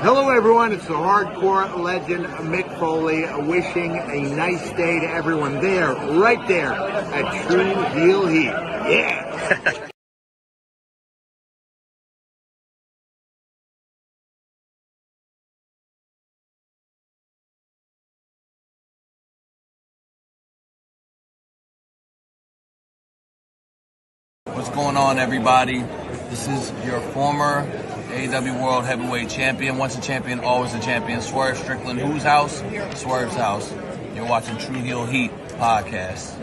Hello everyone, it's the hardcore legend Mick Foley wishing a nice day to everyone there, right there at Tru Heel Heat. Yeah! What's going on, everybody? This is your former AEW World Heavyweight Champion. Once a champion, always a champion. Swerve Strickland. Whose house? Swerve's house. You're watching Tru Heel Heat podcast.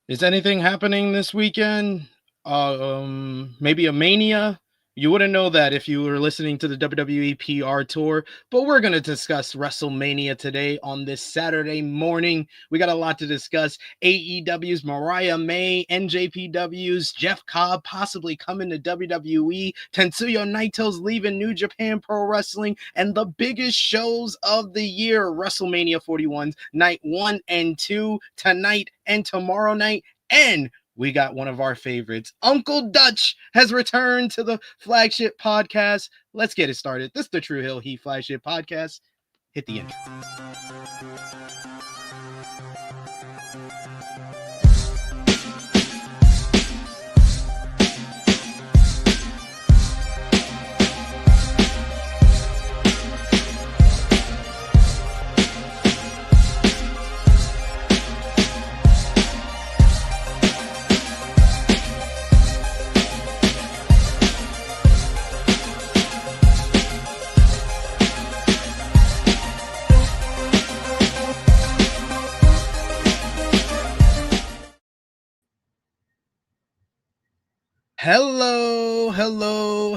Is anything happening this weekend? Maybe a Mania? You wouldn't know that if you were listening to the WWE PR tour, but we're going to discuss WrestleMania today on this Saturday morning. We got a lot to discuss. AEW's Mariah May, NJPW's Jeff Cobb possibly coming to WWE, Tetsuya Naito's leaving New Japan Pro Wrestling, and the biggest shows of the year, WrestleMania 41's night 1 and 2 tonight and tomorrow night, and we got one of our favorites. Uncle Dutch has returned to the flagship podcast. Let's get it started. This is the Tru Heel Heat flagship podcast. Hit the intro.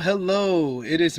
Hello. It is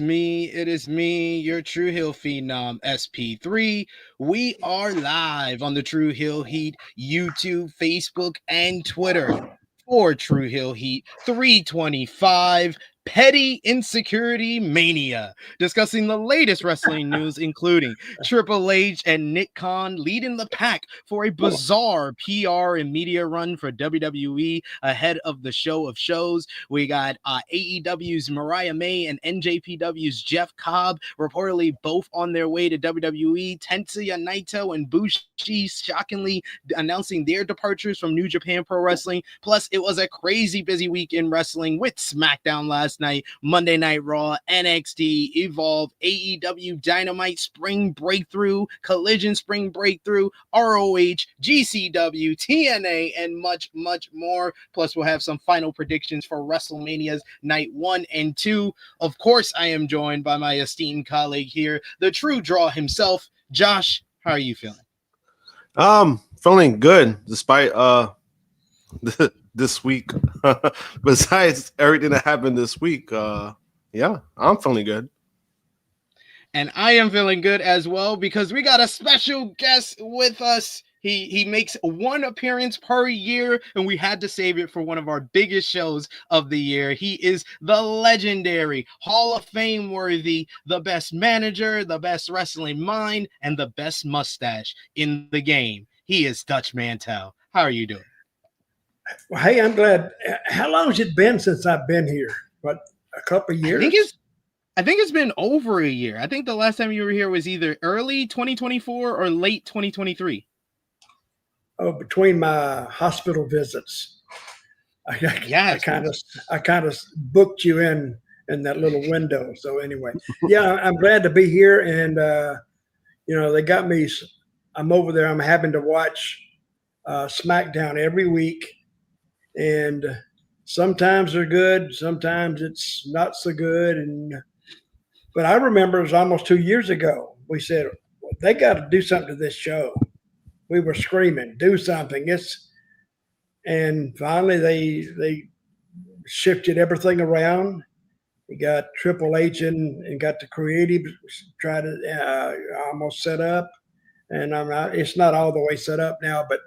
me, your Tru Heel Phenom SP3. We are live on the Tru Heel Heat YouTube, Facebook, and Twitter for Tru Heel Heat 325. Petty Insecurity Mania, discussing the latest wrestling news, including Triple H and Nick Khan leading the pack for a bizarre PR and media run for WWE ahead of the show of shows. We got AEW's Mariah May and NJPW's Jeff Cobb reportedly both on their way to WWE. Tetsuya Naito and Bushi shockingly announcing their departures from New Japan Pro Wrestling. Plus, it was a crazy busy week in wrestling with SmackDown last night, Monday Night Raw, NXT, Evolve, AEW Dynamite, Spring Breakthru, Collision Spring Breakthru, ROH, GCW, TNA, and much more. Plus, we'll have some final predictions for WrestleMania's night 1 and 2. Of course, I am joined by my esteemed colleague here, the True Draw himself. Josh, how are you feeling? Feeling good despite this week. Besides everything that happened this week, yeah, I'm feeling good. And I am feeling good as well because we got a special guest with us. He makes one appearance per year, and we had to save it for one of our biggest shows of the year. He is the legendary, Hall of Fame worthy, the best manager, the best wrestling mind, and the best mustache in the game. He is Dutch Mantell. How are you doing? Well, hey, I'm glad. How long has it been since I've been here? What, a couple of years? I think it's been over a year. I think the last time you were here was either early 2024 or late 2023. Oh, between my hospital visits, I kind of booked you in that little window. So anyway, yeah, I'm glad to be here, and they got me. I'm over there. I'm having to watch SmackDown every week, and sometimes they're good, sometimes it's not so good. But I remember it was almost 2 years ago. We said they got to do something to this show. We were screaming, do something. And finally they shifted everything around. We got Triple H and got the creative try to almost set up. And it's not all the way set up now, but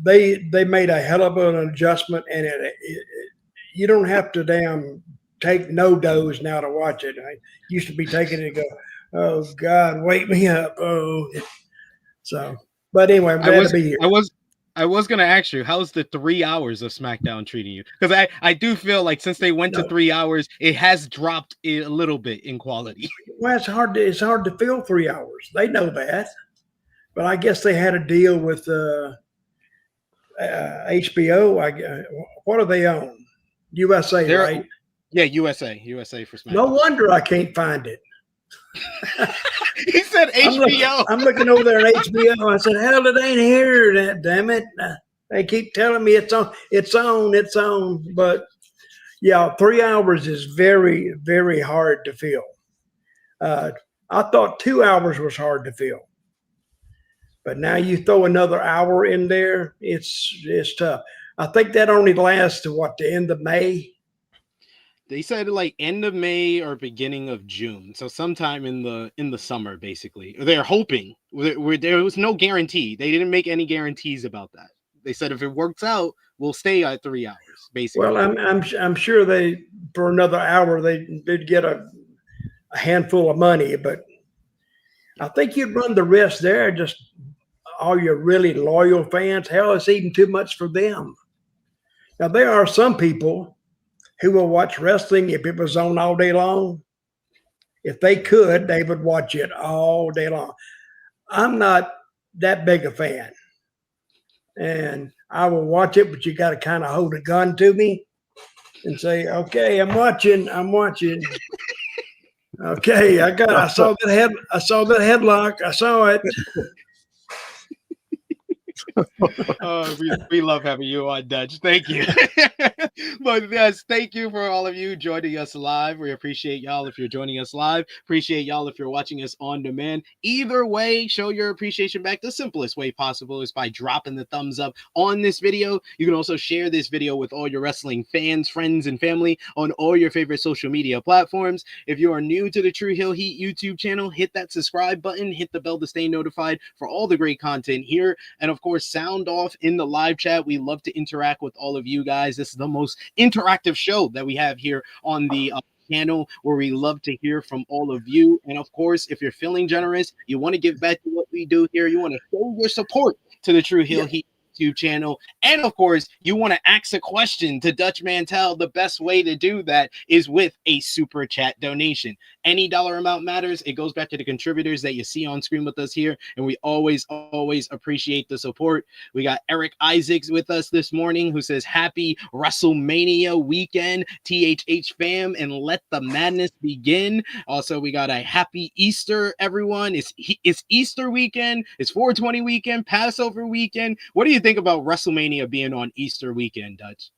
they made a hell of an adjustment, and you don't have to take no dose now to watch it. I used to be taking it and go, oh God, wake me up. Oh. So, but anyway, I'm glad to be here. I was going to ask you, how's the 3 hours of SmackDown treating you? Because I do feel like since they went to 3 hours, it has dropped a little bit in quality. Well, it's hard to fill 3 hours. They know that, but I guess they had a deal with HBO. What are they on? USA, right? Yeah, USA for SmackDown. No wonder I can't find it. He said HBO. I'm looking over there at HBO. I said, hell, it ain't here. Damn it. They keep telling me it's on. But yeah, 3 hours is very, very hard to fill. I thought 2 hours was hard to fill. But now you throw another hour in there, it's tough. I think that only lasts to the end of May. They said like end of May or beginning of June, so sometime in the summer, basically. They're hoping. There was no guarantee. They didn't make any guarantees about that. They said if it works out, we'll stay at 3 hours, basically. Well, I'm sure they for another hour they'd get a handful of money, but I think you'd run the risk there. Just all your really loyal fans. Hell, it's even too much for them. Now there are some people who will watch wrestling if it was on all day long. If they could, they would watch it all day long. I'm not that big a fan. And I will watch it, but you got to kind of hold a gun to me and say, okay, I'm watching. Okay, I saw that headlock. I saw it. We love having you on, Dutch. Thank you. But yes, thank you for all of you joining us live. We appreciate y'all if you're joining us live. Appreciate y'all if you're watching us on demand. Either way, show your appreciation back. The simplest way possible is by dropping the thumbs up on this video. You can also share this video with all your wrestling fans, friends, and family on all your favorite social media platforms. If you are new to the Tru Heel Heat YouTube channel, hit that subscribe button, hit the bell to stay notified for all the great content here. And of course, sound off in the live chat. We love to interact with all of you guys. This is the most interactive show that we have here on the channel, where we love to hear from all of you. And of course, if you're feeling generous, you want to give back to what we do here, you want to show your support to the Tru Heel Heat YouTube channel, and of course you want to ask a question to Dutch Mantell, the best way to do that is with a super chat donation. Any dollar amount matters. It goes back to the contributors that you see on screen with us here, and we always appreciate the support. We got Eric Isaacs with us this morning, who says happy WrestleMania weekend, THH fam, and let the madness begin. Also, we got a happy Easter, everyone. It's Easter weekend, it's 420 weekend, Passover weekend. What do you think about WrestleMania being on Easter weekend, Dutch?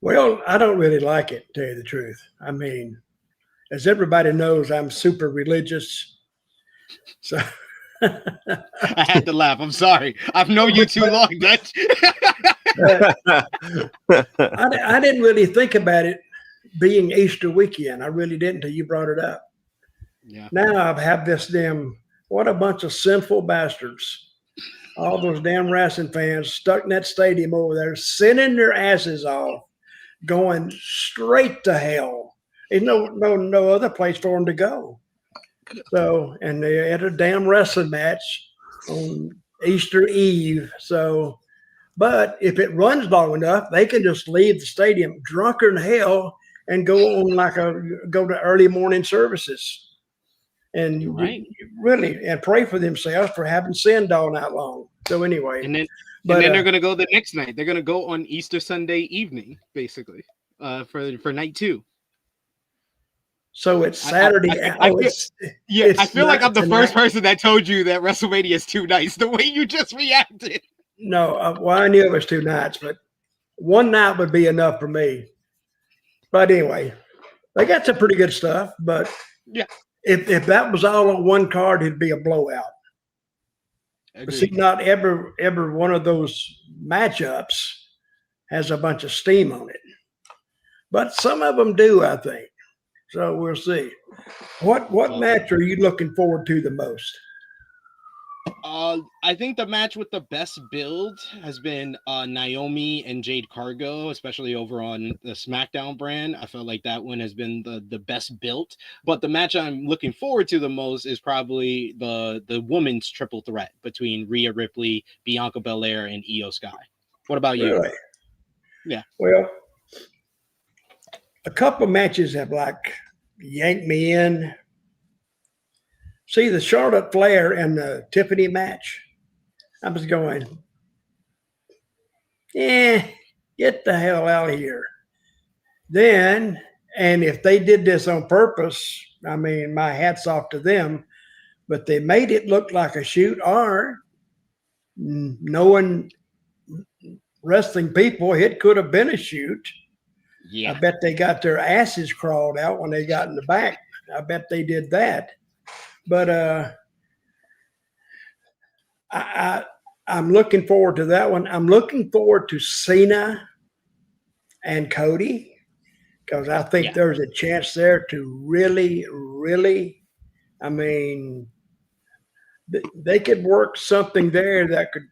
Well, I don't really like it, to tell you the truth. I mean, as everybody knows, I'm super religious. So I had to laugh. I'm sorry. I've known you too long, Dutch. I didn't really think about it being Easter weekend. I really didn't until you brought it up. Yeah. Now I have this what a bunch of sinful bastards. All those damn wrestling fans stuck in that stadium over there, sending their asses off, going straight to hell. There's no other place for them to go. So, and they had a damn wrestling match on Easter Eve. So, but if it runs long enough, they can just leave the stadium drunker than hell and go on go to early morning services. And really, and pray for themselves for having sinned all night long. So anyway, and then they're going to go the next night. They're going to go on Easter Sunday evening, basically, for night 2. So it's Saturday. I feel like I'm the first person that told you that WrestleMania is 2 nights. The way you just reacted. No, I knew it was 2 nights, but one night would be enough for me. But anyway, they got some pretty good stuff. But yeah. If that was all on one card, it'd be a blowout. Agreed. But see, not every one of those matchups has a bunch of steam on it. But some of them do, I think. So we'll see. What match are you looking forward to the most? I think the match with the best build has been Naomi and Jade Cargill, especially over on the SmackDown brand. I felt like that one has been the best built. But the match I'm looking forward to the most is probably the women's triple threat between Rhea Ripley, Bianca Belair, and Io Sky. What about you? Really? Yeah. Well, a couple matches have yanked me in. See, the Charlotte Flair and the Tiffany match, I was going, get the hell out of here. Then, and if they did this on purpose, I mean, my hat's off to them, but they made it look like a shoot, or knowing wrestling people, it could have been a shoot. Yeah. I bet they got their asses crawled out when they got in the back. I bet they did that. But I'm looking forward to that one. I'm looking forward to Cena and Cody, because I think there's a chance there to really, really, I mean, they could work something there that could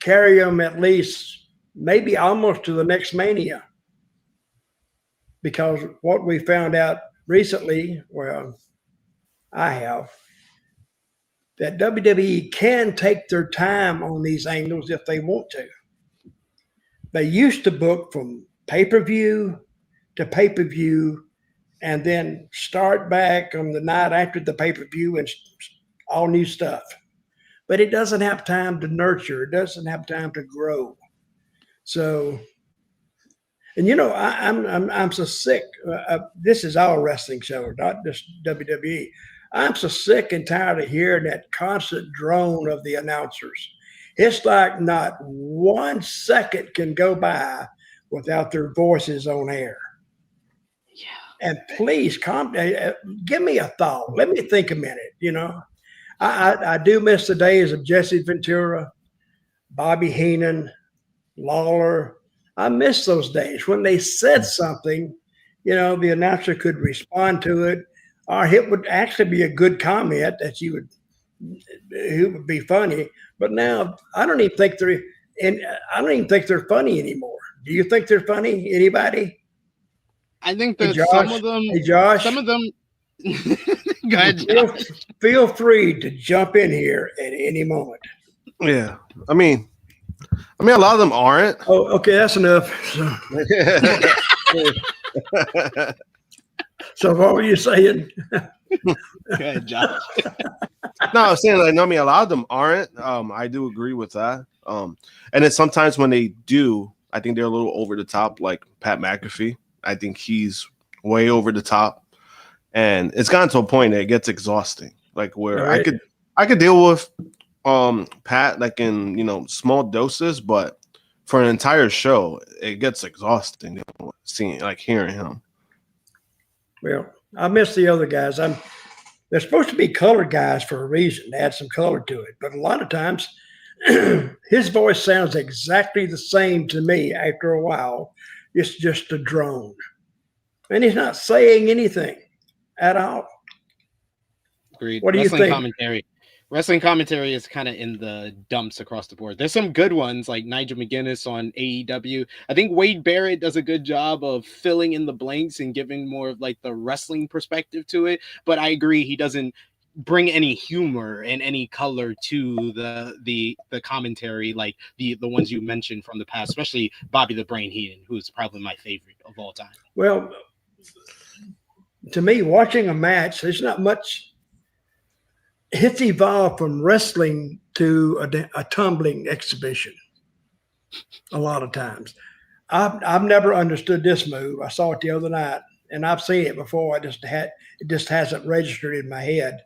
carry them at least maybe almost to the next Mania. Because what we found out recently, well, I have, that WWE can take their time on these angles if they want to. They used to book from pay-per-view to pay-per-view and then start back on the night after the pay-per-view and all new stuff. But it doesn't have time to nurture. It doesn't have time to grow. So, and you know, I'm so sick. This is our wrestling show, not just WWE. I'm so sick and tired of hearing that constant drone of the announcers. It's like not 1 second can go by without their voices on air. Yeah. And please give me a thought. Let me think a minute. You know, I do miss the days of Jesse Ventura, Bobby Heenan, Lawler. I miss those days when they said something, you know, the announcer could respond to it. Or it would actually be a good comment that it would be funny. But now I don't even think they're funny anymore. Do you think they're funny? Anybody? I think that some of them. Go ahead, Josh. Feel free to jump in here at any moment. Yeah, I mean, a lot of them aren't. Oh, okay, that's enough. So what were you saying? Go ahead, Josh. No, I was saying, like, I mean, a lot of them aren't. I do agree with that. And then sometimes when they do, I think they're a little over the top, like Pat McAfee. I think he's way over the top, and it's gotten to a point that it gets exhausting. Like where right. I could deal with Pat like in, you know, small doses, but for an entire show, it gets exhausting. You know, hearing him. Well, I miss the other guys. They're supposed to be color guys for a reason, to add some color to it. But a lot of times, his voice sounds exactly the same to me after a while. It's just a drone. And he's not saying anything at all. Agreed. What do you think? Wrestling commentary is kind of in the dumps across the board. There's some good ones like Nigel McGuinness on AEW. I think Wade Barrett does a good job of filling in the blanks and giving more of like the wrestling perspective to it. But I agree, he doesn't bring any humor and any color to the commentary like the ones you mentioned from the past, especially Bobby the Brain Heenan, who's probably my favorite of all time. Well, to me, watching a match, there's not much. It's evolved from wrestling to a tumbling exhibition. A lot of times, I've never understood this move. I saw it the other night, and I've seen it before. It just hasn't registered in my head.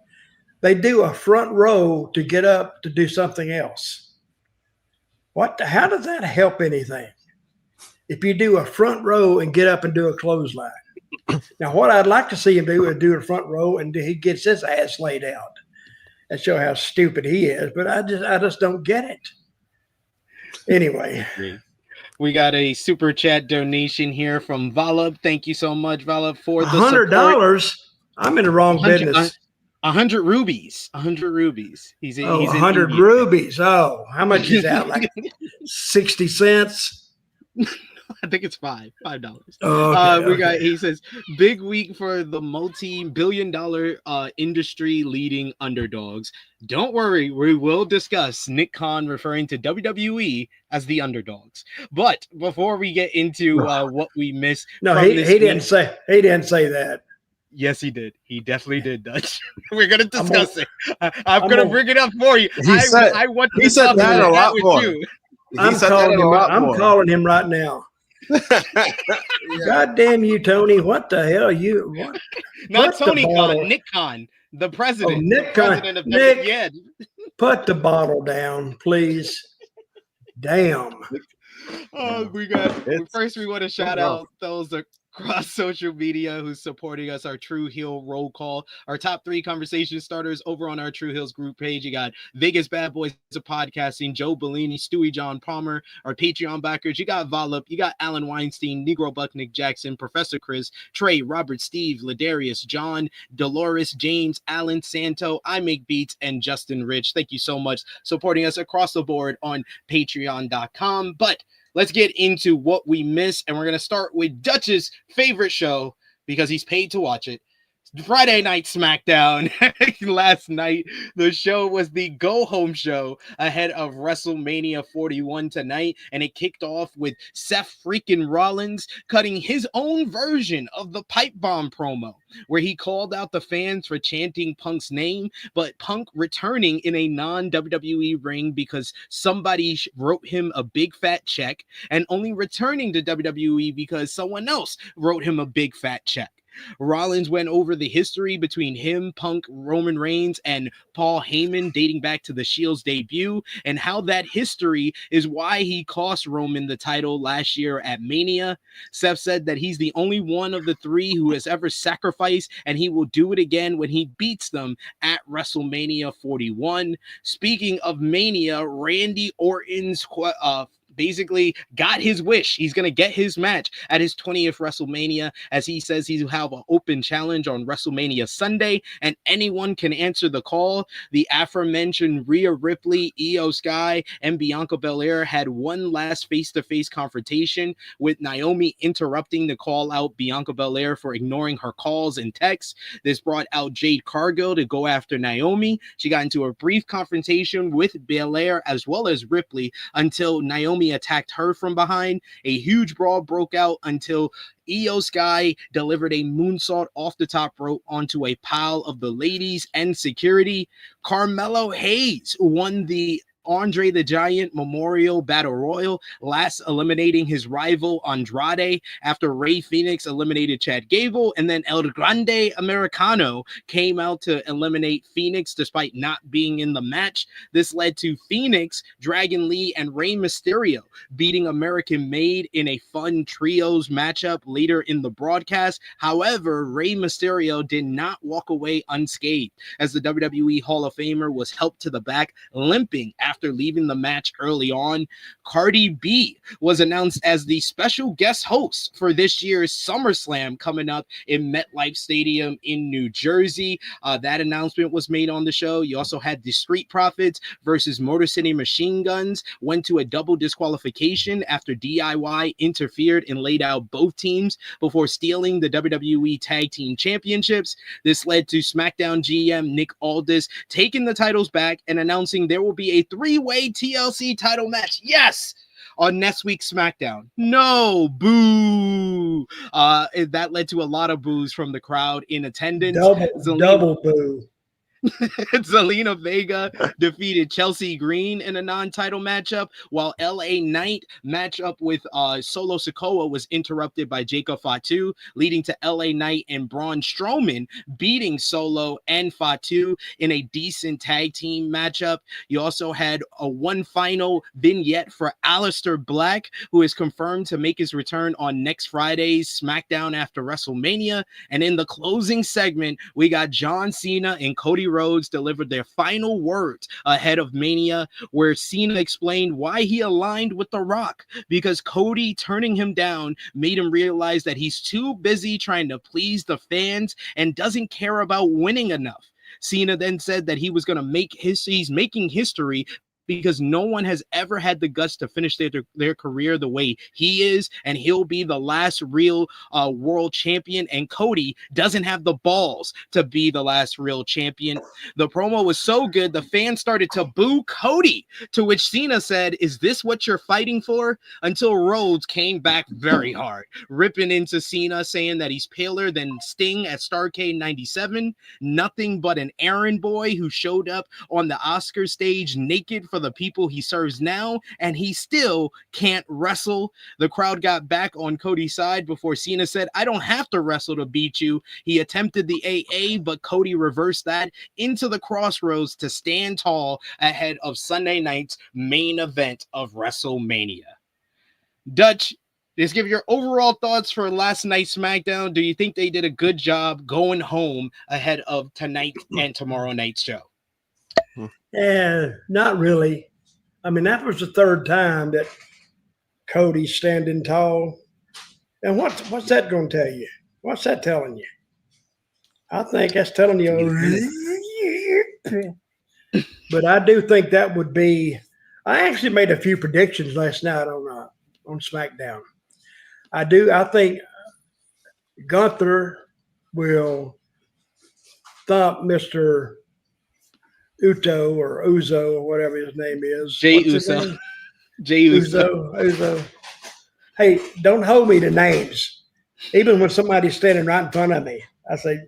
They do a front row to get up to do something else. How does that help anything? If you do a front row and get up and do a clothesline. Now, what I'd like to see him do is do a front row and he gets his ass laid out. And show how stupid he is, but I just don't get it. Anyway, we got a super chat donation here from Valab. Thank you so much, Valab, for the $100. I'm in the wrong business. 100 rubies. 100 rubies. He's 100 rubies. Oh, how much is that? Like 60 cents? I think it's $5. Okay. He says, big week for the multi-billion-dollar industry leading underdogs. Don't worry, we will discuss Nick Khan referring to WWE as the underdogs. But before we get into what we missed, he didn't say that. Yes, he did. He definitely did, Dutch. We're gonna discuss it. I'm gonna bring it up for you. I want to said that a lot more. I'm calling him right now. God damn you, Tony. What the hell what? Not Tony Khan, Nick Khan, the president. Oh, Nick Khan. Nick, yeah. Put the bottle down, please. Damn. First we want to shout out those across social media who's supporting us, our Tru Heel roll call, our top 3 conversation starters over on our Tru Heels group page. You got Vegas Bad Boys of Podcasting, Joe Bellini, Stewie John Palmer, our Patreon backers. You got Volup, you got Alan Weinstein, Negro Buck Nick Jackson, Professor Chris, Trey, Robert, Steve, Ladarius, John, Dolores, James, Alan, Santo, I Make Beats, and Justin Rich. Thank you so much supporting us across the board on patreon.com. But let's get into what we missed, and we're going to start with Dutch's favorite show because he's paid to watch it. Friday Night SmackDown. Last night, the show was the go-home show ahead of WrestleMania 41 tonight, and it kicked off with Seth freaking Rollins cutting his own version of the pipe bomb promo, where he called out the fans for chanting Punk's name, but Punk returning in a non-WWE ring because somebody wrote him a big fat check, and only returning to WWE because someone else wrote him a big fat check. Rollins went over the history between him, Punk, Roman Reigns, and Paul Heyman dating back to the Shield's debut, and how that history is why he cost Roman the title last year at Mania. Seth said that he's the only one of the 3 who has ever sacrificed, and he will do it again when he beats them at WrestleMania 41. Speaking of Mania, Randy Orton's basically got his wish. He's going to get his match at his 20th WrestleMania, as he says he'll have an open challenge on WrestleMania Sunday, and anyone can answer the call. The aforementioned Rhea Ripley, Io Sky, and Bianca Belair had one last face-to-face confrontation, with Naomi interrupting to call out Bianca Belair for ignoring her calls and texts. This brought out Jade Cargill to go after Naomi. She got into a brief confrontation with Belair as well as Ripley until Naomi attacked her from behind. A huge brawl broke out until Io Sky delivered a moonsault off the top rope onto a pile of the ladies and security. Carmelo Hayes won the Andre the Giant Memorial Battle Royal, last eliminating his rival Andrade after Rey Fenix eliminated Chad Gable, and then El Grande Americano came out to eliminate Fenix despite not being in the match. This led to Fenix, Dragon Lee, and Rey Mysterio beating American Made in a fun trios matchup later in the broadcast. However, Rey Mysterio did not walk away unscathed, as the WWE Hall of Famer was helped to the back, limping after after leaving the match early on. Cardi B was announced as the special guest host for this year's SummerSlam coming up in MetLife Stadium in New Jersey. That announcement was made on the show. You also had the Street Profits versus Motor City Machine Guns went to a double disqualification after DIY interfered and laid out both teams before stealing the WWE Tag Team Championships. This led to SmackDown GM Nick Aldis taking the titles back and announcing there will be a three-way TLC title match. Yes! On next week's SmackDown. No, boo. That led to a lot of boos from the crowd in attendance. Double boo. Zelina Vega defeated Chelsea Green in a non-title matchup, while LA Knight matchup with Solo Sikoa was interrupted by Jacob Fatu, leading to LA Knight and Braun Strowman beating Solo and Fatu in a decent tag team matchup. You also had a one final vignette for Aleister Black, who is confirmed to make his return on next Friday's SmackDown after WrestleMania. And in the closing segment, we got John Cena and Cody Rhodes delivered their final words ahead of Mania, where Cena explained why he aligned with The Rock, because Cody turning him down made him realize that he's too busy trying to please the fans and doesn't care about winning enough. Cena then said that he was going to he's making history because no one has ever had the guts to finish their career the way he is, and he'll be the last real world champion, and Cody doesn't have the balls to be the last real champion. The promo was so good, the fans started to boo Cody, to which Cena said, "Is this what you're fighting for?" Until Rhodes came back very hard, ripping into Cena, saying that he's paler than Sting at Starrcade 97, nothing but an errand boy who showed up on the Oscar stage naked for the people he serves now, and he still can't wrestle. The crowd got back on Cody's side before Cena said, "I don't have to wrestle to beat you." He attempted the AA, but Cody reversed that into the crossroads to stand tall ahead of Sunday night's main event of WrestleMania. Dutch, just give your overall thoughts for last night's SmackDown. Do you think they did a good job going home ahead of tonight and tomorrow night's show? Not really. I mean, that was the third time that Cody's standing tall. And what's that going to tell you? What's that telling you? I think that's telling you. But I do think that would be. I actually made a few predictions last night on SmackDown. I think Gunther will thump Mr. Uso or whatever his name is. Jey Uso. Jey Uso. Hey, don't hold me to names. Even when somebody's standing right in front of me, I say,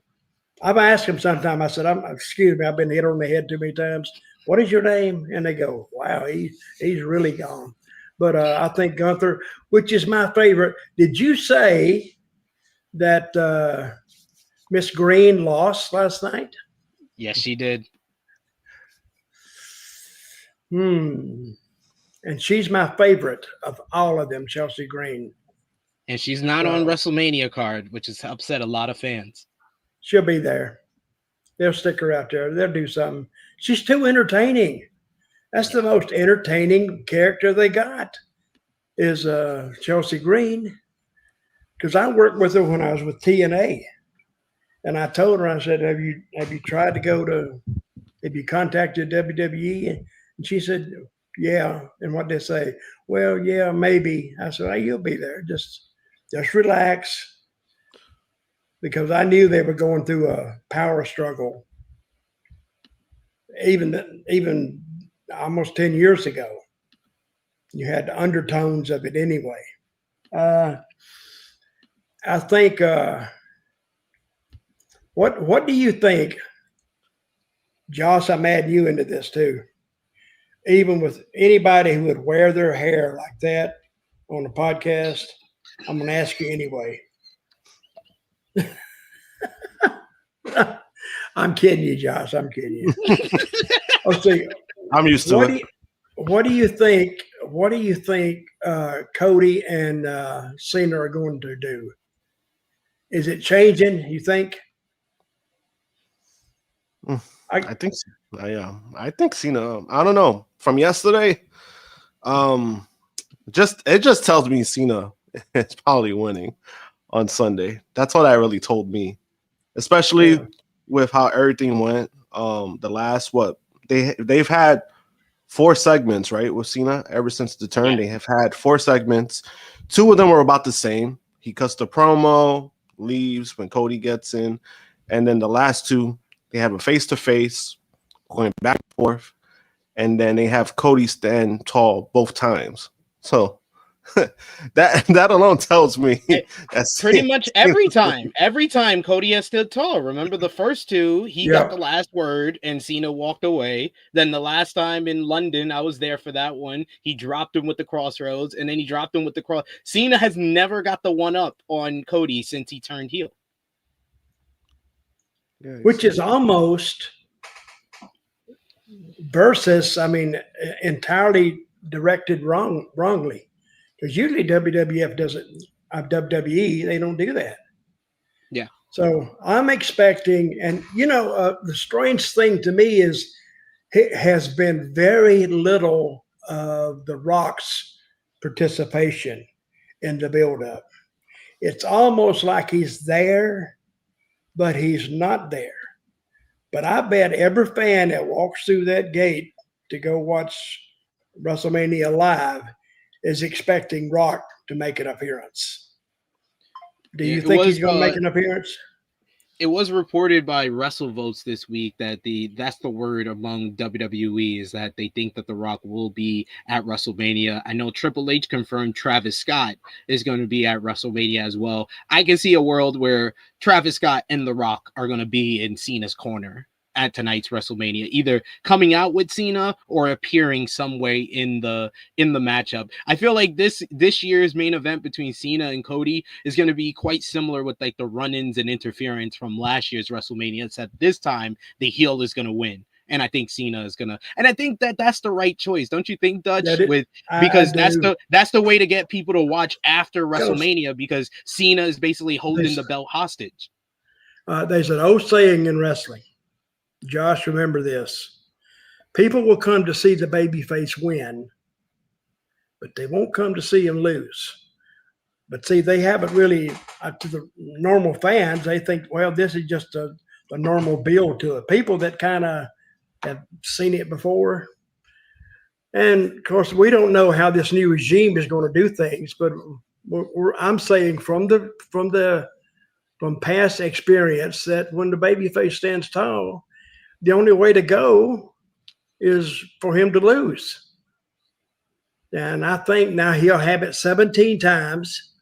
I've asked him sometime, I said, excuse me, I've been hit on the head too many times. What is your name? And they go, wow, he's really gone. But I think Gunther, which is my favorite. Did you say that Miss Green lost last night? Yes, she did. And she's my favorite of all of them, Chelsea Green. And she's not on WrestleMania card, which has upset a lot of fans. She'll be there. They'll stick her out there. They'll do something. She's too entertaining. That's the most entertaining character they got is Chelsea Green. Because I worked with her when I was with TNA. And I told her, I said, have you tried to have you contacted WWE? And she said, yeah. And what they say? Well, yeah, maybe. I said, you'll be there. Just relax. Because I knew they were going through a power struggle. Even almost 10 years ago. You had the undertones of it anyway. I think, what do you think? Josh, I'm adding you into this too. Even with anybody who would wear their hair like that on the podcast, I'm going to ask you anyway. I'm kidding you, Josh. I'm kidding you. See, I'm used to it. What do you think? What do you think Cody and Cena are going to do? Is it changing? You think? I think Cena. I don't know. From yesterday, it just tells me Cena is probably winning on Sunday. That's what that really told me, especially with how everything went. The last they've had 4 segments, right, with Cena ever since the turn. They have had 4 segments. 2 of them were about the same. He cuts the promo, leaves when Cody gets in, and then the last 2 they have a face-to-face going back and forth, and then they have Cody stand tall both times. So that alone tells me that's pretty much every time Cody has stood tall. Remember the first 2, he got the last word and Cena walked away. Then the last time in London, I was there for that one. He dropped him with the crossroads, and then he dropped him with the cross. Cena has never got the one up on Cody since he turned heel. Which is almost versus, entirely directed wrongly. Because usually WWF doesn't, WWE, they don't do that. Yeah. So I'm expecting, and the strange thing to me is it has been very little of The Rock's participation in the build-up. It's almost like he's there, but he's not there. But I bet every fan that walks through that gate to go watch WrestleMania live is expecting Rock to make an appearance. Do you think he's going to make an appearance? It was reported by WrestleVotes this week that that's the word among WWE is that they think that The Rock will be at WrestleMania. I know Triple H confirmed Travis Scott is going to be at WrestleMania as well. I can see a world where Travis Scott and The Rock are going to be in Cena's corner at tonight's WrestleMania, either coming out with Cena or appearing some way in the matchup. I feel like this year's main event between Cena and Cody is going to be quite similar with like the run-ins and interference from last year's WrestleMania, except this time the heel is going to win. And I think Cena is gonna, and I think that's the right choice, don't you think, Dutch? Because that's the way to get people to watch after WrestleMania, because Cena is basically holding the belt hostage. There's an old saying in wrestling. Josh, remember this. People will come to see the babyface win, but they won't come to see him lose. But see, they haven't really, to the normal fans, they think, well, this is just a normal build to it. People that kind of have seen it before. And, of course, we don't know how this new regime is going to do things, but I'm saying from past experience that when the babyface stands tall, the only way to go is for him to lose. And I think now he'll have it 17 times.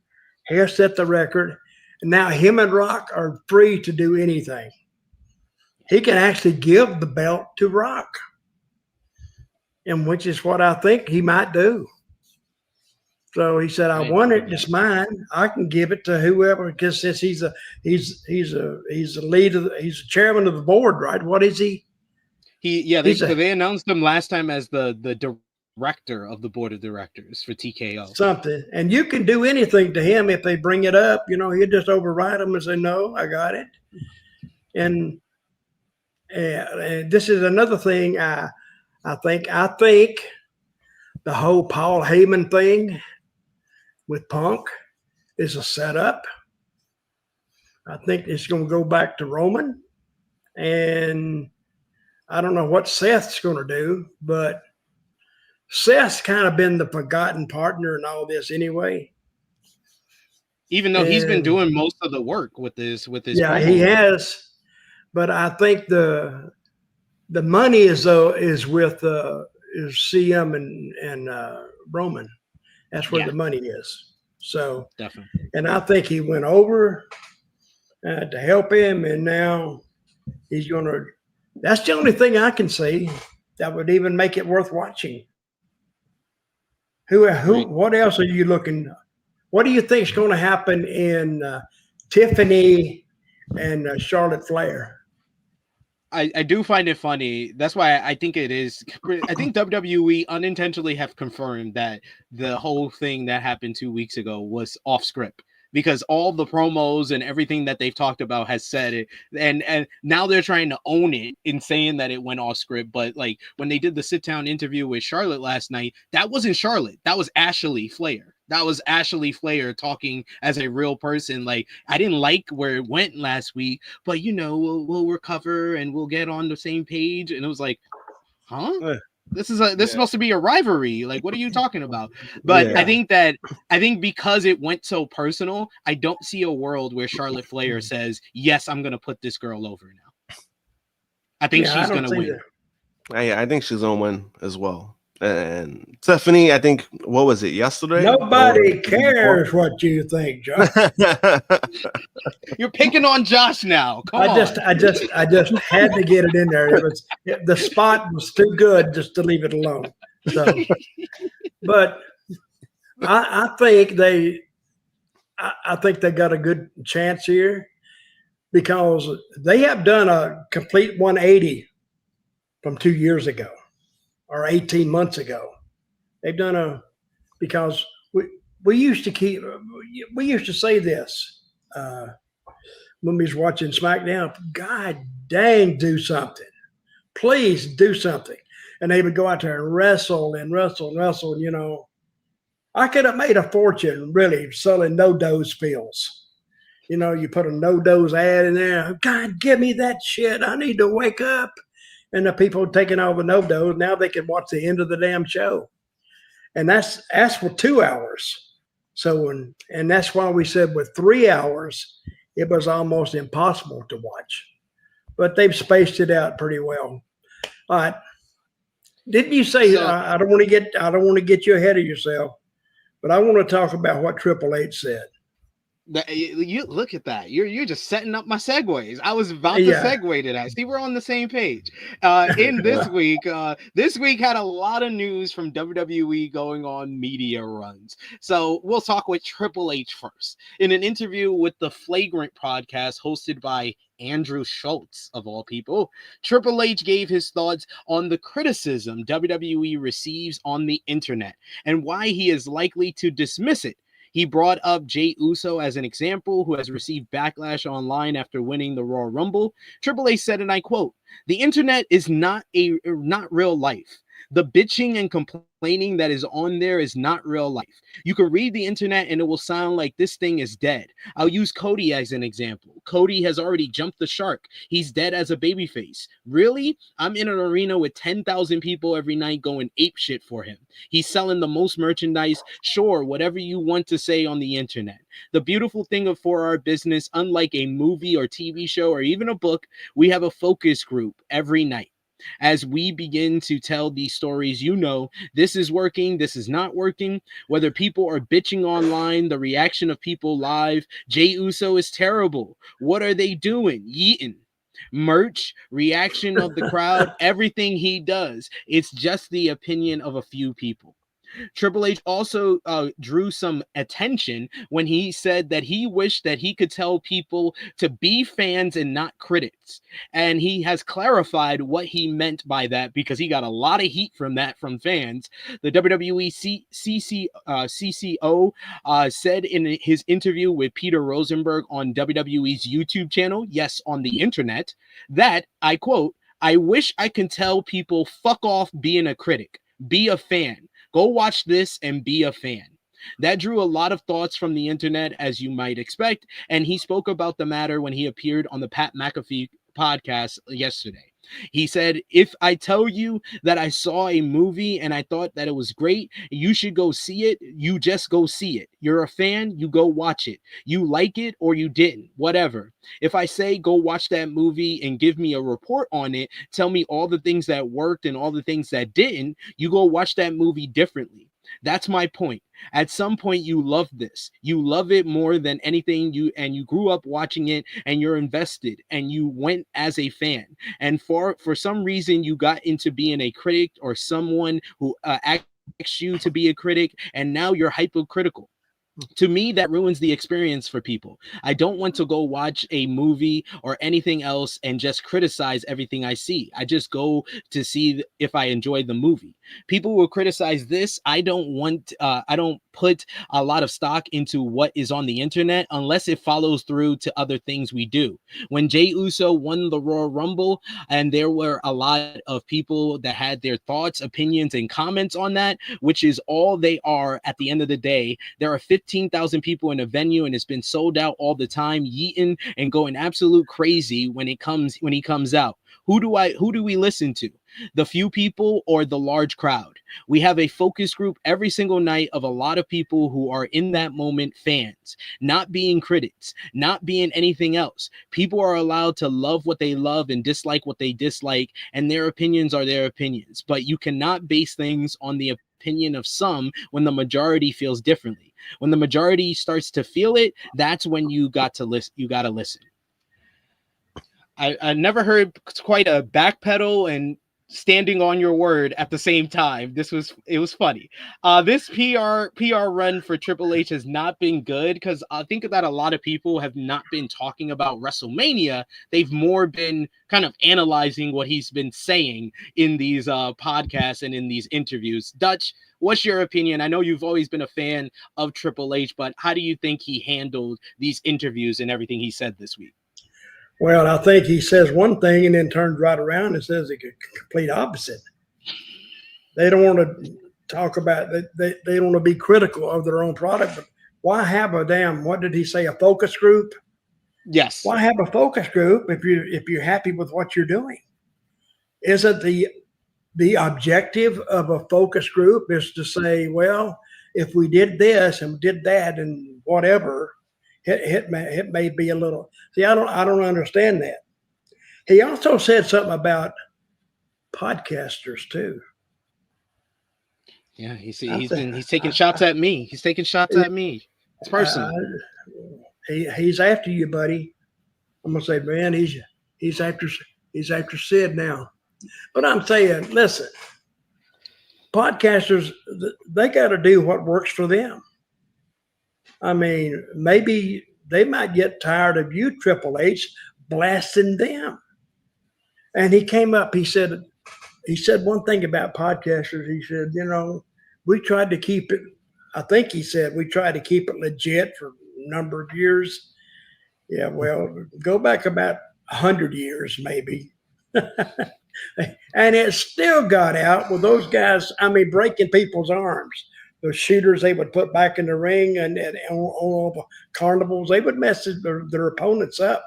He'll set the record. And now him and Rock are free to do anything. He can actually give the belt to Rock, and which is what I think he might do. So he said, "I want it. It's mine. I can give it to whoever." Because since he's a leader, he's a chairman of the board, right? What is he? They announced him last time as the director of the board of directors for TKO. Something, and you can do anything to him if they bring it up. He'll just override them and say, "No, I got it." And this is another thing. I think the whole Paul Heyman thing with Punk is a setup. I think it's going to go back to Roman, and I don't know what Seth's going to do, but Seth's kind of been the forgotten partner in all this anyway. Even though he's been doing most of the work with this. Yeah, he has. But I think the money is with CM and Roman. That's where the money is. So definitely. And I think he went over to help him, and now he's going to. That's the only thing I can see that would even make it worth watching. What else are you looking? What do you think is going to happen in Tiffany and Charlotte Flair? I do find it funny. That's why I think it is. I think WWE unintentionally have confirmed that the whole thing that happened 2 weeks ago was off script. because all the promos and everything that they've talked about has said it, and now they're trying to own it in saying that it went off script. But like when they did the sit down interview with Charlotte last night, that wasn't Charlotte, that was Ashley Flair. That was Ashley Flair talking as a real person. Like, I didn't like where it went last week, but we'll recover and we'll get on the same page. And it was like, huh? This is supposed to be a rivalry. Like, what are you talking about? But I think because it went so personal, I don't see a world where Charlotte Flair says, yes, I'm going to put this girl over now. I think she's going to win. I think she's going to win as well. And Stephanie, I think, what was it, yesterday? Nobody cares what you think, Josh. You're picking on Josh now. Come on. I just had to get it in there. The spot was too good just to leave it alone. So, but I think they got a good chance here because they have done a complete 180 from 2 years ago. Or 18 months ago. They've done because we used to say this when we was watching SmackDown, God dang, do something. Please do something. And they would go out there and wrestle. I could have made a fortune really selling no-dose pills. You put a no-dose ad in there. God, give me that shit. I need to wake up. And the people taking all the no-dose, now they can watch the end of the damn show. And that's for 2 hours. So, and that's why we said with 3 hours, it was almost impossible to watch. But they've spaced it out pretty well. All right. Didn't you say, I don't want to get you ahead of yourself, but I want to talk about what Triple H said. You look at that. You're just setting up my segues. I was about to segue to that. See, we're on the same page. In this week, this week had a lot of news from WWE going on media runs. So we'll talk with Triple H first. In an interview with the Flagrant podcast hosted by Andrew Schultz, of all people, Triple H gave his thoughts on the criticism WWE receives on the internet and why he is likely to dismiss it. He brought up Jey Uso as an example, who has received backlash online after winning the Royal Rumble. Triple H said, and I quote, "The internet is not real life. The bitching and complaining that is on there is not real life. You can read the internet and it will sound like this thing is dead. I'll use Cody as an example. Cody has already jumped the shark. He's dead as a babyface. Really? I'm in an arena with 10,000 people every night going apeshit for him. He's selling the most merchandise. Sure, whatever you want to say on the internet. The beautiful thing for our business, unlike a movie or TV show or even a book, we have a focus group every night. As we begin to tell these stories, this is working, this is not working. Whether people are bitching online, the reaction of people live, Jey Uso is terrible. What are they doing? Yeeting. Merch, reaction of the crowd, everything he does. It's just the opinion of a few people. Triple H also drew some attention when he said that he wished that he could tell people to be fans and not critics. And he has clarified what he meant by that because he got a lot of heat from that from fans. The WWE CCO said in his interview with Peter Rosenberg on WWE's YouTube channel, yes, on the internet, that, I quote, "I wish I could tell people fuck off being a critic, be a fan. Go watch this and be a fan." That drew a lot of thoughts from the internet, as you might expect, and he spoke about the matter when he appeared on the Pat McAfee podcast yesterday. He said, "If I tell you that I saw a movie and I thought that it was great, you should go see it. You just go see it. You're a fan, you go watch it. You like it or you didn't, whatever. If I say go watch that movie and give me a report on it, tell me all the things that worked and all the things that didn't, you go watch that movie differently. That's my point. At some point, you love this. You love it more than anything. You grew up watching it and you're invested and you went as a fan. And for some reason, you got into being a critic or someone who asked you to be a critic, and now you're hypocritical. To me, that ruins the experience for people. I don't want to go watch a movie or anything else and just criticize everything I see. I just go to see if I enjoy the movie. People will criticize this. I don't put a lot of stock into what is on the internet unless it follows through to other things we do. When Jey Uso won the Royal Rumble, and there were a lot of people that had their thoughts, opinions, and comments on that, which is all they are at the end of the day. There are 15,000 people in a venue, and it's been sold out all the time, yeeting and going absolute crazy when he comes out. Who do we listen to? The few people or the large crowd? We have a focus group every single night of a lot of people who are in that moment fans, not being critics, not being anything else. People are allowed to love what they love and dislike what they dislike, and their opinions are their opinions. But you cannot base things on the opinion of some when the majority feels differently. When the majority starts to feel it, that's when you got to listen. You got to listen. I never heard quite a backpedal and standing on your word at the same time. It was funny. This PR run for Triple H has not been good because I think that a lot of people have not been talking about WrestleMania. They've more been kind of analyzing what he's been saying in these podcasts and in these interviews. Dutch, what's your opinion? I know you've always been a fan of Triple H, but how do you think he handled these interviews and everything he said this week? Well, I think he says one thing and then turns right around and says the complete opposite. They don't want to talk about they don't want to be critical of their own product. But why have what did he say? A focus group? Yes. Why have a focus group if you're happy with what you're doing? Isn't the objective of a focus group is to say, well, if we did this and did that and whatever. It may be a little. See, I don't understand that. He also said something about podcasters too. Yeah, he's taking shots at me. He's taking shots at me. It's personal. He's after you, buddy. I'm gonna say, man, he's after Sid now. But I'm saying, listen, podcasters, they got to do what works for them. I mean, maybe they might get tired of you, Triple H, blasting them. And he came up, he said one thing about podcasters. He said, we tried to keep it, I think he said, we tried to keep it legit for a number of years. Yeah, well, go back about 100 years, maybe. And it still got out with those guys, breaking people's arms. The shooters they would put back in the ring and on the carnivals, they would mess their opponents up.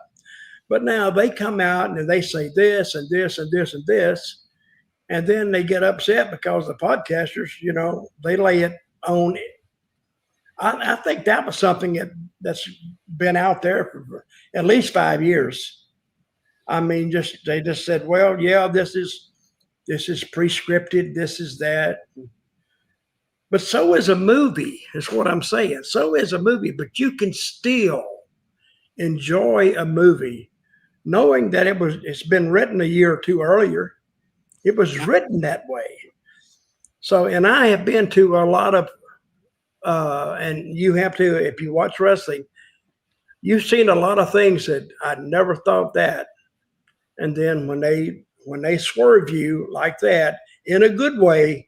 But now they come out and they say this and this and this and this, and then they get upset because the podcasters, they lay it on. I think that was something that's been out there for at least 5 years. They just said, well, yeah, this is pre-scripted, this is that. But so is a movie, is what I'm saying. So is a movie, but you can still enjoy a movie knowing that it's been written a year or two earlier. It was written that way. So, and I have been to a lot of, and you have to, if you watch wrestling, you've seen a lot of things that I never thought that. And then when they swerve you like that in a good way,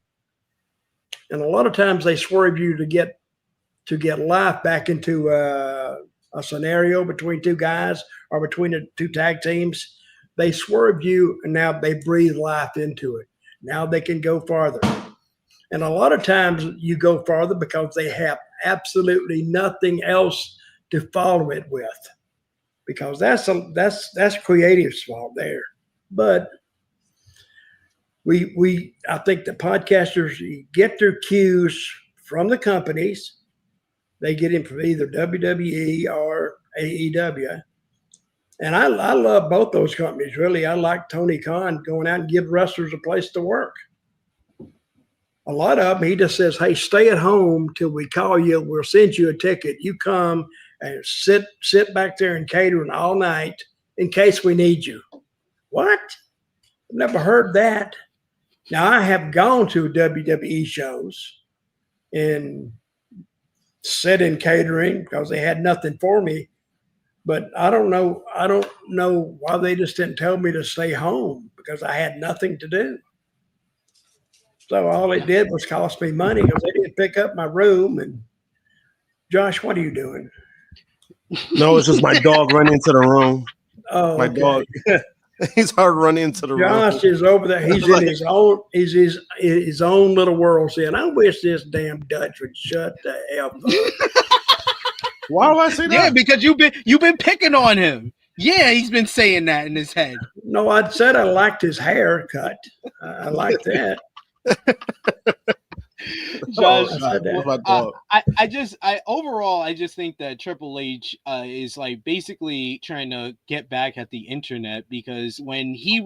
and a lot of times they swerve you to get life back into a scenario between two guys or between the two tag teams. They swerve you, and now they breathe life into it. Now they can go farther. And a lot of times you go farther because they have absolutely nothing else to follow it with, because that's creative fault there. But I think the podcasters get their cues from the companies. They get them from either WWE or AEW. And I love both those companies, really. I like Tony Khan going out and give wrestlers a place to work. A lot of them, he just says, hey, stay at home till we call you. We'll send you a ticket. You come and sit back there and catering all night in case we need you. What? I've never heard that. Now, I have gone to WWE shows and sit in catering because they had nothing for me. But I don't know why they just didn't tell me to stay home, because I had nothing to do. So all it did was cost me money because they didn't pick up my room, and Josh, what are you doing? No, it's just my dog running into the room. Oh, my dog. He's hard running into the room. Josh is over there. He's in his own. He's his own little world. Saying, "I wish this damn Dutch would shut the hell up." Why do I say that? Yeah, because you've been picking on him. Yeah, he's been saying that in his head. No, I said I liked his haircut. I like that. Josh, overall, I just think that Triple H is like basically trying to get back at the internet, because when he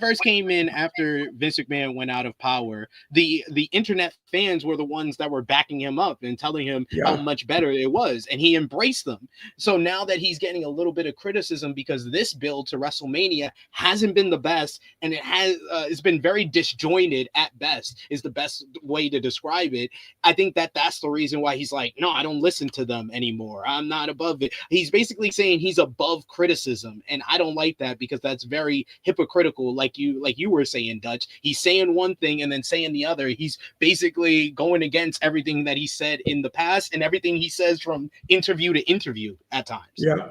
first came in after Vince McMahon went out of power, the internet fans were the ones that were backing him up and telling him how much better it was, and he embraced them. So now that he's getting a little bit of criticism because this build to WrestleMania hasn't been the best, and it's been very disjointed at best, is the best way to describe it. I think that's the reason why he's like, no, I don't listen to them anymore. I'm not above it. He's basically saying he's above criticism, and I don't like that, because that's very hypocritical. Like you were saying, Dutch. He's saying one thing and then saying the other. He's basically going against everything that he said in the past and everything he says from interview to interview at times. Yeah,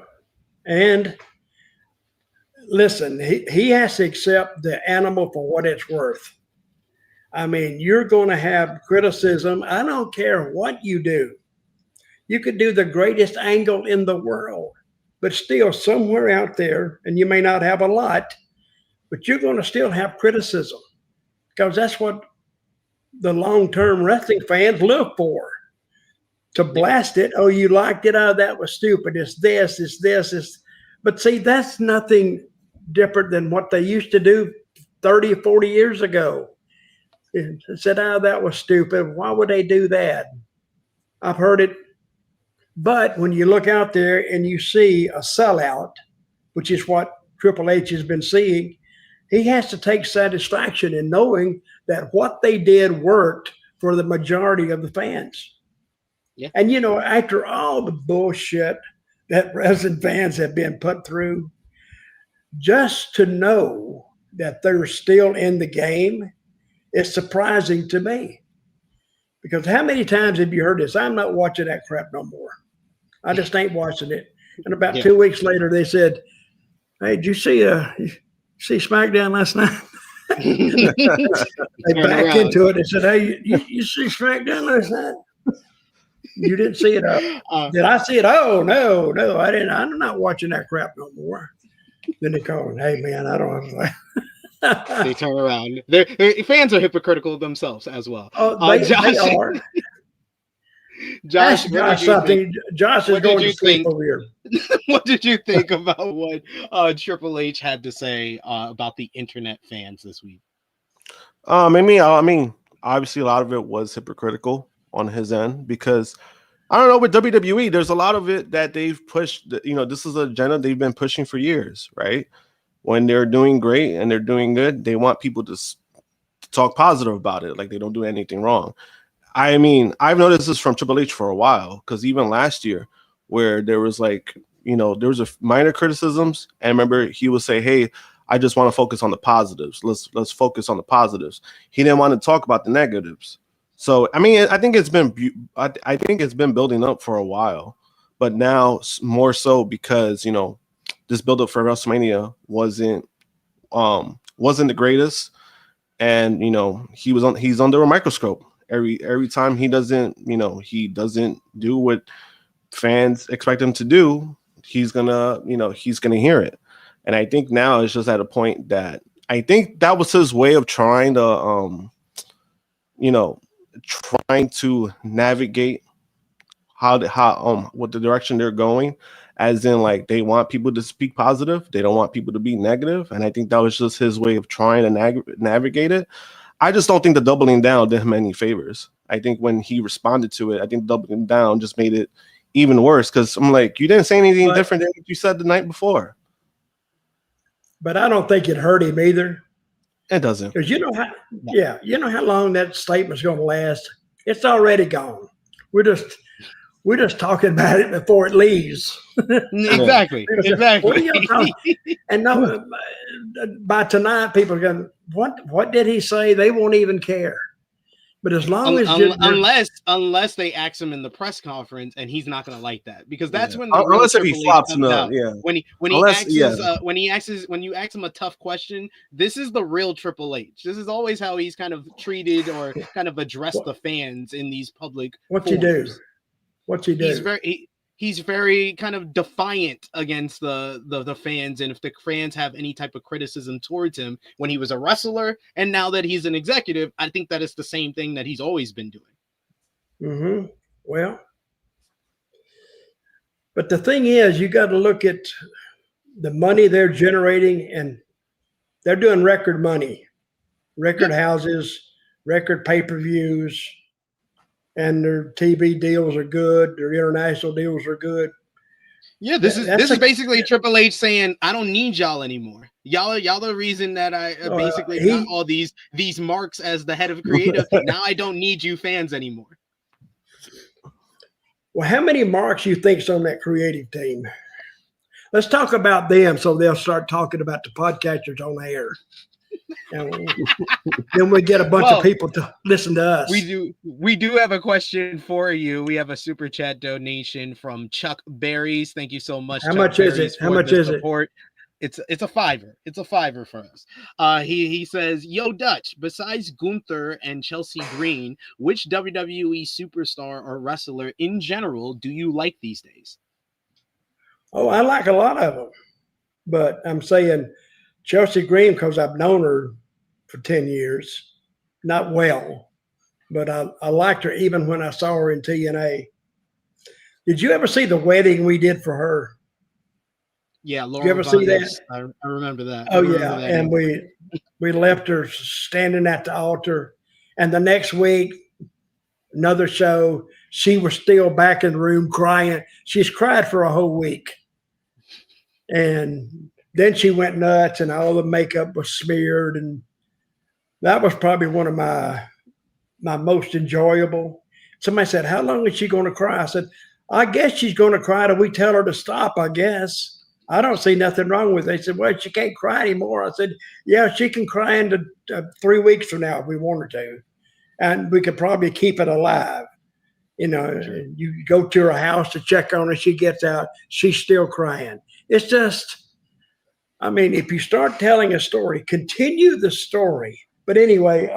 and listen, he has to accept the animal for what it's worth. I mean, you're going to have criticism. I don't care what you do. You could do the greatest angle in the world, but still somewhere out there, and you may not have a lot, but you're going to still have criticism, because that's what the long-term wrestling fans look for, to blast it. Oh, you liked it? Oh, that was stupid. It's this, it's this, it's... But see, that's nothing different than what they used to do 30 or 40 years ago. And said, oh, that was stupid. Why would they do that? I've heard it. But when you look out there and you see a sellout, which is what Triple H has been seeing, he has to take satisfaction in knowing that what they did worked for the majority of the fans. Yeah. And, you know, after all the bullshit that wrestling fans have been put through, just to know that they're still in the game, it's surprising to me, because how many times have you heard this? I'm not watching that crap no more. I just ain't watching it. And about 2 weeks later, they said, "Hey, did you see SmackDown last night?" They back into it. They said, "Hey, you see SmackDown last night? You didn't see it? Did I see it? Oh, no, I didn't. I'm not watching that crap no more." Then they call me, "Hey, man, I don't know." They turn around. Their fans are hypocritical themselves as well. Oh, they are. Josh, Josh is going to sleep over here. What did you think about what Triple H had to say about the internet fans this week? I mean, obviously a lot of it was hypocritical on his end, because I don't know, with WWE, there's a lot of it that they've pushed. You know, this is an agenda they've been pushing for years, right? When they're doing great and they're doing good, they want people to talk positive about it, like they don't do anything wrong. I mean, I've noticed this from Triple H for a while, because even last year, where there was like, you know, there was a minor criticisms, and remember he would say, "Hey, I just want to focus on the positives. Let's focus on the positives." He didn't want to talk about the negatives. So I mean, I think it's been building up for a while, but now more so because, you know, this build up for WrestleMania wasn't the greatest, and you know, he's under a microscope every time he doesn't do what fans expect him to do. He's gonna hear it, and I think now it's just at a point that I think that was his way of trying to navigate what the direction they're going. As in, like, they want people to speak positive. They don't want people to be negative. And I think that was just his way of trying to navigate it. I just don't think the doubling down did him any favors. I think when he responded to it, I think doubling down just made it even worse, because I'm like, you didn't say anything different than what you said the night before. But I don't think it hurt him either. It doesn't. Because you know how long that statement's going to last. It's already gone. We're just talking about it before it leaves. Exactly. Exactly. And no, by tonight, people are going, what did he say? They won't even care. But as long as unless they ask him in the press conference, and he's not going to like that, because that's when the unless if he flops, when you ask him a tough question, this is the real Triple H. This is always how he's kind of treated or kind of addressed the fans in these public. What's he do? He's very kind of defiant against the fans, and if the fans have any type of criticism towards him when he was a wrestler, and now that he's an executive, I think that is the same thing that he's always been doing. Mm-hmm. Well, but the thing is, you got to look at the money they're generating, and they're doing record money, record houses, record pay-per-views. And their TV deals are good. Their international deals are good. Yeah, this is basically Triple H saying, "I don't need y'all anymore. Y'all the reason that I basically got all these marks as the head of creative. Now I don't need you fans anymore." Well, how many marks you think's on that creative team? Let's talk about them, so they'll start talking about the podcasters on air. And then we get a bunch of people to listen to us. We do have a question for you. We have a super chat donation from Chuck Berries. Thank you so much. How much is it? How much is it? It's a $5. It's a $5 for us. He says, "Yo, Dutch, besides Gunther and Chelsea Green, which WWE superstar or wrestler in general do you like these days?" Oh, I like a lot of them, but I'm saying Chelsea Green, because I've known her for 10 years, not well, but I liked her even when I saw her in TNA. Did you ever see the wedding we did for her? Yeah, Laura. Did you ever see that? I remember that. Oh, yeah, and we left her standing at the altar, and the next week, another show, she was still back in the room crying. She's cried for a whole week. And then she went nuts, and all the makeup was smeared, and that was probably one of my most enjoyable. Somebody said, "How long is she going to cry?" I said, "I guess she's going to cry till we tell her to stop, I guess. I don't see nothing wrong with it." They said, "Well, she can't cry anymore." I said, "Yeah, she can cry into 3 weeks from now if we want her to, and we could probably keep it alive." You know, you go to her house to check on her, she gets out, she's still crying. It's just, I mean, if you start telling a story, continue the story. But anyway,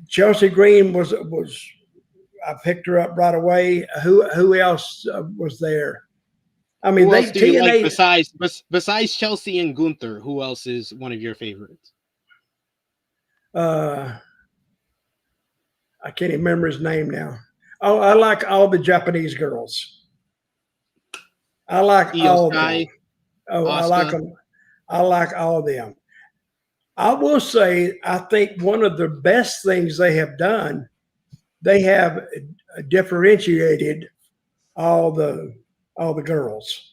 Chelsea Green was I picked her up right away. Who else was there? I mean, who do you like besides Chelsea and Gunther? Who else is one of your favorites? I can't even remember his name now. Oh, I like all the Japanese girls. I like all of them. Oh, Asuka. I like them. I like all of them. I will say, I think one of the best things they have done, they have differentiated all the girls,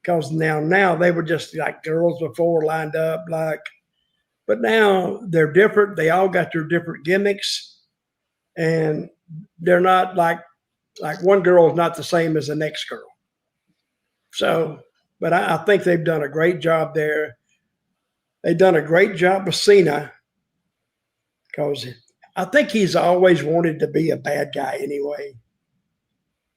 because now they were just like girls before lined up but now they're different. They all got their different gimmicks, and they're not like one girl is not the same as the next girl. So, but I think they've done a great job there. They've done a great job with Cena, because I think he's always wanted to be a bad guy anyway,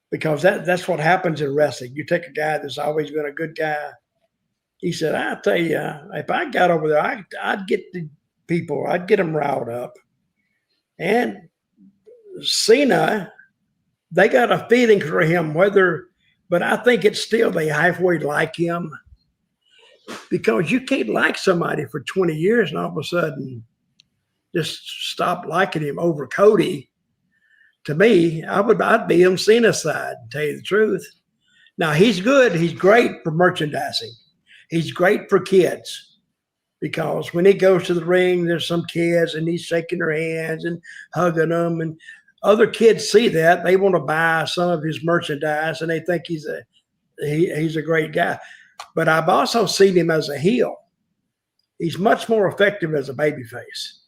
because that's what happens in wrestling. You take a guy that's always been a good guy. He said, "I'll tell you, if I got over there, I'd get the people, I'd get them riled up." And Cena, they got a feeling for him, but I think it's still they halfway like him, because you can't like somebody for 20 years and all of a sudden just stop liking him over Cody. To me, I'd be on Cena's side, to tell you the truth. Now, he's good. He's great for merchandising. He's great for kids, because when he goes to the ring, there's some kids and he's shaking their hands and hugging them, and other kids see that. They want to buy some of his merchandise, and they think he's a great guy. But I've also seen him as a heel. He's much more effective as a babyface.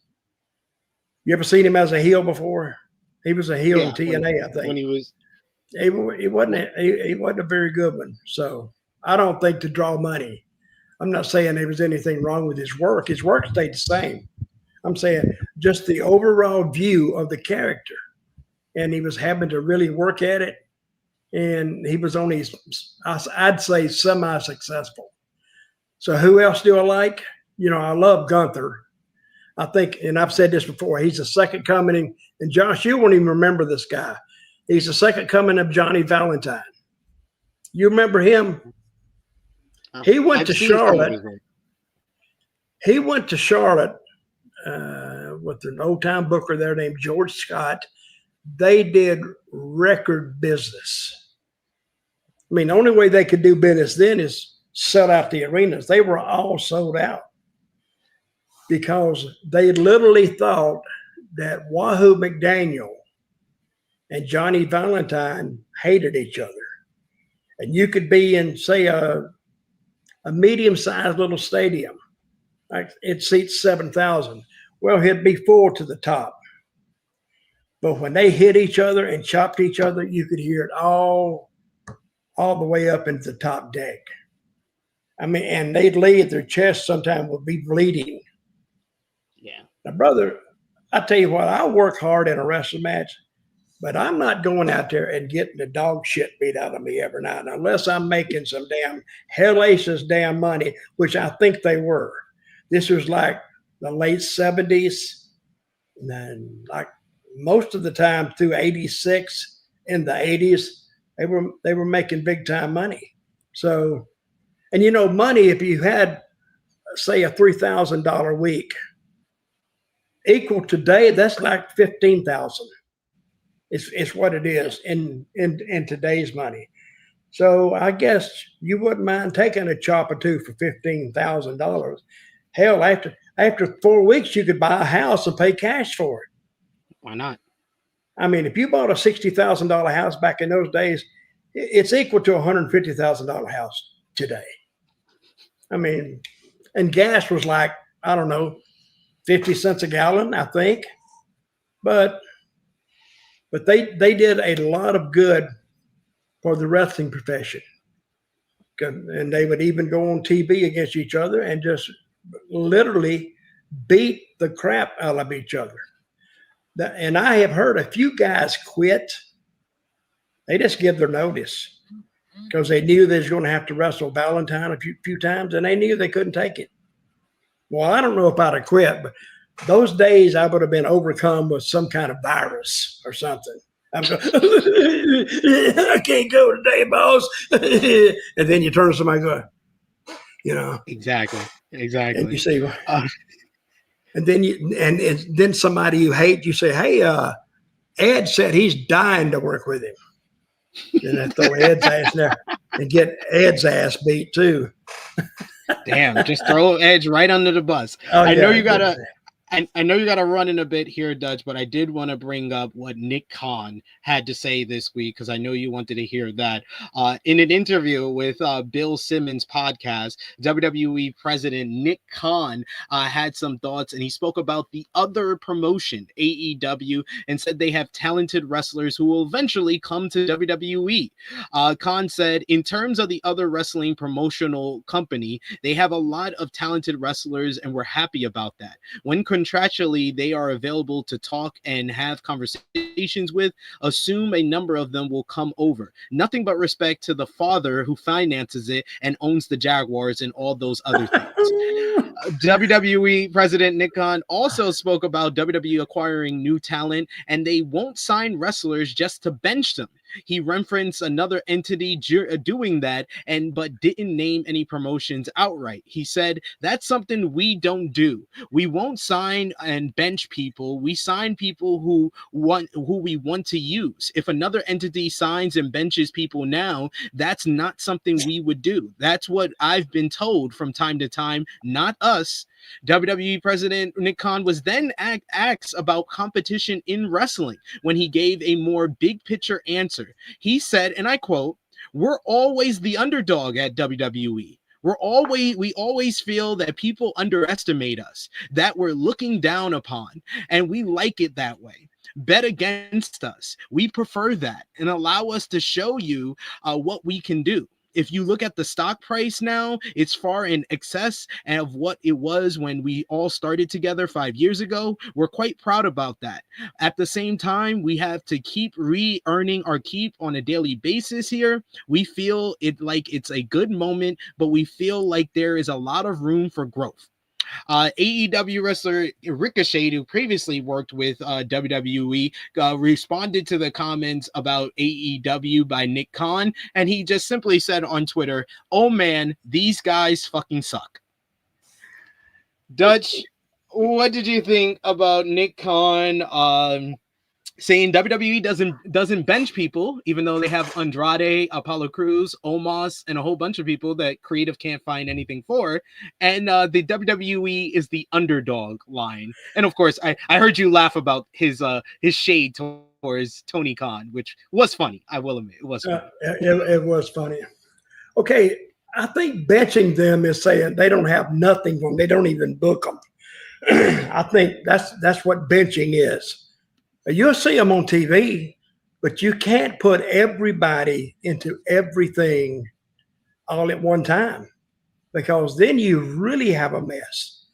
You ever seen him as a heel before? He was a heel in TNA, I think. When he wasn't a very good one. So I don't think to draw money. I'm not saying there was anything wrong with his work. His work stayed the same. I'm saying just the overall view of the character. And he was having to really work at it. And he was only, I'd say, semi-successful. So who else do I like? I love Gunther. I think, and I've said this before, he's the second coming, and Josh, you won't even remember this guy. He's the second coming of Johnny Valentine. You remember him? He went to Charlotte. He went to Charlotte with an old-time booker there named George Scott. They did record business. I mean, the only way they could do business then is sell out the arenas. They were all sold out because they literally thought that Wahoo McDaniel and Johnny Valentine hated each other. And you could be in, say, a medium-sized little stadium. Like it seats 7,000. Well, it'd be full to the top. But when they hit each other and chopped each other, you could hear it all the way up into the top deck. I mean, and they'd leave, their chest sometimes would be bleeding. Yeah. Now, brother, I tell you what, I work hard in a wrestling match, but I'm not going out there and getting the dog shit beat out of me every night unless I'm making some damn hellacious damn money, which I think they were. This was like the late 70s, and then like most of the time through 86 in the 80s, they were making big time money. So, and money, if you had, say, a $3,000 week, equal today, that's like $15,000. It's what it is in today's money. So I guess you wouldn't mind taking a chop or two for $15,000. Hell, after 4 weeks, you could buy a house and pay cash for it. Why not? I mean, if you bought a $60,000 house back in those days, it's equal to a $150,000 house today. I mean, and gas was like, I don't know, 50 cents a gallon, I think. But they did a lot of good for the wrestling profession. And they would even go on TV against each other and just literally beat the crap out of each other. And I have heard a few guys quit. They just give their notice because they knew they was going to have to wrestle Valentine a few times, and they knew they couldn't take it. Well, I don't know if I'd have quit, but those days I would have been overcome with some kind of virus or something. I'm going, I can't go today, boss. And then you turn to somebody and go, Exactly. And you say, and then somebody you hate, you say, hey, Ed said he's dying to work with him. And I throw Ed's ass there and get Ed's ass beat too. Damn, just throw Edge right under the bus. I know you gotta run in a bit here, Dutch, but I did want to bring up what Nick Khan had to say this week because I know you wanted to hear that. In an interview with Bill Simmons' podcast, WWE President Nick Khan had some thoughts, and he spoke about the other promotion, AEW, and said they have talented wrestlers who will eventually come to WWE. Khan said, in terms of the other wrestling promotional company, they have a lot of talented wrestlers, and we're happy about that. When contractually they are available to talk and have conversations with, assume a number of them will come over. Nothing but respect to the father who finances it and owns the Jaguars and all those other things. WWE President Nick Khan also spoke about WWE acquiring new talent, and they won't sign wrestlers just to bench them. He referenced another entity doing that, but didn't name any promotions outright. He said, that's something we don't do. We won't sign and bench people. We sign people who we want to use. If another entity signs and benches people now, that's not something we would do. That's what I've been told from time to time, not us. WWE President Nick Khan was then asked about competition in wrestling when he gave a more big picture answer. He said, and I quote, "We're always the underdog at WWE. We always feel that people underestimate us, that we're looking down upon, and we like it that way. Bet against us. We prefer that and allow us to show you what we can do." if you look at the stock price now, it's far in excess of what it was when we all started together 5 years ago. We're quite proud about that. At the same time, we have to keep re-earning our keep on a daily basis here. We feel it like it's a good moment, but we feel like there is a lot of room for growth. AEW wrestler Ricochet, who previously worked with WWE, responded to the comments about AEW by Nick Khan, and he just simply said on Twitter, "Oh man, these guys fucking suck." Dutch, what did you think about Nick Khan saying WWE doesn't bench people, even though they have Andrade, Apollo Crews, Omos, and a whole bunch of people that creative can't find anything for, and the WWE is the underdog line. And of course, I heard you laugh about his shade towards Tony Khan, which was funny. I will admit, it was funny. It was funny. Okay, I think benching them is saying they don't have nothing for them. They don't even book them. I think that's what benching is. You'll see them on TV, but you can't put everybody into everything all at one time, because then you really have a mess.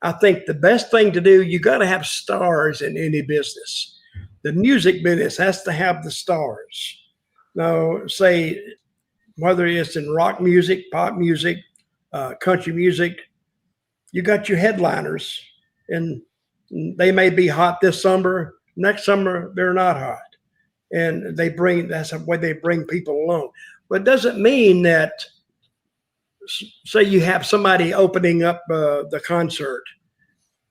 I think the best thing to do, you got to have stars in any business. The music business has to have the stars. Now, say, whether it's in rock music, pop music, country music, you got your headliners, and they may be hot this summer. Next summer, they're not hot. And that's the way they bring people along. But it doesn't mean that, say you have somebody opening up the concert.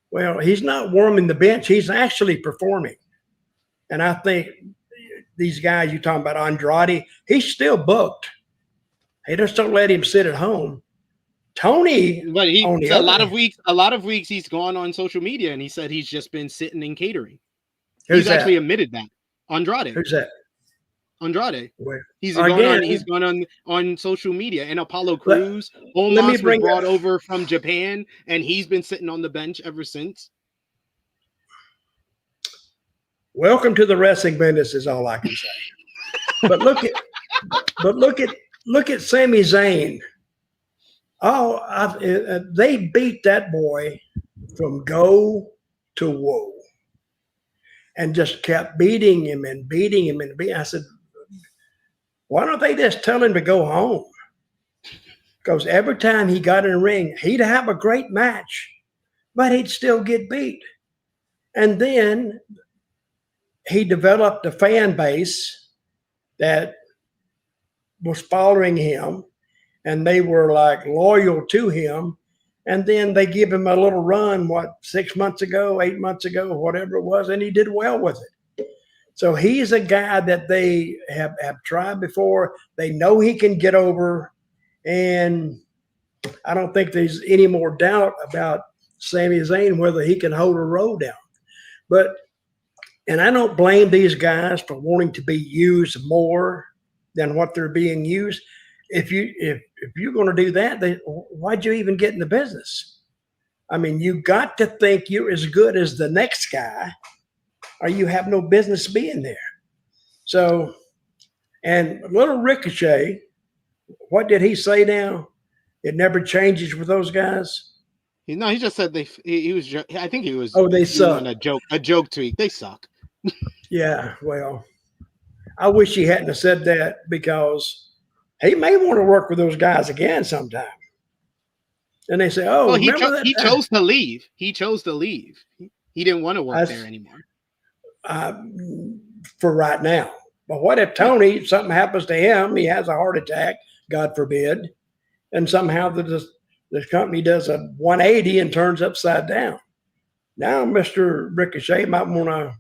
Well, he's not warming the bench. He's actually performing. And I think these guys you're talking about, Andrade, he's still booked. He just don't let him sit at home. Tony, but a lot of weeks he's gone on social media and he said he's just been sitting and catering. He's actually admitted that. Andrade. Who's that? Andrade. Where? He's gone on social media. And Apollo Crews, Omos was brought over from Japan, and he's been sitting on the bench ever since. Welcome to the wrestling business is all I can say. But look at Sami Zayn. Oh, they beat that boy from go to woe. And just kept beating him and beating him and beating. I said, why don't they just tell him to go home? Because every time he got in the ring, he'd have a great match, but he'd still get beat. And then he developed a fan base that was following him, and they were like loyal to him. And then they give him a little run, 6 months ago, 8 months ago, whatever it was, and he did well with it. So he's a guy that they have tried before. They know he can get over, and I don't think there's any more doubt about Sami Zayn, whether he can hold a road down. And I don't blame these guys for wanting to be used more than what they're being used. If you're going to do that, then why'd you even get in the business? I mean, you got to think you're as good as the next guy, or you have no business being there. So, and little Ricochet, what did he say now? It never changes with those guys. No, he just said he was. I think he was. Oh, they suck. A joke tweet. They suck. Yeah, well, I wish he hadn't have said that, because he may want to work with those guys again sometime. And they say, "Oh, well, he chose to leave. He chose to leave. He didn't want to work there anymore." For right now. But what if Tony, something happens to him, he has a heart attack, God forbid, and somehow the company does a 180 and turns upside down? Now, Mr. Ricochet might want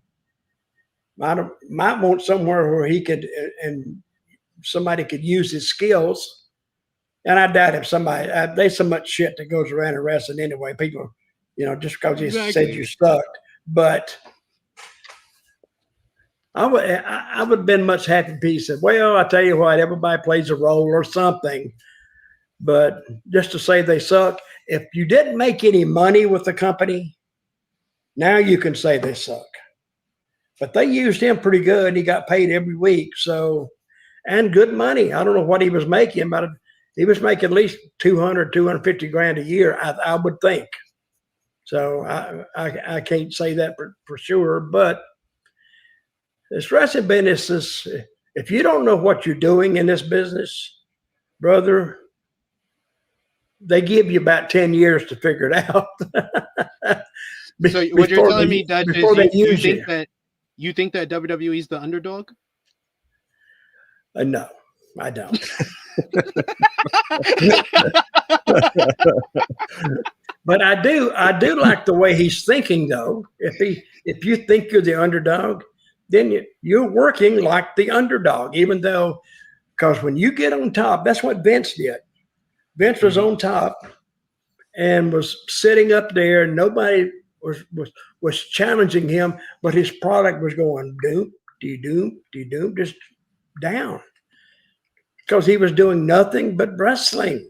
somewhere where he could and somebody could use his skills. And I doubt if somebody, there's so much shit that goes around in wrestling anyway. People, just because you said you sucked. But I would have been much happy if he said, well, I tell you what, everybody plays a role or something. But just to say they suck, if you didn't make any money with the company, now you can say they suck. But they used him pretty good. He got paid every week. So, and good money. I don't know what he was making, but he was making at least 200, 250 grand a year, I would think. So I can't say that for sure, but this wrestling business is, if you don't know what you're doing in this business, brother, they give you about 10 years to figure it out. So what you're telling me, Dutch, is you think that WWE is the underdog? No, I don't. But I do like the way he's thinking, though. If you think you're the underdog, then you're working like the underdog, even though, because when you get on top, that's what Vince did. Vince was on top and was sitting up there, and nobody was challenging him, but his product was going doom, just down, because he was doing nothing but wrestling.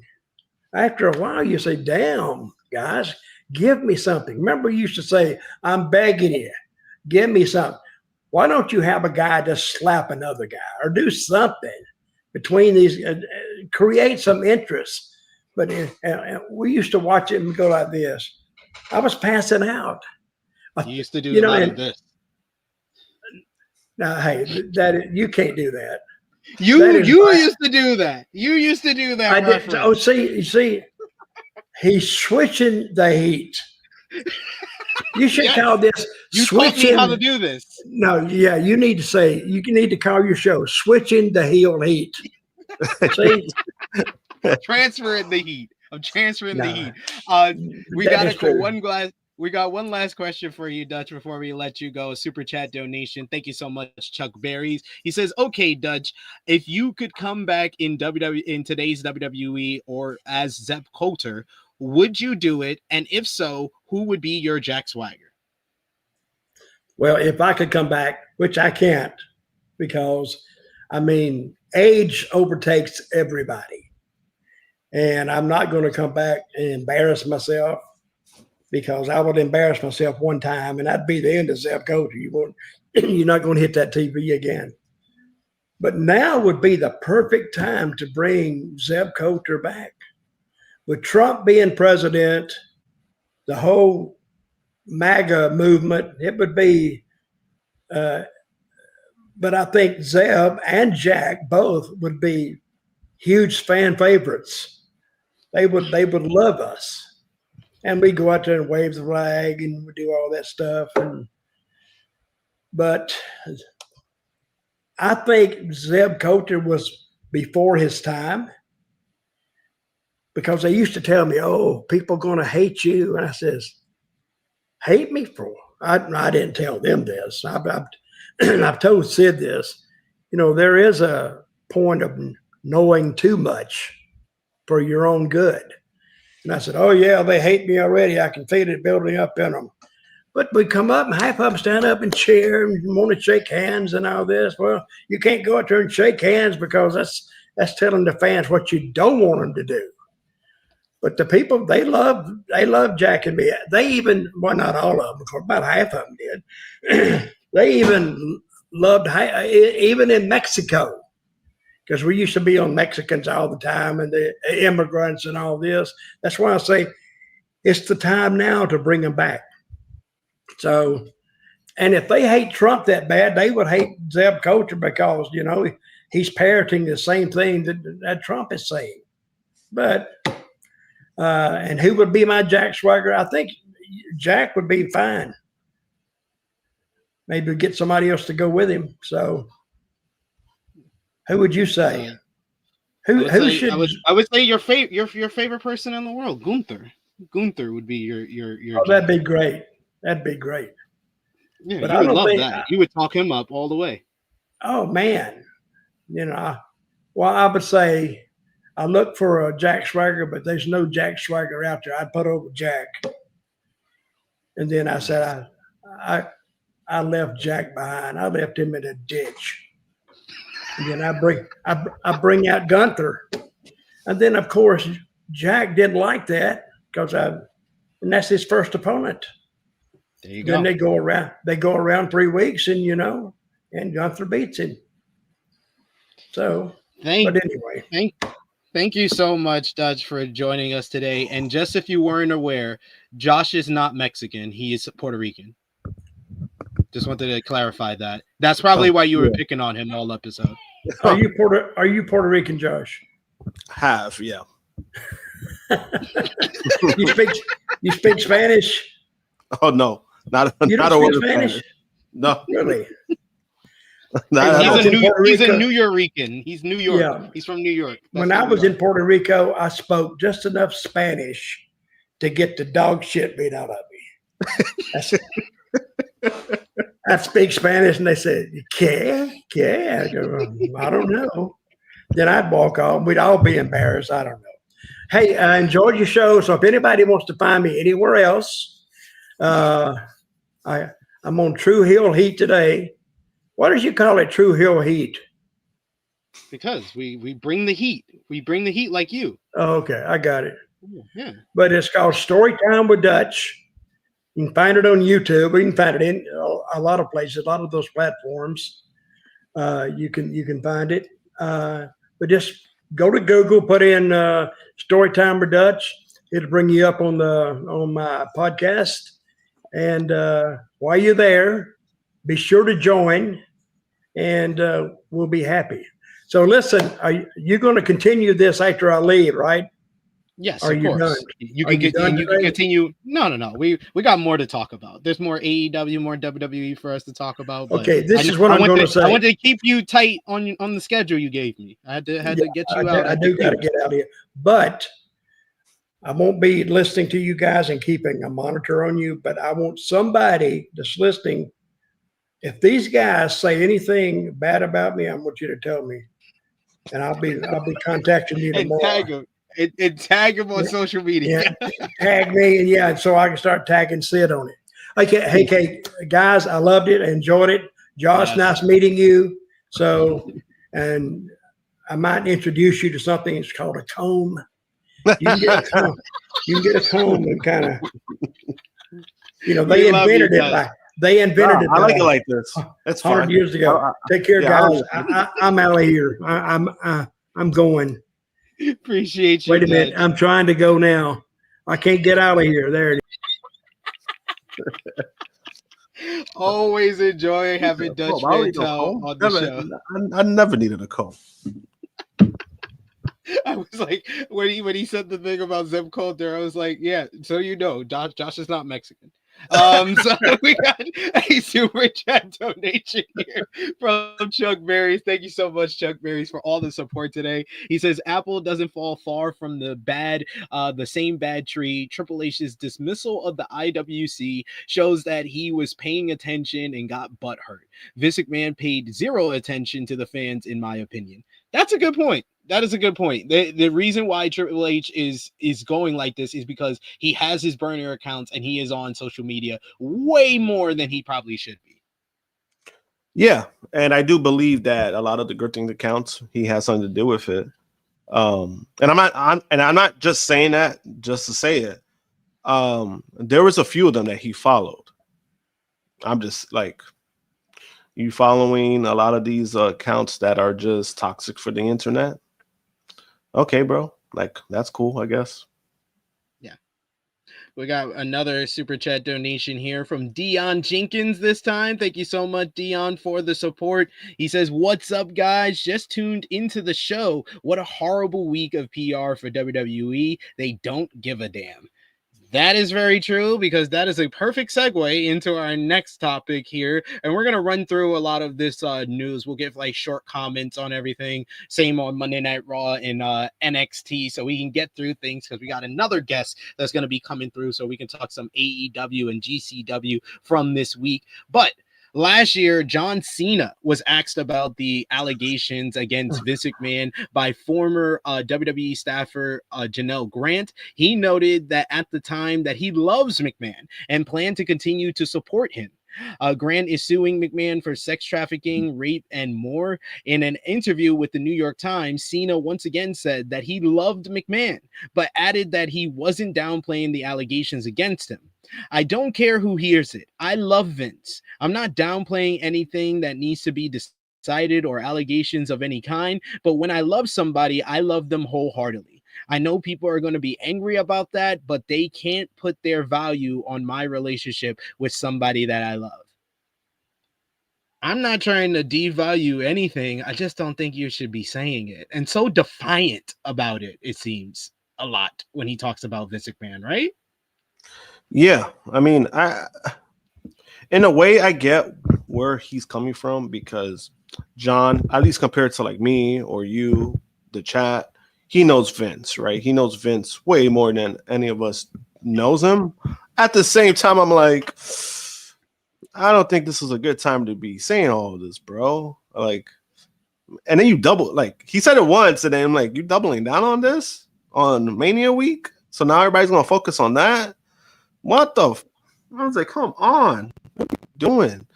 After a while, you say, damn, guys, give me something. Remember, you used to say, I'm begging you, give me something. Why don't you have a guy just slap another guy or do something between these, create some interest? But we used to watch it and go like this. I was passing out. You used to do a lot of this. Now, hey, you can't do that. You used to do that. You used to do that. I did. Oh, see, he's switching the heat. You should call this switching. Taught me how to do this. No, yeah, you need to call your show "Switching the Heel Heat." See, transferring the heat. I'm transferring the heat. We got one last question for you, Dutch, before we let you go. A super chat donation. Thank you so much, Chuck Berries. He says, okay, Dutch, if you could come back in today's WWE or as Zeb Coulter, would you do it? And if so, who would be your Jack Swagger? Well, if I could come back, which I can't, because, age overtakes everybody. And I'm not going to come back and embarrass myself, because I would embarrass myself one time, and that'd be the end of Zeb Coulter. You're not going to hit that TV again. But now would be the perfect time to bring Zeb Coulter back. With Trump being president, the whole MAGA movement, it would be, but I think Zeb and Jack both would be huge fan favorites. They would love us. And we go out there and wave the flag and we do all that stuff. But I think Zeb Coulter was before his time, because they used to tell me, oh, people are going to hate you. And I says, hate me for? I didn't tell them this. I've told Sid this. There is a point of knowing too much for your own good. And I said, oh, yeah, they hate me already. I can feel it building up in them. But we come up and half of them stand up and cheer and want to shake hands and all this. Well, you can't go out there and shake hands, because that's telling the fans what you don't want them to do. But the people, they love Jack and me. They even, well, not all of them, about half of them did. They even loved, even in Mexico, because we used to be on Mexicans all the time and the immigrants and all this. That's why I say it's the time now to bring them back. So, and if they hate Trump that bad, they would hate Zeb Coulter, because, he's parroting the same thing that Trump is saying. But, and who would be my Jack Swagger? I think Jack would be fine. Maybe get somebody else to go with him. So, who would you say? Who should? I would say your favorite person in the world, Gunther. Gunther would be your. Oh, that'd be great. That'd be great. Yeah, but you would love that. You would talk him up all the way. Oh man, I would say I look for a Jack Swagger, but there's no Jack Swagger out there. I'd put over Jack, and then I said I left Jack behind. I left him in a ditch. And then I bring out Gunther, and then of course Jack didn't like that, and that's his first opponent. There you go. Then they go around 3 weeks, and Gunther beats him. So, Thank but anyway, thank you so much, Dutch, for joining us today. And just if you weren't aware, Josh is not Mexican; he is Puerto Rican. Just wanted to clarify that. That's probably why you were picking on him all episode. are you Puerto Rican, Josh? Have, yeah. You speak Spanish? Oh no, not You not don't a speak word of Spanish? Spanish. No, Really? not at all. He's a New Yorican. He's New York. Yeah. He's from New York. When I was in Puerto Rico, I spoke just enough Spanish to get the dog shit beat out of me. I speak Spanish, and they said, "¿Qué? ¿Qué?" I go, I don't know. Then I'd walk off. We'd all be embarrassed. I don't know. Hey, I enjoyed your show. So if anybody wants to find me anywhere else, I'm on Tru Heel Heat today. Why did you call it Tru Heel Heat? Because we bring the heat. We bring the heat like you. Oh, okay, I got it. Yeah. But it's called Storytime with Dutch. You can find it on YouTube. You can find it in a lot of places, a lot of those platforms. You can find it. But just go to Google, put in Storytime with Dutch. It'll bring you up on my podcast. And while you're there, be sure to join, and we'll be happy. So listen, are you going to continue this after I leave, right? Yes, Are of you course. done? You Are can you done you can today? continue. No. We got more to talk about. There's more AEW, more WWE for us to talk about. But Okay, this is what I'm going to say. I wanted to keep you tight on the schedule you gave me. I had to get you out. I do got to get out of here, but I won't be listening to you guys and keeping a monitor on you. But I want somebody that's listening. If these guys say anything bad about me, I want you to tell me, and I'll be contacting you And tomorrow. tag him. And tag him on social media. Yeah, tag me, and so I can start tagging Sid on it. Okay, hey, guys, I loved it, I enjoyed it. Josh, Yes. nice meeting you. So, and I might introduce you to something. It's called a comb. You can get a comb. You can get a comb and kind of, they invented it. They invented it. I like it like this. That's 100 fine. years ago. Take care, guys. I'm out of here. I'm going. Appreciate you. Wait a minute. I'm trying to go now. I can't get out of here. There it is. Always enjoy having Dutch Mantell on the show. I never needed a comb. I was like, when he said the thing about Zeb Coulter, I was like, yeah, so Josh is not Mexican. So we got a super chat donation here from Chuck Berries. Thank you so much, Chuck Berries, for all the support today. He says Apple doesn't fall far from the same bad tree. Triple H's dismissal of the IWC shows that he was paying attention and got butthurt. Vince McMahon paid zero attention to the fans, in my opinion. That's a good point. That is a good point. The reason why Triple H is going like this is because he has his burner accounts and he is on social media way more than he probably should be. Yeah, and I do believe that a lot of the grifting accounts, he has something to do with it. And I'm not just saying that just to say it. There was a few of them that he followed. I'm just like, you following a lot of these accounts that are just toxic for the internet? Okay, bro. Like, that's cool, I guess. Yeah. We got another super chat donation here from Dion Jenkins this time. Thank you so much, Dion, for the support. He says, what's up, guys? Just tuned into the show. What a horrible week of PR for WWE. They don't give a damn. That is very true, because that is a perfect segue into our next topic here. And we're going to run through a lot of this news. We'll give like short comments on everything. Same on Monday Night Raw and NXT, so we can get through things, because we got another guest that's going to be coming through, so we can talk some AEW and GCW from this week. But last year, John Cena was asked about the allegations against Vince McMahon by former WWE staffer Janelle Grant. He noted that at the time that he loves McMahon and planned to continue to support him. Grant is suing McMahon for sex trafficking, rape, and more. In an interview with the New York Times, Cena once again said that he loved McMahon, but added that he wasn't downplaying the allegations against him. I don't care who hears it. I love Vince. I'm not downplaying anything that needs to be discussed one-sided or allegations of any kind, but when I love somebody, I love them wholeheartedly. I know people are going to be angry about that, but they can't put their value on my relationship with somebody that I love. I'm not trying to devalue anything. I just don't think you should be saying it. And so defiant about it, it seems a lot when he talks about Vince McMahon, right? Yeah. I mean, in a way, I get where he's coming from because John, at least compared to like me or you, the chat, he knows Vince, right? He knows Vince way more than any of us knows him. At the same time, I'm like, I don't think this is a good time to be saying all of this, bro. Like, and then you double, like, he said it once, and then I'm like, you doubling down on this on Mania week? So now everybody's gonna focus on that? What the? I was like, come on, what are you doing?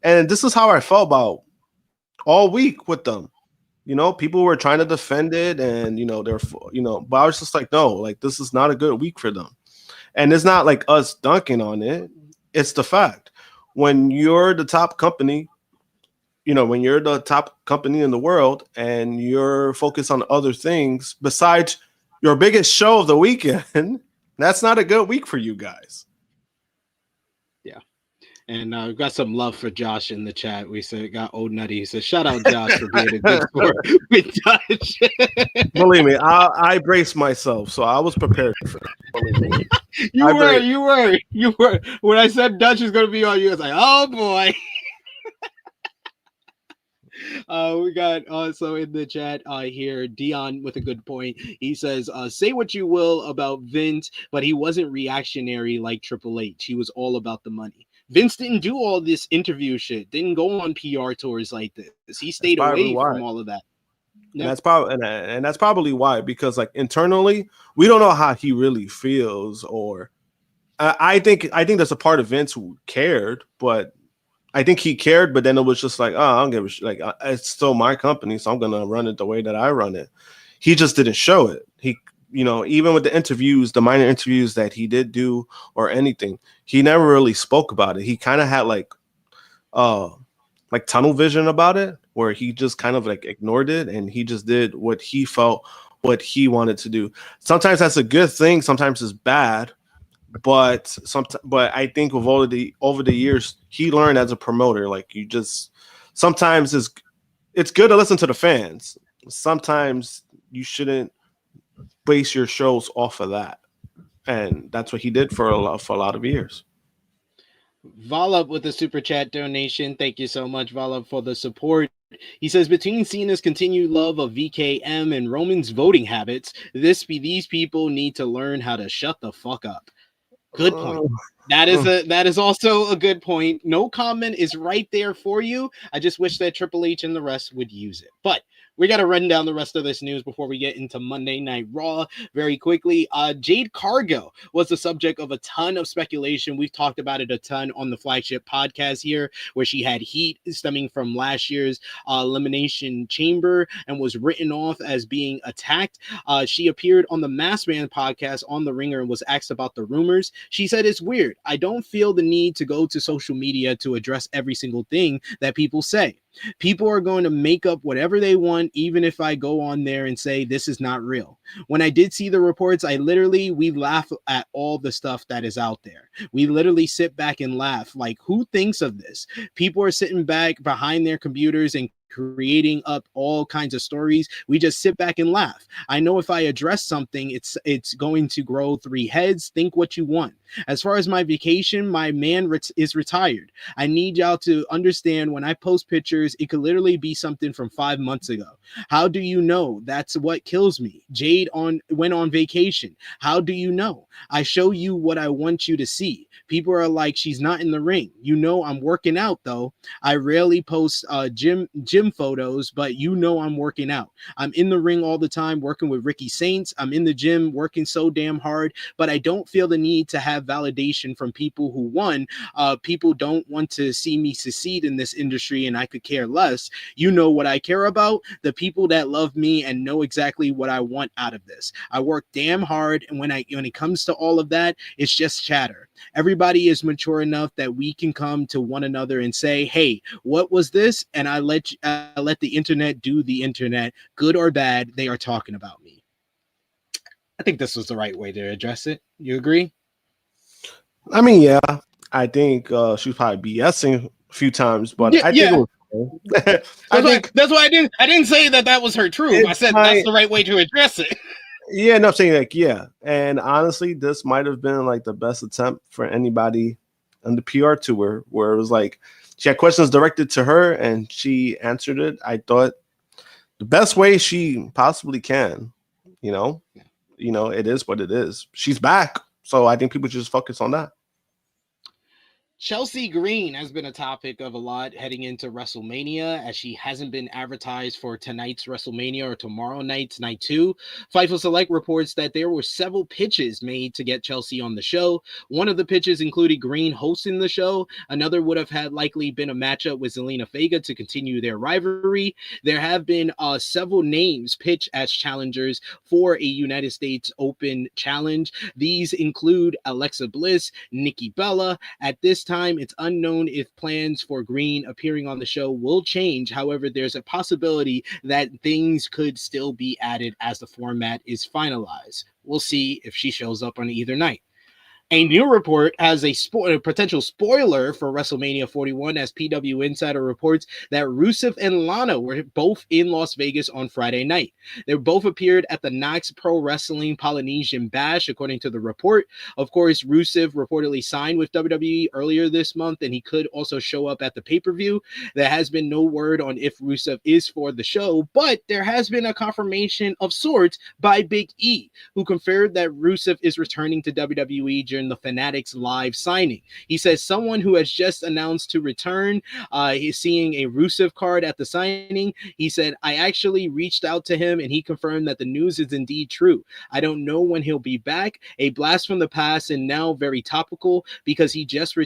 And this is how I felt about all week with them. You know, people were trying to defend it, and they're, but I was just like, no, like this is not a good week for them. And it's not like us dunking on it. It's the fact. When you're the top company, when you're the top company in the world and you're focused on other things besides your biggest show of the weekend, that's not a good week for you guys. Yeah. And we've got some love for Josh in the chat. We said, got Old Nutty. He said, shout out Josh for being a good sport with Dutch. Believe me, I braced myself, so I was prepared for it. You were. When I said Dutch is going to be on you, I was like, oh boy. We got also in the chat here, Dion with a good point. He says, say what you will about Vince, but he wasn't reactionary like Triple H. He was all about the money. Vince didn't do all this interview shit, didn't go on PR tours like this. He stayed away from all of that. Yep. And that's probably why, because like internally, we don't know how he really feels, or I think there's a part of Vince who cared, but I think he cared, but then it was just like, oh, I don't give a shit. Like, it's still my company, so I'm gonna run it the way that I run it. He just didn't show it. He, even with the interviews, the minor interviews that he did do or anything, he never really spoke about it. He kind of had like tunnel vision about it, where he just kind of like ignored it and he just did what he felt, what he wanted to do. Sometimes that's a good thing, sometimes it's bad. But I think with over the years, he learned as a promoter. Like, you just sometimes it's good to listen to the fans. Sometimes you shouldn't base your shows off of that, and that's what he did for a lot of years. Valab with the super chat donation. Thank you so much, Valab, for the support. He says, between Cena's continued love of VKM and Roman's voting habits, these people need to learn how to shut the fuck up. Good point. That is also a good point. No comment is right there for you. I just wish that Triple H and the rest would use it. But we got to run down the rest of this news before we get into Monday Night Raw very quickly. Jade Cargill was the subject of a ton of speculation. We've talked about it a ton on the flagship podcast here, where she had heat stemming from last year's Elimination Chamber and was written off as being attacked. She appeared on the Masked Man podcast on The Ringer and was asked about the rumors. She said, it's weird. I don't feel the need to go to social media to address every single thing that people say. People are going to make up whatever they want, even if I go on there and say this is not real. When I did see the reports, we laugh at all the stuff that is out there. We literally sit back and laugh. Like, who thinks of this? People are sitting back behind their computers and creating up all kinds of stories. We just sit back and laugh. I know if I address something, it's going to grow 3 heads. Think what you want. As far as my vacation, my man is retired. I need y'all to understand, when I post pictures, it could literally be something from 5 months ago. How do you know? That's what kills me. Jade went on vacation. How do you know? I show you what I want you to see. People are like, she's not in the ring. I'm working out though. I rarely post gym photos, but I'm working out. I'm in the ring all the time working with Ricky Saints. I'm in the gym working so damn hard, but I don't feel the need to have validation from people who people don't want to see me succeed in this industry, and I could care less. What I care about? The people that love me and know exactly what I want out of this. I work damn hard, and when it comes to all of that, it's just chatter. Everybody is mature enough that we can come to one another and say, hey, what was this? And I let the internet do the internet. Good or bad, they are talking about me. I think this was the right way to address it. You agree? I mean, yeah, I think she was probably BSing a few times, but I think it was that's why I didn't say that was her truth. I said that's the right way to address it. Yeah, no, I'm saying like, yeah. And honestly, this might have been like the best attempt for anybody on the PR tour, where it was like she had questions directed to her and she answered it. I thought the best way she possibly can, you know, it is what it is. She's back. So I think people just focus on that. Chelsea Green has been a topic of a lot heading into WrestleMania, as she hasn't been advertised for tonight's WrestleMania or tomorrow night's night 2. Fightful Select reports that there were several pitches made to get Chelsea on the show. One of the pitches included Green hosting the show. Another would have had likely been a matchup with Zelina Vega to continue their rivalry. There have been several names pitched as challengers for a United States Open challenge. These include Alexa Bliss, Nikki Bella. At this time, it's unknown if plans for Green appearing on the show will change. However, there's a possibility that things could still be added as the format is finalized. We'll see if she shows up on either night. A new report has a potential spoiler for WrestleMania 41, as PW Insider reports that Rusev and Lana were both in Las Vegas on Friday night. They both appeared at the Knox Pro Wrestling Polynesian Bash, according to the report. Of course, Rusev reportedly signed with WWE earlier this month, and he could also show up at the pay-per-view. There has been no word on if Rusev is for the show, but there has been a confirmation of sorts by Big E, who confirmed that Rusev is returning to WWE during the Fanatics live signing. He says someone who has just announced to return is seeing a Rusev card at the signing. He said, I actually reached out to him and he confirmed that the news is indeed true. I don't know when he'll be back. A blast from the past and now very topical, because he just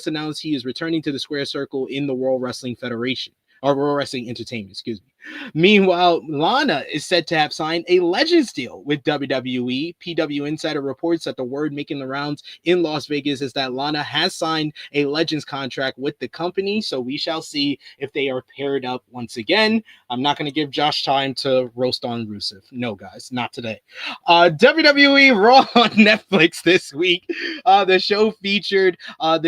announced he is returning to the Square Circle in the World Wrestling Federation. Or World Wrestling Entertainment, excuse me. Meanwhile, Lana is said to have signed a Legends deal with WWE. PW Insider reports that the word making the rounds in Las Vegas is that Lana has signed a Legends contract with the company, so we shall see if they are paired up once again. I'm not going to give Josh time to roast on Rusev. No, guys, not today. WWE Raw on Netflix this week. The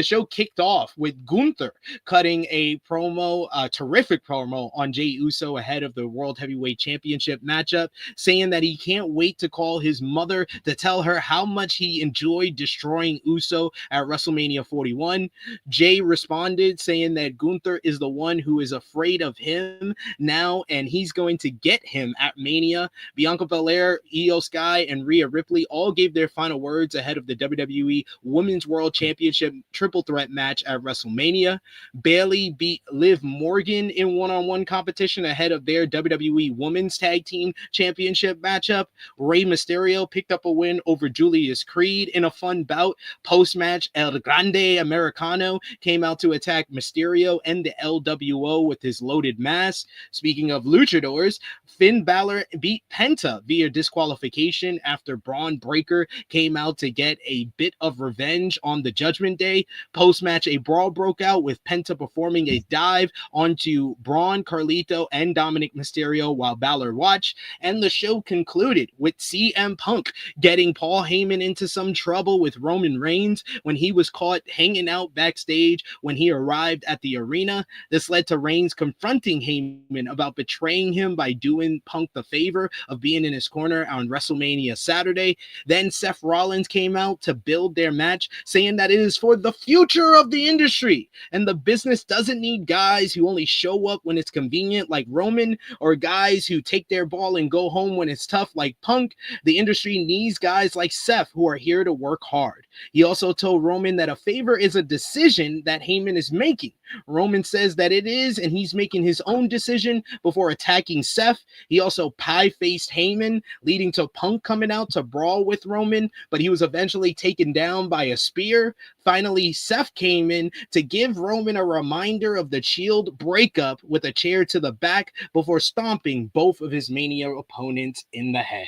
show kicked off with Gunther cutting a promo, terrific promo on Jey Uso ahead of the World Heavyweight Championship matchup, saying that he can't wait to call his mother to tell her how much he enjoyed destroying Uso at WrestleMania 41. Jey responded saying that Gunther is the one who is afraid of him now, and he's going to get him at Mania. Bianca Belair, Io Sky, and Rhea Ripley all gave their final words ahead of the WWE Women's World Championship triple threat match at WrestleMania. Bayley beat Liv Morgan in one-on-one competition ahead of their WWE Women's Tag Team Championship matchup. Rey Mysterio picked up a win over Julius Creed in a fun bout. Post-match, El Grande Americano came out to attack Mysterio and the LWO with his loaded mask. Speaking of luchadors, Finn Balor beat Penta via disqualification after Braun Breaker came out to get a bit of revenge on the Judgment Day. Post-match, a brawl broke out with Penta performing a dive onto Braun, Carlito, and Dominic Mysterio while Balor watched, and the show concluded with CM Punk getting Paul Heyman into some trouble with Roman Reigns when he was caught hanging out backstage when he arrived at the arena. This led to Reigns confronting Heyman about betraying him by doing Punk the favor of being in his corner on WrestleMania Saturday. Then Seth Rollins came out to build their match, saying that it is for the future of the industry, and the business doesn't need guys who only show up when it's convenient like Roman, or guys who take their ball and go home when it's tough like Punk. The industry needs guys like Seth who are here to work hard. He also told Roman that a favor is a decision that Heyman is making. Roman says that it is, and he's making his own decision before attacking Seth. He also pie-faced Heyman, leading to Punk coming out to brawl with Roman, but he was eventually taken down by a spear. Finally, Seth came in to give Roman a reminder of the Shield breakup with a chair to the back before stomping both of his Mania opponents in the head.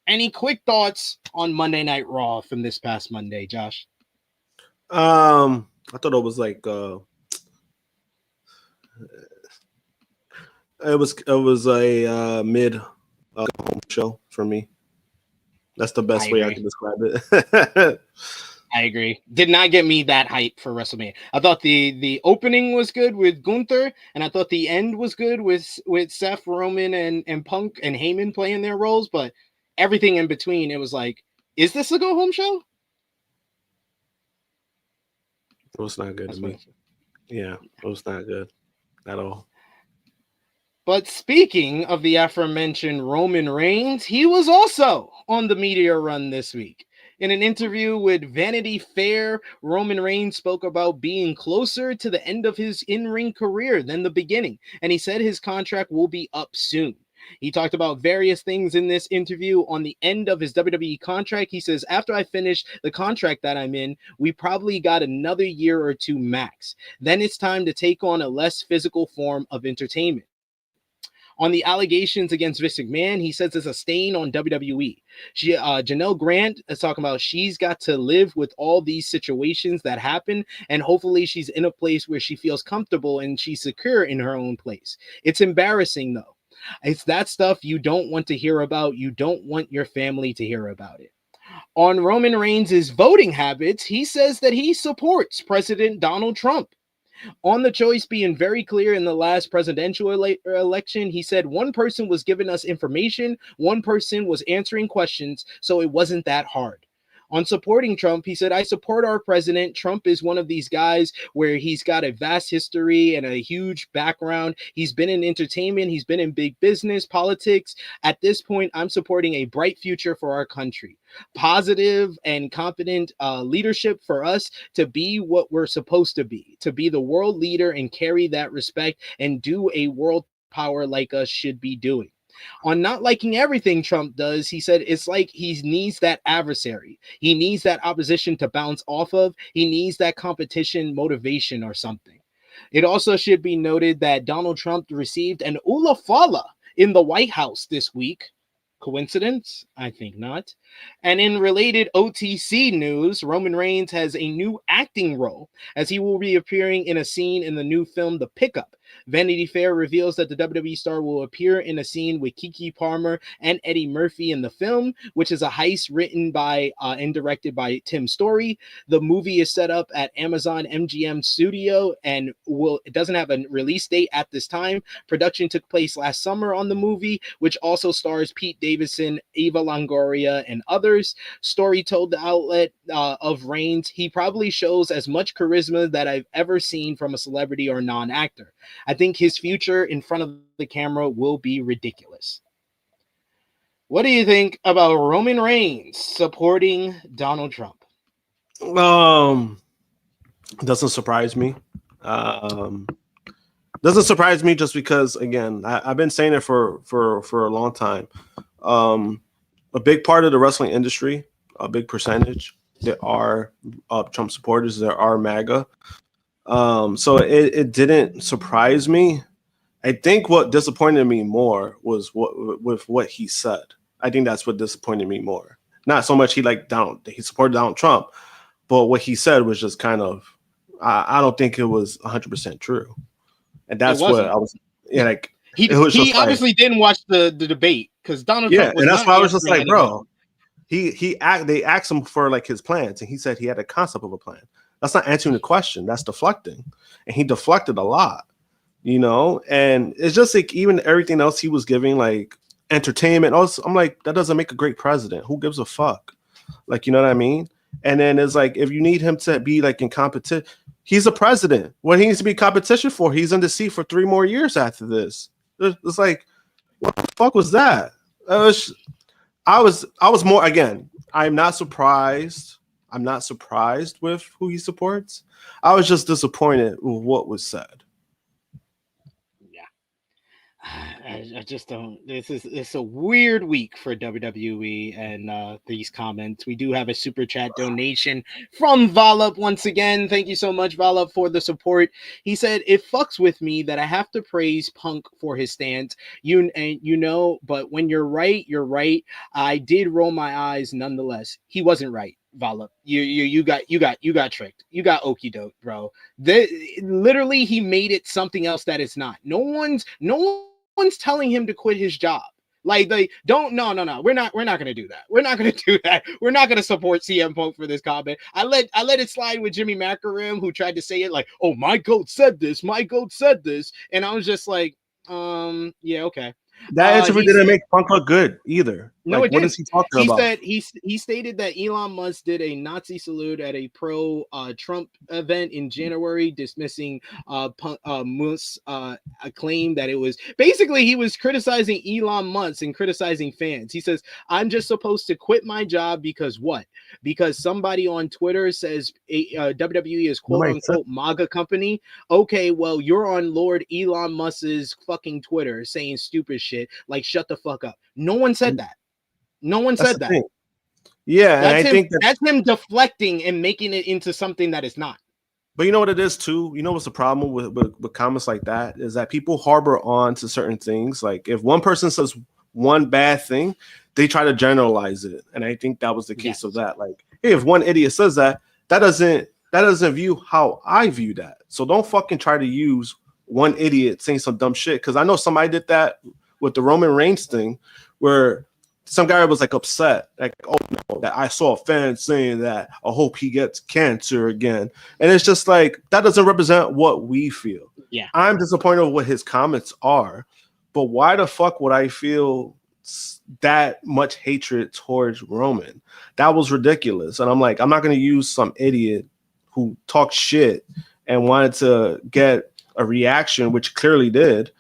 Any quick thoughts on Monday Night Raw from this past Monday, Josh? I thought it was like it was a mid home show for me. That's the best way I can describe it. I agree. Did not get me that hype for WrestleMania. I thought the opening was good with Gunther, and I thought the end was good with Seth, Roman, and Punk and Heyman playing their roles, but everything in between, it was like, is this a go home show? It was not good to me. Yeah, it was not good at all. But speaking of the aforementioned Roman Reigns, he was also on the media run this week. In an interview with Vanity Fair, Roman Reigns spoke about being closer to the end of his in-ring career than the beginning, and he said his contract will be up soon. He talked about various things in this interview. On the end of his WWE contract, he says, after I finish the contract that I'm in, we probably got another year or two max. Then it's time to take on a less physical form of entertainment. On the allegations against Vince McMahon, he says it's a stain on WWE. Janelle Grant is talking about she's got to live with all these situations that happen, and hopefully she's in a place where she feels comfortable and she's secure in her own place. It's embarrassing, though. It's that stuff you don't want to hear about. You don't want your family to hear about it. On Roman Reigns' voting habits, he says that he supports President Donald Trump. On the choice being very clear in the last presidential election, he said one person was giving us information, one person was answering questions, so it wasn't that hard. On supporting Trump, he said, I support our president. Trump is one of these guys where he's got a vast history and a huge background. He's been in entertainment. He's been in big business, politics. At this point, I'm supporting a bright future for our country. Positive and confident leadership for us to be what we're supposed to be the world leader and carry that respect and do a world power like us should be doing. On not liking everything Trump does, he said it's like he needs that adversary. He needs that opposition to bounce off of. He needs that competition motivation or something. It also should be noted that Donald Trump received an Ulafala in the White House this week. Coincidence? I think not. And in related OTC news, Roman Reigns has a new acting role as he will be appearing in a scene in the new film, The Pickup. Vanity Fair reveals that the WWE star will appear in a scene with Keke Palmer and Eddie Murphy in the film, which is a heist written by and directed by Tim Story. The movie is set up at Amazon MGM Studio and it doesn't have a release date at this time. Production took place last summer on the movie, which also stars Pete Davidson, Eva Longoria, and others. Story told the outlet of Reigns, he probably shows as much charisma that I've ever seen from a celebrity or non-actor. I think his future in front of the camera will be ridiculous. What do you think about Roman Reigns supporting Donald Trump? Doesn't surprise me. Doesn't surprise me just because, again, I've been saying it for a long time. A big part of the wrestling industry, a big percentage, there are Trump supporters, there are MAGA. So it didn't surprise me. I think what disappointed me more was what he said. I think that's what disappointed me more. Not so much he supported Donald Trump, but what he said was just kind of, I don't think it was 100% true. And that's what I was, he obviously didn't watch the debate because Donald Trump was and that's why I was just like, bro, they asked him for like his plans, and he said he had a concept of a plan. That's not answering the question. That's deflecting. And he deflected a lot, and it's just like even everything else he was giving, like entertainment. Also, I'm like, that doesn't make a great president. Who gives a fuck? Like, you know what I mean? And then it's like, if you need him to be like in competition, he's a president. What he needs to be competition for? He's in the seat for 3 more years after this. It's like, what the fuck was that? I was more, again, I'm not surprised. I'm not surprised with who he supports. I was just disappointed with what was said. Yeah. I just don't. It's a weird week for WWE and these comments. We do have a super chat donation from Valup once again. Thank you so much, Valup, for the support. He said, "It fucks with me that I have to praise Punk for his stance. But when you're right, you're right. I did roll my eyes nonetheless. He wasn't right. Vala. You got tricked. You got okie doke, bro. Literally, he made it something else that it's not. No one's telling him to quit his job. Like they don't. No. We're not gonna do that. We're not gonna do that. We're not gonna support CM Punk for this comment. I let it slide with Jimmy Macarim, who tried to say it like, "Oh, my goat said this. My goat said this," and I was just like, yeah, okay. That interview didn't make Punk look good either. No, like, it what didn't. is he talking about? Said he stated that Elon Musk did a Nazi salute at a pro Trump event in January, dismissing Musk's claim that it was basically he was criticizing Elon Musk and criticizing fans. He says, "I'm just supposed to quit my job because what? Because somebody on Twitter says WWE is quote unquote MAGA company. Okay, well you're on Lord Elon Musk's fucking Twitter saying stupid shit like shut the fuck up. No one said that. No one said that. Thing. Yeah, that's and I think that's him deflecting and making it into something that is not. But you know what it is too? You know what's the problem with comments like that is that people harbor on to certain things. Like if one person says one bad thing, they try to generalize it. And I think that was the case of that. Like, hey, if one idiot says that doesn't view how I view that. So don't fucking try to use one idiot saying some dumb shit. Because I know somebody did that with the Roman Reigns thing where some guy was like upset, like, oh no, that I saw a fan saying that I hope he gets cancer again. And it's just like that doesn't represent what we feel. Yeah. I'm disappointed with what his comments are, but why the fuck would I feel that much hatred towards Roman? That was ridiculous. And I'm like, I'm not gonna use some idiot who talked shit and wanted to get a reaction, which clearly did.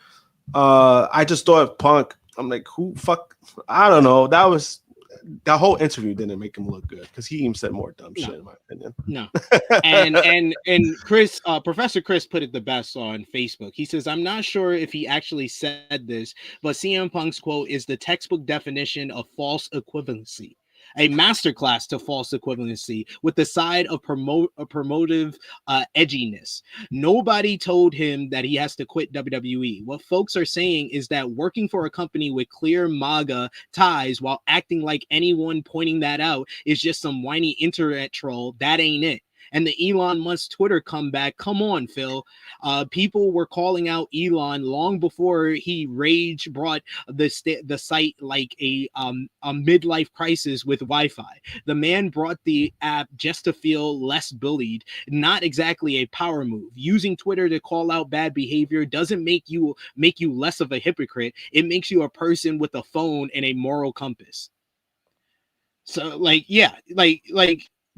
I just thought Punk, I'm like, who fuck? I don't know. That whole interview didn't make him look good because he even said more dumb shit, in my opinion. No. And Chris, Professor Chris put it the best on Facebook. He says, I'm not sure if he actually said this, but CM Punk's quote is the textbook definition of false equivalency. A masterclass to false equivalency with the side of promotive edginess. Nobody told him that he has to quit WWE. What folks are saying is that working for a company with clear MAGA ties while acting like anyone pointing that out is just some whiny internet troll. That ain't it. And the Elon Musk Twitter comeback, come on, Phil. People were calling out Elon long before he rage brought the site like a midlife crisis with Wi-Fi. The man brought the app just to feel less bullied, not exactly a power move. Using Twitter to call out bad behavior doesn't make you less of a hypocrite. It makes you a person with a phone and a moral compass. So, like, yeah, like.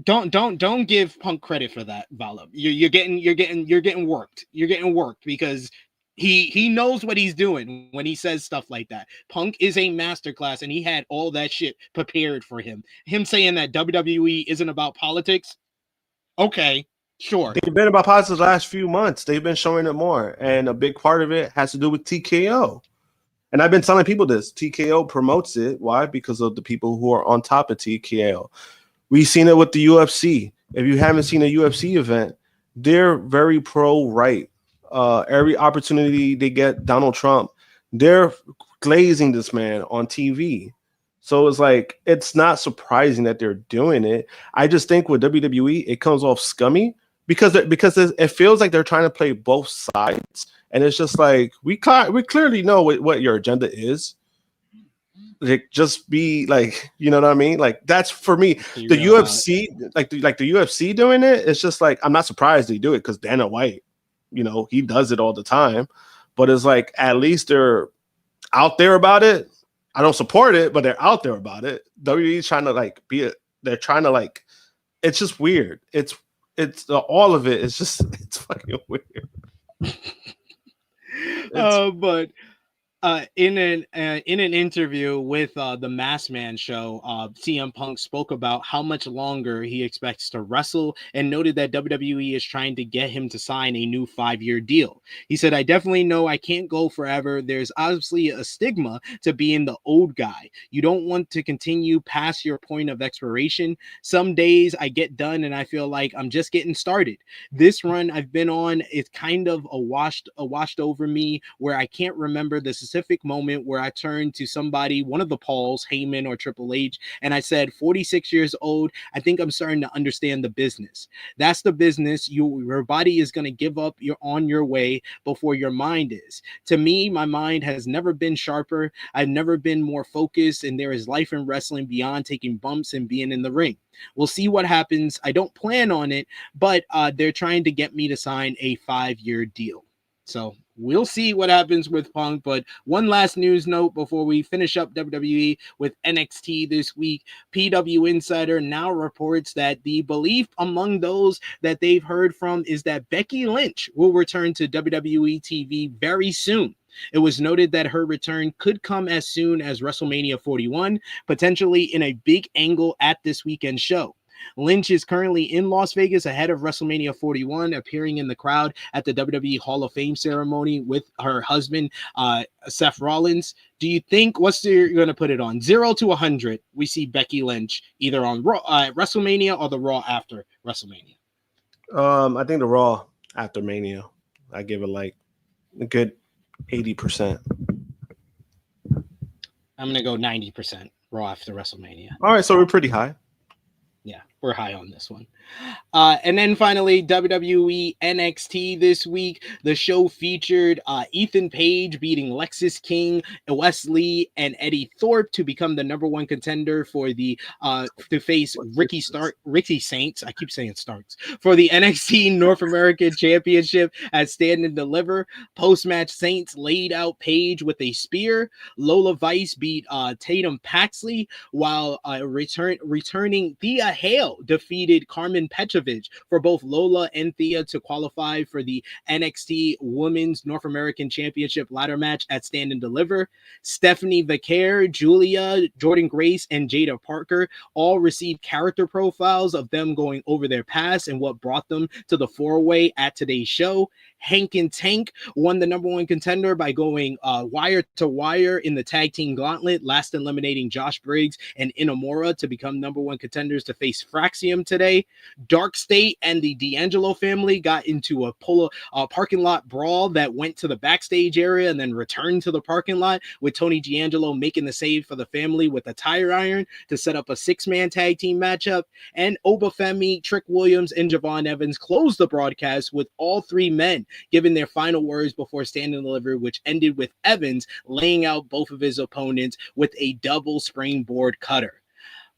Don't give Punk credit for that, Vala. You're getting worked. You're getting worked because he knows what he's doing when he says stuff like that. Punk is a masterclass, and he had all that shit prepared for him. Him saying that WWE isn't about politics. Okay, sure. They've been about politics the last few months. They've been showing it more, and a big part of it has to do with TKO. And I've been telling people this. TKO promotes it. Why? Because of the people who are on top of TKO. We've seen it with the UFC. If you haven't seen a UFC event, they're very pro-right. Every opportunity they get Donald Trump, they're glazing this man on TV. So it's like, it's not surprising that they're doing it. I just think with WWE, it comes off scummy because it feels like they're trying to play both sides. And it's just like, we clearly know what your agenda is. Like, just be like, you know what I mean? Like, that's for me. The UFC, like the UFC doing it, it's just like, I'm not surprised they do it because Dana White, you know, he does it all the time. But it's like, at least they're out there about it. I don't support it, but they're out there about it. WWE's trying to like they're trying to like, it's just weird. It's all of it. It's just, it's fucking weird. But in an interview with the Mass Man show, CM Punk spoke about how much longer he expects to wrestle and noted that WWE is trying to get him to sign a new 5-year deal. He said, I definitely know I can't go forever. There's obviously a stigma to being the old guy. You don't want to continue past your point of expiration. Some days I get done and I feel like I'm just getting started. This run I've been on is kind of a washed over me where I can't remember the specific specific moment where I turned to somebody, one of the Pauls, Heyman or Triple H, and I said, 46 years old, I think I'm starting to understand the business. That's the business. Your body is going to give up on your way before your mind is. To me, my mind has never been sharper. I've never been more focused, and there is life in wrestling beyond taking bumps and being in the ring. We'll see what happens. I don't plan on it, but they're trying to get me to sign a 5-year deal. So we'll see what happens with Punk. But one last news note before we finish up WWE with NXT this week. PW Insider now reports that the belief among those that they've heard from is that Becky Lynch will return to WWE TV very soon. It was noted that her return could come as soon as WrestleMania 41, potentially in a big angle at this weekend show. Lynch is currently in Las Vegas ahead of WrestleMania 41, appearing in the crowd at the WWE Hall of Fame ceremony with her husband, Seth Rollins. Do you think, you're going to put it on 0 to 100? We see Becky Lynch either on Raw, WrestleMania or the Raw after WrestleMania. I think the Raw after Mania. I give it like a good 80%. I'm going to go 90% Raw after WrestleMania. All right, so we're pretty high. Yeah, we're high on this one. And then finally, WWE NXT this week. The show featured Ethan Page beating Lexis King, Wesley, and Eddie Thorpe to become the #1 contender for the to face Ricky Saints. I keep saying Starks for the NXT North American Championship at Stand and Deliver. Post-match, Saints laid out Page with a spear. Lola Vice beat Tatum Paxley, while returning Thea Hale defeated Carmen Petrovich for both Lola and Thea to qualify for the NXT Women's North American Championship ladder match at Stand and Deliver. Stephanie Vaquer, Julia, Jordan Grace, and Jada Parker all received character profiles of them going over their past and what brought them to the four-way at today's show. Hank and Tank won the #1 contender by going wire to wire in the tag team gauntlet, last eliminating Josh Briggs and Inamura to become #1 contenders to face Fraxium today. Dark State and the D'Angelo family got into a parking lot brawl that went to the backstage area and then returned to the parking lot, with Tony D'Angelo making the save for the family with a tire iron to set up a 6-man tag team matchup. And Obafemi, Trick Williams, and Javon Evans closed the broadcast with all three men giving their final words before Stand and Deliver, which ended with Evans laying out both of his opponents with a double springboard cutter.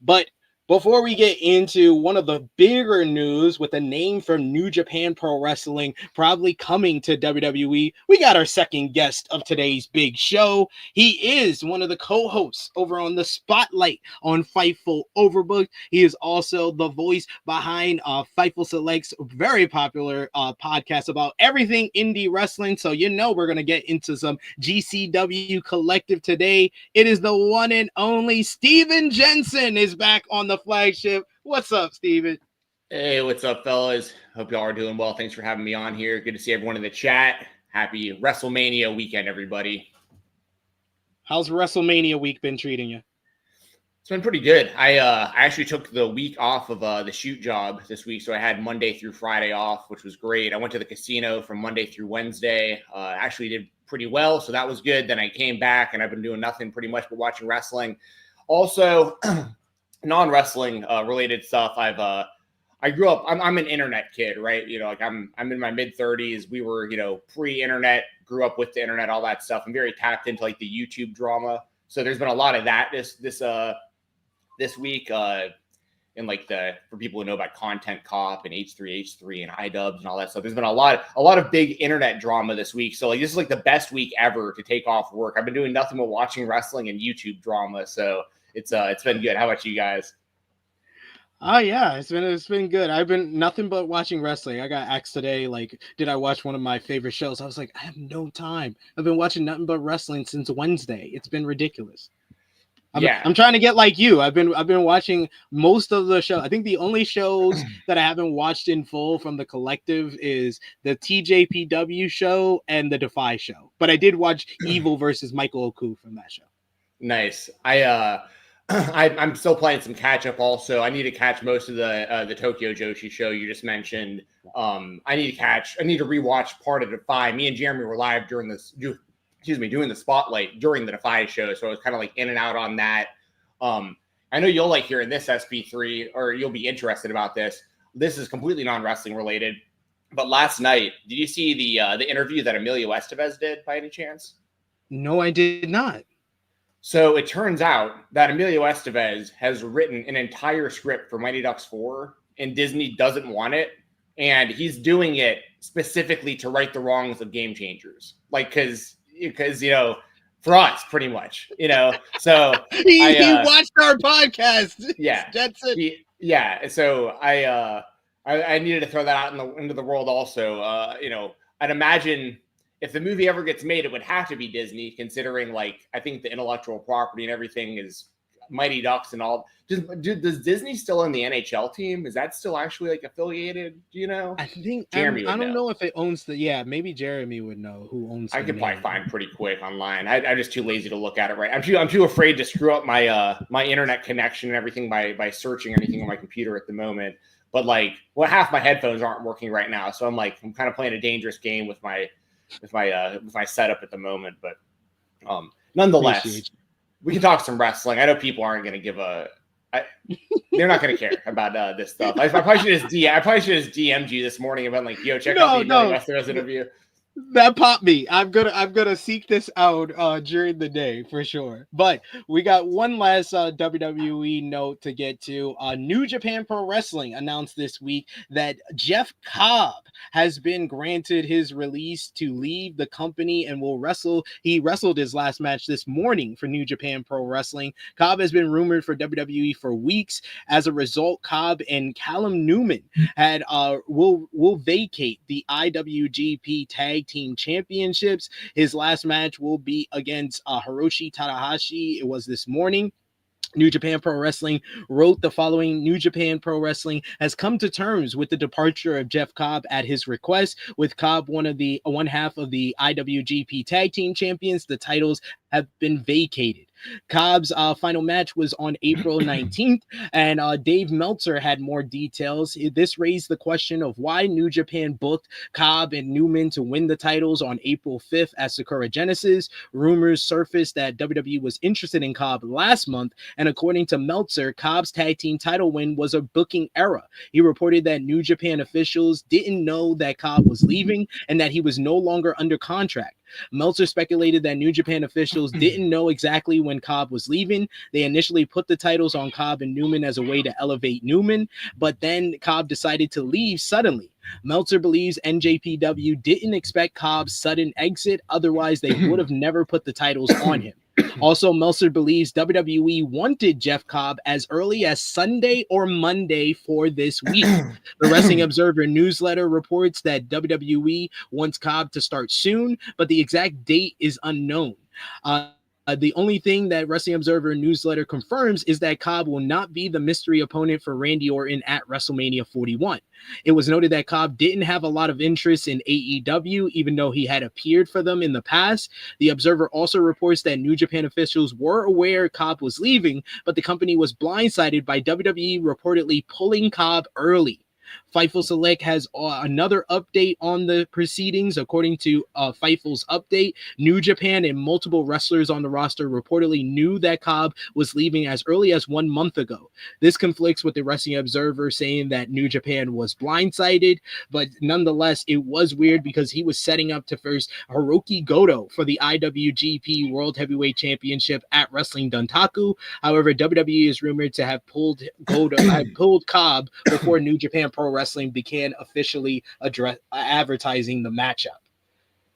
But before we get into one of the bigger news with a name from New Japan Pro Wrestling probably coming to WWE, we got our second guest of today's big show. He is one of the co-hosts over on the Spotlight on Fightful Overbooked. He is also the voice behind Fightful Select's very popular podcast about everything indie wrestling. So we're going to get into some GCW Collective today. It is the one and only Stephen Jensen is back on the flagship. What's up, Steven? Hey, what's up, fellas? Hope y'all are doing well. Thanks for having me on here. Good to see everyone in the chat. Happy WrestleMania weekend, everybody. How's WrestleMania week been treating you? It's been pretty good. I actually took the week off of the shoot job this week, so I had Monday through Friday off, which was great. I went to the casino from Monday through Wednesday. Actually did pretty well, so that was good. Then I came back, and I've been doing nothing pretty much but watching wrestling. Also, non-wrestling related stuff. I grew up, I'm an internet kid, right? I'm in my mid-30s. We were, pre-internet, grew up with the internet, all that stuff. I'm very tapped into like the YouTube drama. So there's been a lot of that this week in like for people who know about Content Cop and H3H3 and iDubbbz and all that stuff. There's been a lot of big internet drama this week. So like this is like the best week ever to take off work. I've been doing nothing but watching wrestling and YouTube drama. So it's been good. How about you guys? Oh yeah, it's been good. I've been nothing but watching wrestling. I got asked today, like, did I watch one of my favorite shows? I was like, I have no time. I've been watching nothing but wrestling since Wednesday. It's been ridiculous. I'm trying to get like you. I've been watching most of the show. I think the only shows that I haven't watched in full from the Collective is the TJPW show and the Defy show. But I did watch Evil versus Michael Oku from that show. Nice. I'm still playing some catch up. Also, I need to catch most of the Tokyo Joshi show you just mentioned. I need to rewatch part of Defy. Me and Jeremy were live during doing the spotlight during the Defy show. So I was kind of like in and out on that. I know you'll like hearing this, SP3, or you'll be interested about this. This is completely non-wrestling related. But last night, did you see the interview that Emilio Estevez did by any chance? No, I did not. So it turns out that Emilio Estevez has written an entire script for Mighty Ducks 4, and Disney doesn't want it. And he's doing it specifically to right the wrongs of Game Changers. Like, because for us, pretty much, So he watched our podcast. Yeah, Jensen. So I needed to throw that out into the world also. I'd imagine if the movie ever gets made, it would have to be Disney, considering I think the intellectual property and everything is Mighty Ducks and all. Does Disney still own the NHL team? Is that still actually affiliated? Do you know? I think Jeremy I don't know if it owns maybe Jeremy would know who owns. I could probably find pretty quick online. I'm just too lazy to look at it right. I'm too afraid to screw up my internet connection and everything by searching anything on my computer at the moment. But half my headphones aren't working right now, so I'm kind of playing a dangerous game with my setup at the moment. But nonetheless, we can talk some wrestling. I know people aren't going to give they're not going to care about this stuff. I probably should just DM'd you this morning about yo, check out the rest of this interview. That popped me. I'm gonna seek this out during the day for sure. But we got one last WWE note to get to. New Japan Pro Wrestling announced this week that Jeff Cobb has been granted his release to leave the company and will wrestle. He wrestled his last match this morning for New Japan Pro Wrestling. Cobb has been rumored for WWE for weeks. As a result, Cobb and Callum Newman will vacate the IWGP Tag Team Championships. His last match will be against Hiroshi Tanahashi. It was this morning. New Japan Pro Wrestling wrote the following: New Japan Pro Wrestling has come to terms with the departure of Jeff Cobb at his request. With Cobb one half of the IWGP Tag Team Champions, the titles have been vacated. Cobb's final match was on April 19th, and Dave Meltzer had more details. This raised the question of why New Japan booked Cobb and Newman to win the titles on April 5th at Sakura Genesis. Rumors surfaced that WWE was interested in Cobb last month, and according to Meltzer, Cobb's tag team title win was a booking error. He reported that New Japan officials didn't know that Cobb was leaving and that he was no longer under contract. Meltzer speculated that New Japan officials didn't know exactly when Cobb was leaving. They initially put the titles on Cobb and Newman as a way to elevate Newman, but then Cobb decided to leave suddenly. Meltzer believes NJPW didn't expect Cobb's sudden exit, otherwise they would have never put the titles on him. Also, Meltzer believes WWE wanted Jeff Cobb as early as Sunday or Monday for this week. The Wrestling Observer newsletter reports that WWE wants Cobb to start soon, but the exact date is unknown. The only thing that Wrestling Observer newsletter confirms is that Cobb will not be the mystery opponent for Randy Orton at WrestleMania 41. It was noted that Cobb didn't have a lot of interest in AEW, even though he had appeared for them in the past. The Observer also reports that New Japan officials were aware Cobb was leaving, but the company was blindsided by WWE reportedly pulling Cobb early. Fightful Select has another update on the proceedings. According to Fightful's update, New Japan and multiple wrestlers on the roster reportedly knew that Cobb was leaving as early as 1 month ago. This conflicts with the Wrestling Observer saying that New Japan was blindsided, but nonetheless, it was weird because he was setting up to face Hiroki Goto for the IWGP World Heavyweight Championship at Wrestling Dontaku. However, WWE is rumored to have pulled Cobb before New Japan Pro Wrestling began officially advertising the matchup.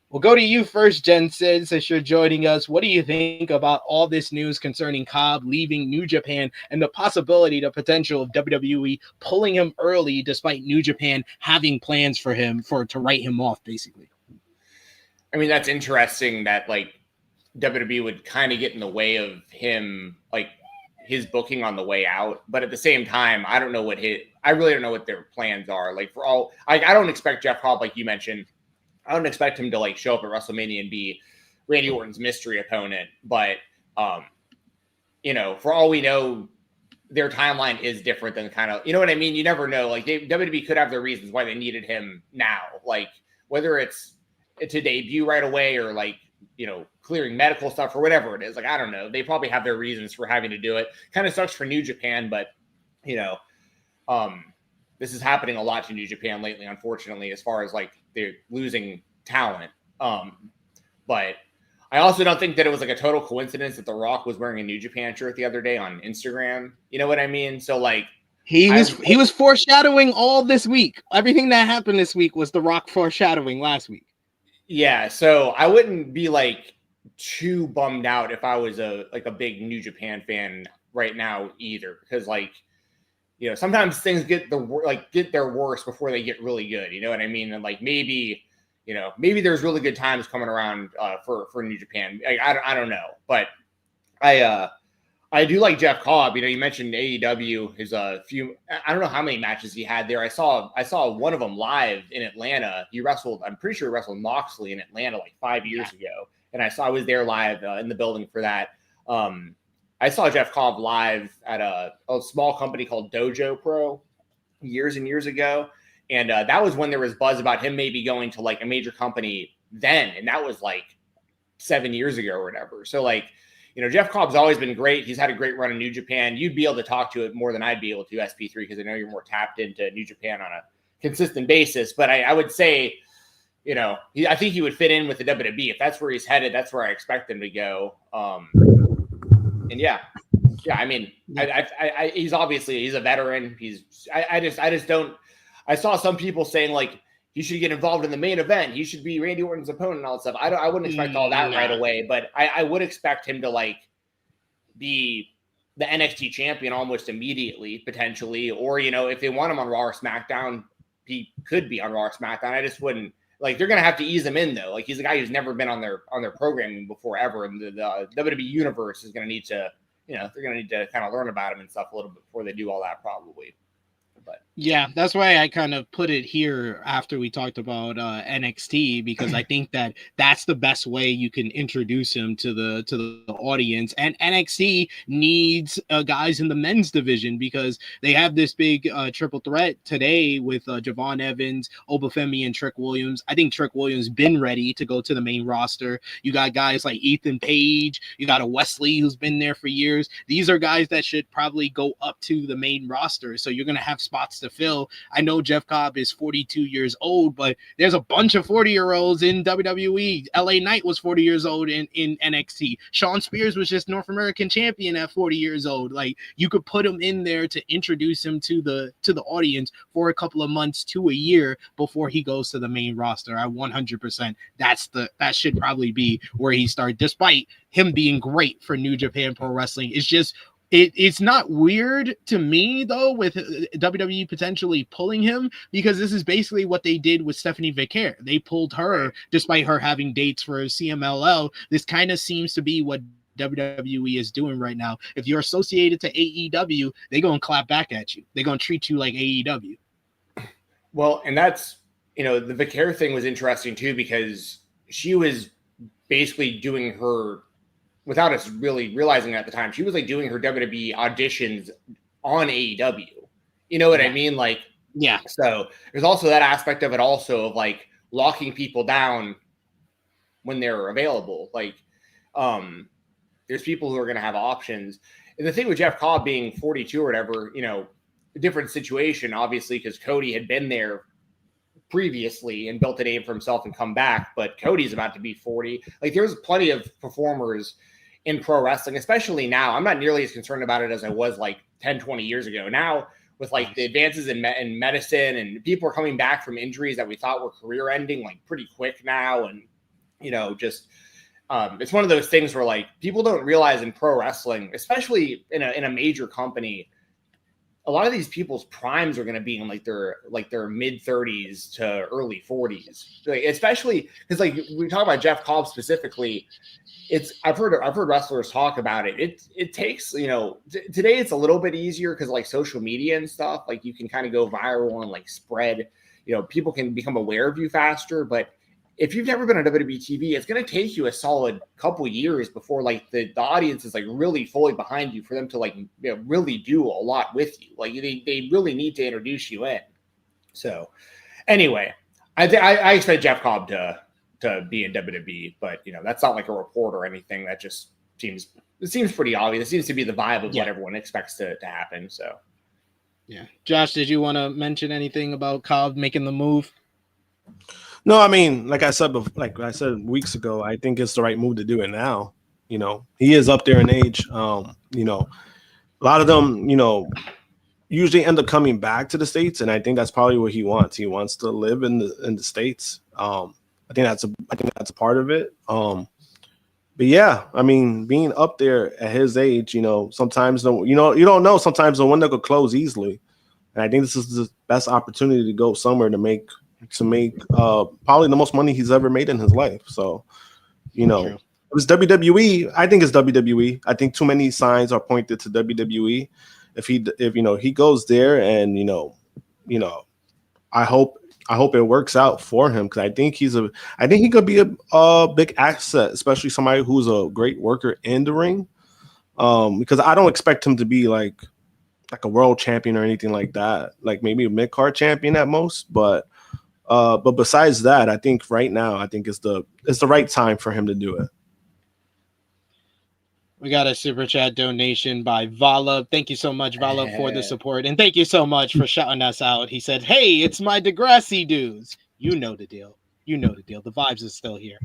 We'll go to you first, Jensen, since you're joining us. What do you think about all this news concerning Cobb leaving New Japan and the possibility, the potential of WWE pulling him early despite New Japan having plans for him to write him off, basically? I mean, that's interesting that WWE would kind of get in the way of him, his booking on the way out. But at the same time, I really don't know what their plans are. I don't expect Jeff Cobb, like you mentioned, I don't expect him to show up at WrestleMania and be Randy Orton's mystery opponent. But, for all we know, their timeline is different than you know what I mean? You never know. WWE could have their reasons why they needed him now. Whether it's to debut right away or clearing medical stuff or whatever it is. Like, I don't know. They probably have their reasons for having to do it. Kind of sucks for New Japan, but this is happening a lot to New Japan lately, unfortunately, as far as like they're losing talent. But I also don't think that it was like a total coincidence that The Rock was wearing a New Japan shirt the other day on Instagram. You know what I mean? So like he was foreshadowing all this week. Everything that happened this week was The Rock foreshadowing last week. Yeah, so I wouldn't be like too bummed out if I was a big New Japan fan right now either, because like sometimes things get their worst before they get really good. You know what I mean? And like maybe there's really good times coming around for New Japan. I don't know, but I do like Jeff Cobb. You mentioned AEW. His I don't know how many matches he had there. I saw one of them live in Atlanta. I'm pretty sure he wrestled Moxley in Atlanta like 5 years ago, and I was there live in the building for that. I saw Jeff Cobb live at a small company called Dojo Pro years and years ago. And that was when there was buzz about him maybe going to like a major company then. And that was like 7 years ago or whatever. So like, Jeff Cobb's always been great. He's had a great run in New Japan. You'd be able to talk to it more than I'd be able to, SP3, because I know you're more tapped into New Japan on a consistent basis. But I would say, I think he would fit in with the WWE. If that's where he's headed, that's where I expect him to go. And yeah, I mean, he's a veteran. I saw some people saying like he should get involved in the main event. He should be Randy Orton's opponent and all that stuff. I wouldn't expect all that right away, but I would expect him to like be the NXT champion almost immediately, potentially. Or, if they want him on Raw or SmackDown, he could be on Raw or SmackDown. I just wouldn't like, they're going to have to ease him in though. Like he's a guy who's never been on their programming before ever. And the WWE universe is going to need to, they're going to need to kind of learn about him and stuff a little bit before they do all that probably. But yeah, that's why I kind of put it here after we talked about NXT, because I think that that's the best way you can introduce him to the audience. And NXT needs guys in the men's division, because they have this big triple threat today with Javon Evans, Obafemi, and Trick Williams. I think Trick Williams been ready to go to the main roster. You got guys like Ethan Page. You got a Wesley who's been there for years. These are guys that should probably go up to the main roster. So you're going to have spots to fill. I know Jeff Cobb is 42 years old, but there's a bunch of 40-year-olds in WWE. LA Knight was 40 years old in NXT. Shawn Spears was just North American champion at 40 years old. Like, you could put him in there to introduce him to the audience for a couple of months to a year before he goes to the main roster. I 100%. That should probably be where he starts, despite him being great for New Japan Pro Wrestling. It's just It's not weird to me, though, with WWE potentially pulling him, because this is basically what they did with Stephanie Vicaire. They pulled her despite her having dates for CMLL. This kind of seems to be what WWE is doing right now. If you're associated to AEW, they're going to clap back at you. They're going to treat you like AEW. Well, and that's, the Vicaire thing was interesting, too, because she was basically doing her, without us really realizing it at the time, she was like doing her WWE auditions on AEW. You know what I mean? Like, yeah. So there's also that aspect of it also of like locking people down when they're available. Like, there's people who are going to have options. And the thing with Jeff Cobb being 42 or whatever, a different situation, obviously, because Cody had been there previously and built a name for himself and come back, but Cody's about to be 40. Like, there's plenty of performers in pro wrestling, especially now. I'm not nearly as concerned about it as I was like 10, 20 years ago. Now, with like the advances in medicine, and people are coming back from injuries that we thought were career ending like pretty quick now. And, just it's one of those things where like people don't realize in pro wrestling, especially in a major company, a lot of these people's primes are going to be in like their mid 30s to early 40s, like, especially because like we talk about Jeff Cobb specifically. I've heard wrestlers talk about it. It takes, today it's a little bit easier because like social media and stuff, like you can kind of go viral and like spread, people can become aware of you faster. But if you've never been on WWE TV, it's going to take you a solid couple years before like the audience is like really fully behind you for them to like really do a lot with you. Like they really need to introduce you in. So anyway, I expect Jeff Cobb to to be in WWE. But that's not like a report or anything. That just seems pretty obvious. It seems to be the vibe of what everyone expects to happen. So yeah. Josh, did you want to mention anything about Cobb making the move? No, I mean, like I said weeks ago, I think it's the right move to do it now. He is up there in age. A lot of them, usually end up coming back to the States, and I think that's probably what he wants. He wants to live in the States. I think that's a part of it. But yeah, I mean, being up there at his age, sometimes you don't know. Sometimes the window could close easily, and I think this is the best opportunity to go somewhere to make probably the most money he's ever made in his life. So, True. It was WWE. I think it's WWE. I think too many signs are pointed to WWE. If he goes there, and I hope it works out for him, because I think he could be a big asset, especially somebody who's a great worker in the ring. Because I don't expect him to be like a world champion or anything like that. Like maybe a mid-card champion at most, but besides that, I think right now, it's the right time for him to do it. We got a super chat donation by Vala. Thank you so much, Vala, for the support. And thank you so much for shouting us out. He said, "Hey, it's my Degrassi dudes." You know the deal. The vibes is still here.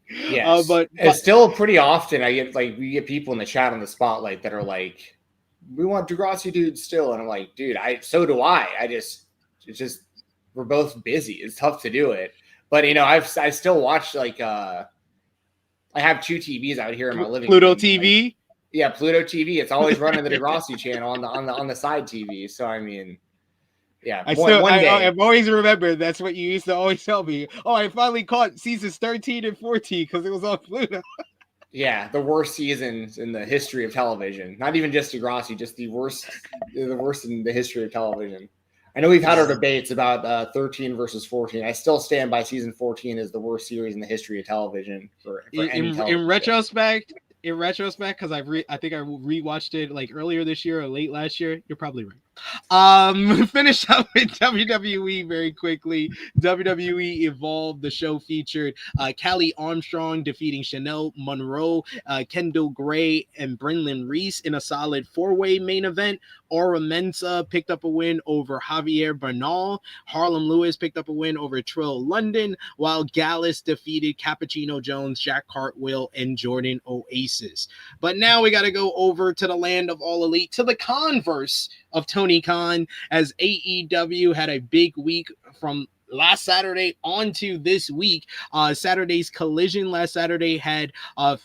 Yes. But still pretty often we get people in the chat on the spotlight that are like, "We want Degrassi dudes still." And I'm like, dude, so do I. It's just, we're both busy. It's tough to do it. But I still watch I have 2 TVs out here in my living room. Pluto TV? Yeah, Pluto TV. It's always running the Degrassi channel on the side TV. So I mean, yeah. I've always remembered that's what you used to always tell me. Oh, I finally caught seasons 13 and 14 because it was on Pluto. Yeah, the worst seasons in the history of television. Not even just Degrassi, just the worst in the history of television. I know we've had our debates about 13 versus 14. I still stand by season 14 as the worst series in the history of television for any television. In retrospect, because I think I rewatched it like earlier this year or late last year. You're probably right. Finish up with WWE very quickly. WWE Evolved. The show featured Callie Armstrong defeating Chanel Monroe, Kendall Gray, and Brendan Reese in a solid 4-way main event. Aura Mensa picked up a win over Javier Bernal. Harlem Lewis picked up a win over Trill London, while Gallus defeated Cappuccino Jones, Jack Cartwheel, and Jordan Oasis. But now we got to go over to the land of All Elite, to the converse of Tony Khan, as AEW had a big week from last Saturday onto this week. Saturday's Collision last Saturday had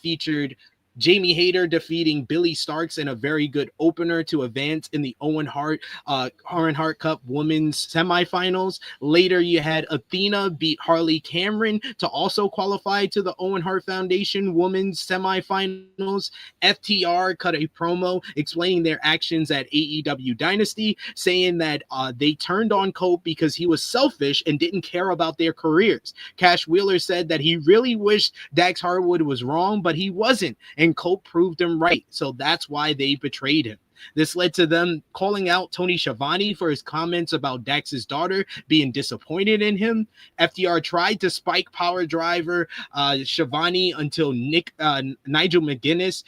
featured Jamie Hayter defeating Billy Starks in a very good opener to advance in the Owen Hart Cup women's semifinals. Later, you had Athena beat Harley Cameron to also qualify to the Owen Hart Foundation women's semifinals. FTR cut a promo explaining their actions at AEW Dynasty, saying that they turned on Cope because he was selfish and didn't care about their careers. Cash Wheeler said that he really wished Dax Harwood was wrong, but he wasn't, and Cope proved him right. So that's why they betrayed him. This led to them calling out Tony Schiavone for his comments about Dax's daughter being disappointed in him. FTR tried to spike power driver Schiavone until Nigel McGuinness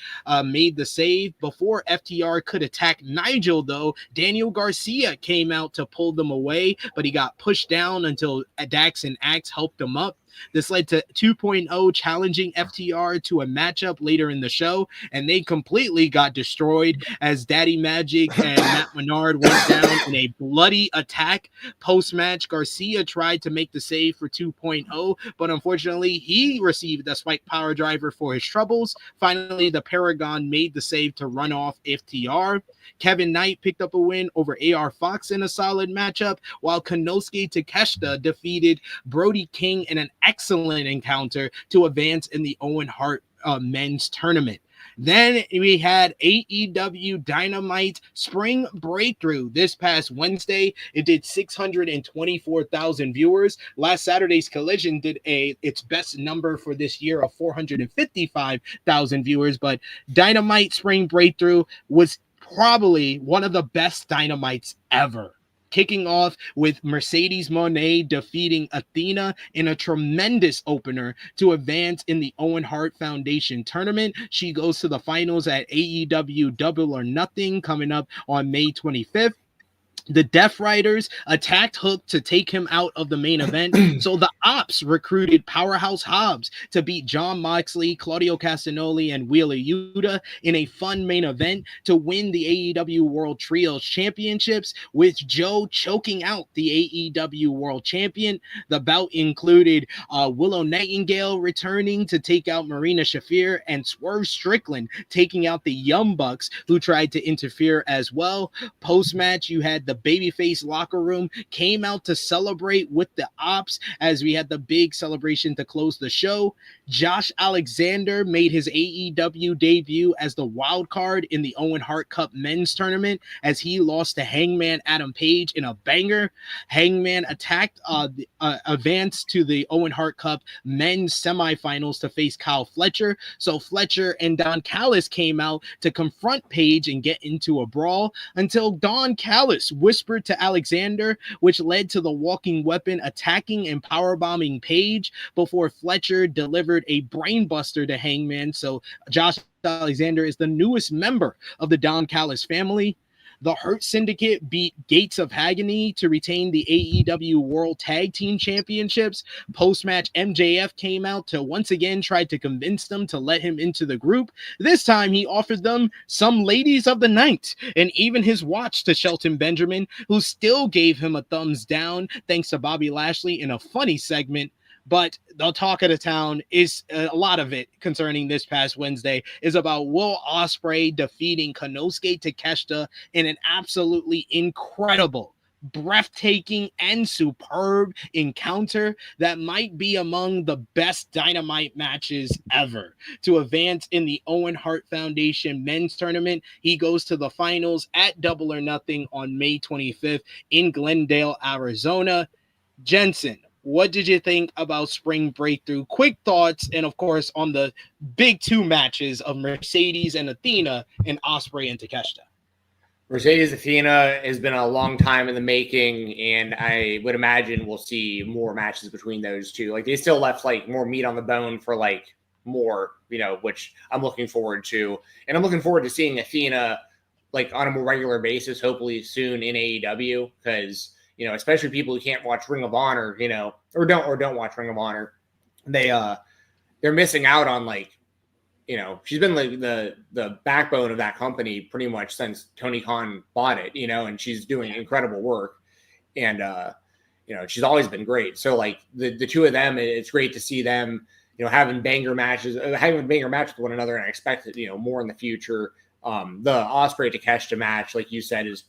made the save. Before FTR could attack Nigel, though, Daniel Garcia came out to pull them away, but he got pushed down until Dax and Axe helped him up. This led to 2.0 challenging FTR to a matchup later in the show, and they completely got destroyed as Daddy Magic and Matt Menard went down in a bloody attack. Post-match, Garcia tried to make the save for 2.0, but unfortunately, he received the spike power driver for his troubles. Finally, the Paragon made the save to run off FTR. Kevin Knight picked up a win over AR Fox in a solid matchup, while Konosuke Takeshita defeated Brody King in an excellent encounter to advance in the Owen Hart men's tournament. Then we had AEW Dynamite Spring Breakthru this past Wednesday. It did 624,000 viewers. Last Saturday's Collision did its best number for this year of 455,000 viewers. But Dynamite Spring Breakthru was probably one of the best Dynamites ever. kicking off with Mercedes Moné defeating Athena in a tremendous opener to advance in the Owen Hart Foundation tournament. She goes to the finals at AEW Double or Nothing coming up on May 25th. The Death Riders attacked Hook to take him out of the main event. So the Ops recruited Powerhouse Hobbs to beat John Moxley, Claudio Castagnoli, and Wheeler Yuta in a fun main event to win the AEW World Trios Championships, with Joe choking out the AEW World Champion. The bout included Willow Nightingale returning to take out Marina Shafir, and Swerve Strickland taking out the Young Bucks, who tried to interfere as well. Post-match, you had the babyface locker room came out to celebrate with the Ops as we had the big celebration to close the show. Josh Alexander made his AEW debut as the wild card in the Owen Hart Cup men's tournament as he lost to Hangman Adam Page in a banger. Hangman advanced to the Owen Hart Cup men's semifinals to face Kyle Fletcher. So Fletcher and Don Callis came out to confront Page and get into a brawl until Don Callis whispered to Alexander, which led to the Walking Weapon attacking and powerbombing Page before Fletcher delivered a brainbuster to Hangman. So Josh Alexander is the newest member of the Don Callis family. The Hurt Syndicate beat Gates of Agony to retain the AEW World Tag Team Championships. Post-match, MJF came out to once again try to convince them to let him into the group. This time, he offered them some ladies of the night and even his watch to Shelton Benjamin, who still gave him a thumbs down thanks to Bobby Lashley in a funny segment. But the talk of the town is a lot of it concerning this past Wednesday is about Will Ospreay defeating Konosuke Takeshita in an absolutely incredible, breathtaking, and superb encounter that might be among the best Dynamite matches ever. To advance in the Owen Hart Foundation men's tournament, he goes to the finals at Double or Nothing on May 25th in Glendale, Arizona. Jensen, what did you think about Spring BreakThru? Quick thoughts, and of course, on the big two matches of Mercedes and Athena and Ospreay and Takeshita. Mercedes Athena has been a long time in the making, and I would imagine we'll see more matches between those two. Like, they still left like more meat on the bone for like more, which I'm looking forward to. And I'm looking forward to seeing Athena like on a more regular basis, hopefully soon in AEW, because especially people who can't watch Ring of Honor, or don't watch Ring of Honor, they're missing out on she's been like the backbone of that company pretty much since Tony Khan bought it, and she's doing incredible work, and she's always been great. So like the two of them, it's great to see them, having banger matches with one another, and I expect it, more in the future. The Ospreay Takeshita match, like you said, is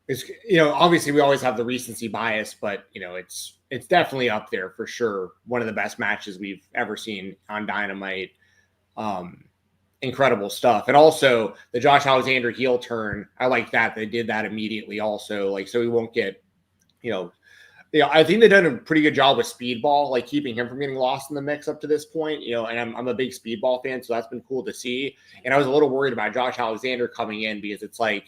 it's obviously we always have the recency bias, but it's definitely up there for sure. One of the best matches we've ever seen on Dynamite. Incredible stuff. And also the Josh Alexander heel turn, I like that they did that immediately also, so we won't get I think they've done a pretty good job with Speedball, like keeping him from getting lost in the mix up to this point, and I'm a big Speedball fan, so that's been cool to see. And I was a little worried about Josh Alexander coming in because it's like,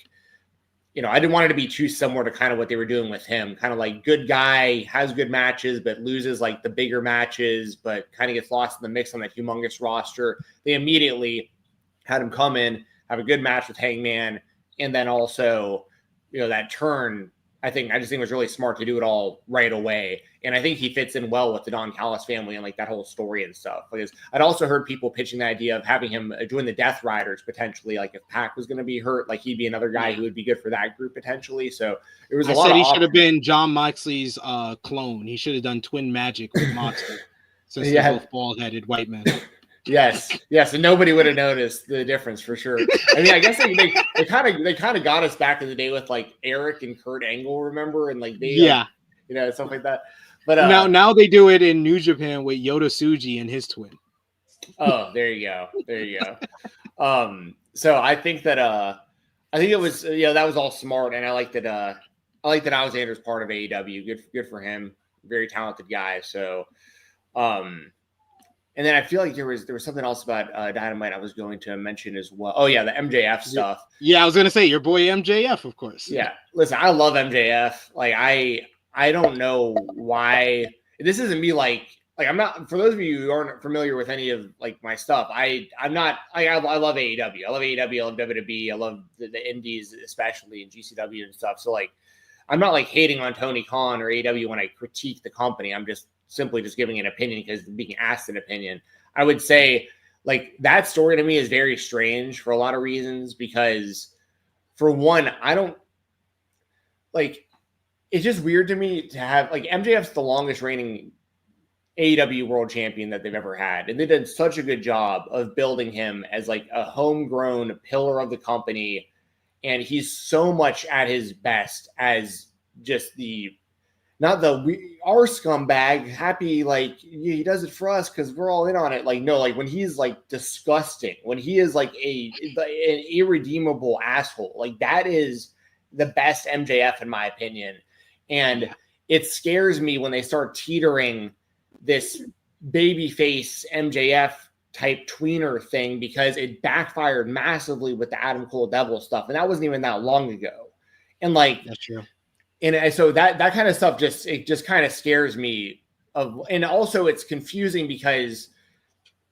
I didn't want it to be too similar to kind of what they were doing with him. Kind of like good guy, has good matches, but loses like the bigger matches, but kind of gets lost in the mix on that humongous roster. They immediately had him come in, have a good match with Hangman, and then also, that turn. I just think it was really smart to do it all right away. And I think he fits in well with the Don Callis family and like that whole story and stuff. Because I'd also heard people pitching the idea of having him join the Death Riders potentially. Like if Pac was going to be hurt, like he'd be another guy who would be good for that group potentially. So it was a lot. He should have been John Moxley's clone. He should have done twin magic with Moxley since they're both bald-headed white men. Yes, and nobody would have noticed the difference for sure. I mean, I guess they kind of got us back in the day with like Eric and Kurt Angle, remember, and like they stuff like that. But now they do it in New Japan with Yota Tsuji and his twin. Oh, there you go. So I think that it was that was all smart, and I like that Alexander's part of AEW. Good for him. Very talented guy. So And then I feel like there was something else about Dynamite I was going to mention as well. Oh yeah, the MJF stuff. Yeah, I was gonna say your boy MJF, of course. Yeah, listen, I love MJF. Like I don't know why this isn't me. Like I'm not. For those of you who aren't familiar with any of like my stuff, I'm not. I love AEW. I love AEW. I love WWE. I love the Indies, especially in GCW and stuff. So like, I'm not like hating on Tony Khan or AEW when I critique the company. I'm just simply just giving an opinion because being asked an opinion. I would say like that story to me is very strange for a lot of reasons because for one, I don't like, it's just weird to me to have like MJF's the longest reigning AEW world champion that they've ever had. And they did such a good job of building him as like a homegrown pillar of the company. And he's so much at his best as just our scumbag happy, like he does it for us because we're all in on it. Like, no, like when he's like disgusting, when he is like an irredeemable asshole, like that is the best MJF in my opinion. And it scares me when they start teetering this babyface MJF type tweener thing because it backfired massively with the Adam Cole Devil stuff. And that wasn't even that long ago. And like, that's true. And so that kind of stuff just kind of scares me and also it's confusing because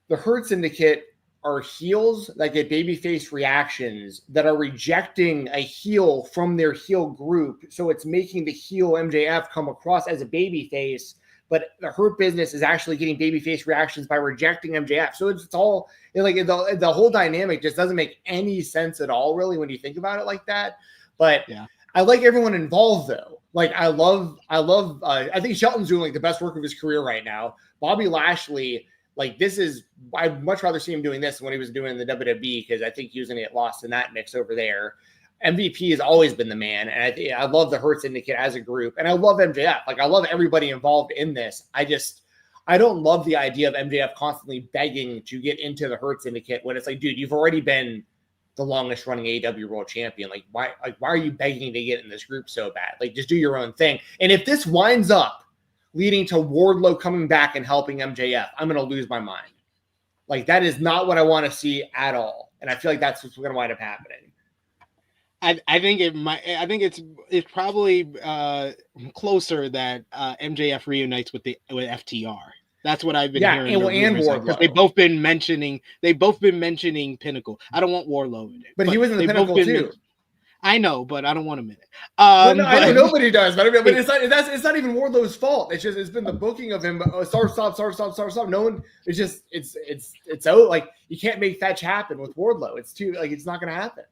the Hurt Syndicate are heels that get babyface reactions that are rejecting a heel from their heel group. So it's making the heel MJF come across as a babyface, but the Hurt Business is actually getting babyface reactions by rejecting MJF. So it's all like the whole dynamic just doesn't make any sense at all, really, when you think about it like that. But yeah. I like everyone involved though. Like I think Shelton's doing like the best work of his career right now. Bobby Lashley, like I'd much rather see him doing this than what he was doing in the WWE because I think he was going to get lost in that mix over there. MVP has always been the man, and I love the Hurt Syndicate as a group, and I love MJF. Like I love everybody involved in this. I don't love the idea of MJF constantly begging to get into the Hurt Syndicate when it's like, dude, you've already been the longest running AEW world champion. Like why are you begging to get in this group so bad? Like just do your own thing. And if this winds up leading to Wardlow coming back and helping MJF, I'm going to lose my mind. Like that is not what I want to see at all. And I feel like that's what's going to wind up happening. I think it's probably closer that MJF reunites with FTR. That's what I've been hearing. And Wardlow. They've both been mentioning Pinnacle. I don't want Wardlow in it. But he was in the Pinnacle too. I know, but I don't want him in it. I know nobody does, but it's not even Wardlow's fault. It's been the booking of him. Start. No one. It's like you can't make fetch happen with Wardlow. It's too like it's not going to happen.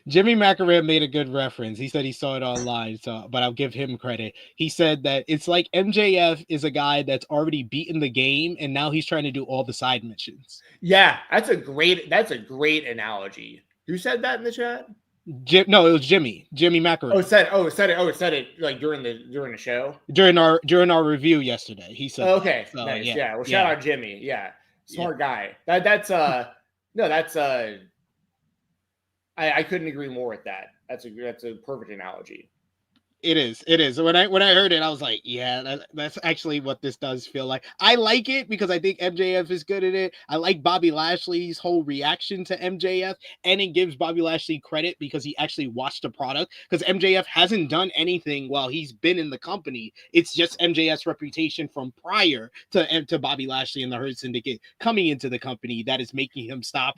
Jimmy McAree made a good reference. He said he saw it online, but I'll give him credit. He said that it's like MJF is a guy that's already beaten the game, and now he's trying to do all the side missions. Yeah, that's a great analogy. Who said that in the chat? No, it was Jimmy McAree. Said it like during the show during our review yesterday. He said, okay, so, nice. Yeah. Well, shout out Jimmy. Yeah, smart guy. I couldn't agree more with that. That's a perfect analogy. It is. When I heard it, I was like, yeah, that's actually what this does feel like. I like it because I think MJF is good at it. I like Bobby Lashley's whole reaction to MJF, and it gives Bobby Lashley credit because he actually watched the product, because MJF hasn't done anything while he's been in the company. It's just MJF's reputation from prior to Bobby Lashley and the Hurt Syndicate coming into the company that is making him stop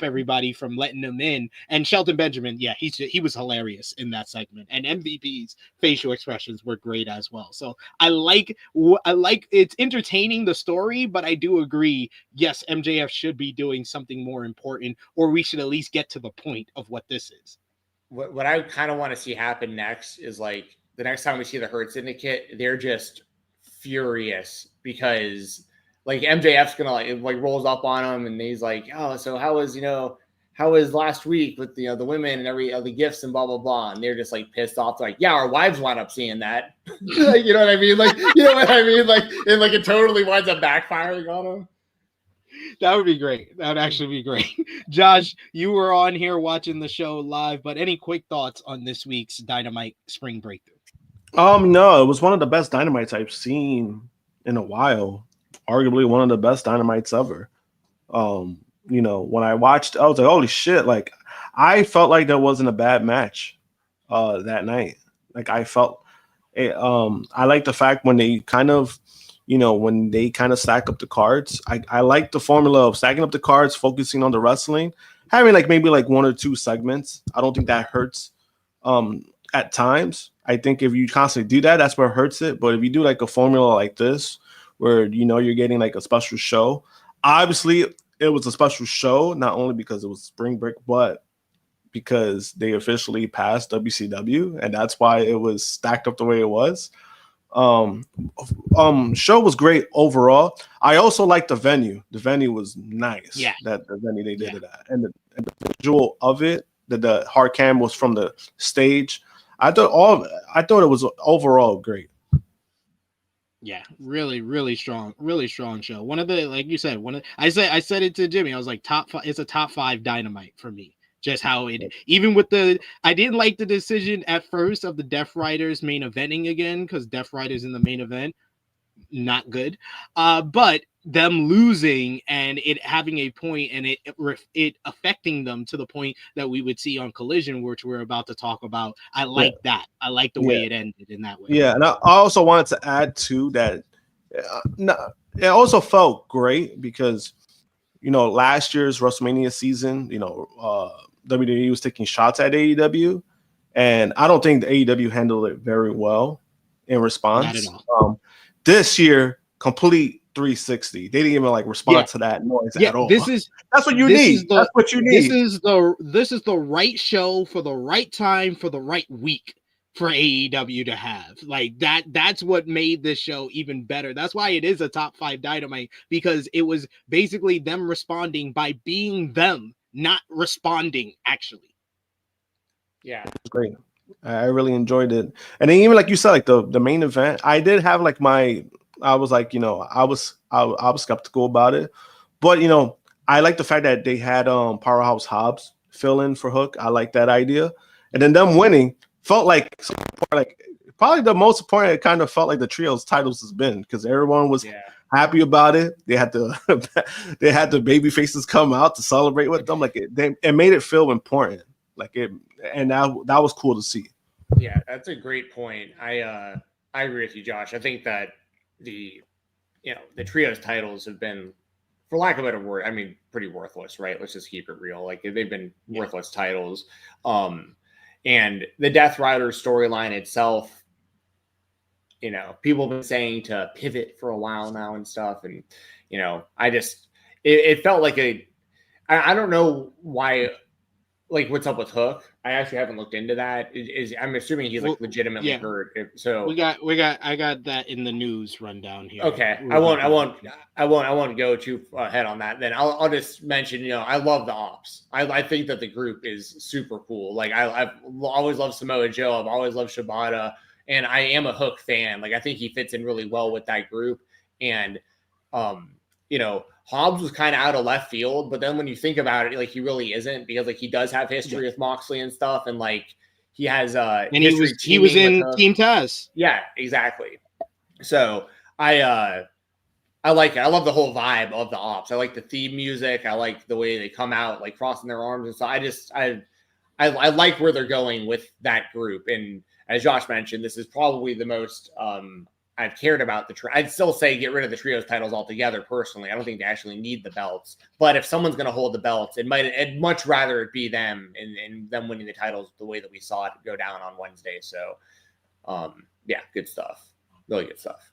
everybody from letting him in. And Shelton Benjamin, yeah, he was hilarious in that segment, and MVP's facial expressions were great as well. So I like it's entertaining, the story, but I do agree, yes, MJF should be doing something more important, or we should at least get to the point of what this is. What I kind of want to see happen next is like the next time we see the Hurt Syndicate, they're just furious because like MJF's gonna like rolls up on him and he's like, oh, so how was last week with the women and the gifts and blah blah blah, and they're just like pissed off, like, yeah, our wives wind up seeing that. Like, you know what I mean? Like, you know what I mean? Like, and like it totally winds up backfiring on them. That would be great. That would actually be great. Josh, you were on here watching the show live, but any quick thoughts on this week's Dynamite Spring Breakthru? No, it was one of the best Dynamites I've seen in a while. arguably one of the best Dynamites ever. When I watched, I was like, holy shit! Like, I felt like there wasn't a bad match that night. Like, I felt it, I like the fact when they kind of stack up the cards. I like the formula of stacking up the cards, focusing on the wrestling, having like maybe like 1 or 2 segments. I don't think that hurts at times. I think if you constantly do that, that's where it hurts it. But if you do like a formula like this, where you're getting like a special show, obviously it was a special show, not only because it was Spring Break, but because they officially passed WCW, and that's why it was stacked up the way it was. Show was great overall. I also liked the venue. The venue was nice. Yeah, that the venue they did it at, and the visual of it. The hard cam was from the stage. I thought it was overall great. Yeah, really strong show. One of the, like you said, I said it to Jimmy. I was like, it's a top 5 Dynamite for me. Just how it, even with I didn't like the decision at first of the Death Riders main eventing again, because Death Riders in the main event, not good. But them losing and it having a point and it affecting them to the point that we would see on Collision, which we're about to talk about. I like that. I like the way it ended in that way. Yeah, and I also wanted to add too that it also felt great because last year's WrestleMania season, WWE was taking shots at AEW, and I don't think the AEW handled it very well in response. Not at all. This year, complete 360. They didn't even like respond to that noise at all. That's what you need. That's what you need. This is the right show for the right time for the right week for AEW to have. Like that's what made this show even better. That's why it is a top 5 Dynamite, because it was basically them responding by being them, not responding actually. Yeah, it's great. I really enjoyed it. And then even like you said, like the main event, I did have like I was like, I was skeptical about it, but I like the fact that they had Powerhouse Hobbs fill in for Hook. I like that idea, and then them winning felt like probably the most important. It kind of felt like the trios titles has been, because everyone was happy about it. They had the baby faces come out to celebrate with them. Like it made it feel important. Like it, and that was cool to see. Yeah, that's a great point. I agree with you, Josh. I think that the trios titles have been, for lack of a better word, I mean, pretty worthless, right? Let's just keep it real. Like they've been worthless titles. And the Death Rider storyline itself, people have been saying to pivot for a while now and stuff. And, it felt like I don't know why, like what's up with Hook. I actually haven't looked into that. I'm assuming he's like legitimately hurt. So I got that in the news rundown here. Okay. I won't go too ahead on that. Then I'll just mention, I love the Ops. I think that the group is super cool. Like I've always loved Samoa Joe. I've always loved Shibata, and I am a Hook fan. Like I think he fits in really well with that group. And Hobbs was kind of out of left field, but then when you think about it, like he really isn't, because like he does have history with Moxley and stuff, and like he has and he was in Team Taz. Yeah, exactly. So I like it. I love the whole vibe of the Ops. I like the theme music. I like the way they come out like crossing their arms, and so I like where they're going with that group. And as Josh mentioned, this is probably the most I've cared about I'd still say get rid of the trios titles altogether. Personally, I don't think they actually need the belts. But if someone's going to hold the belts, I'd much rather it be them and them winning the titles the way that we saw it go down on Wednesday. So, good stuff. Really good stuff.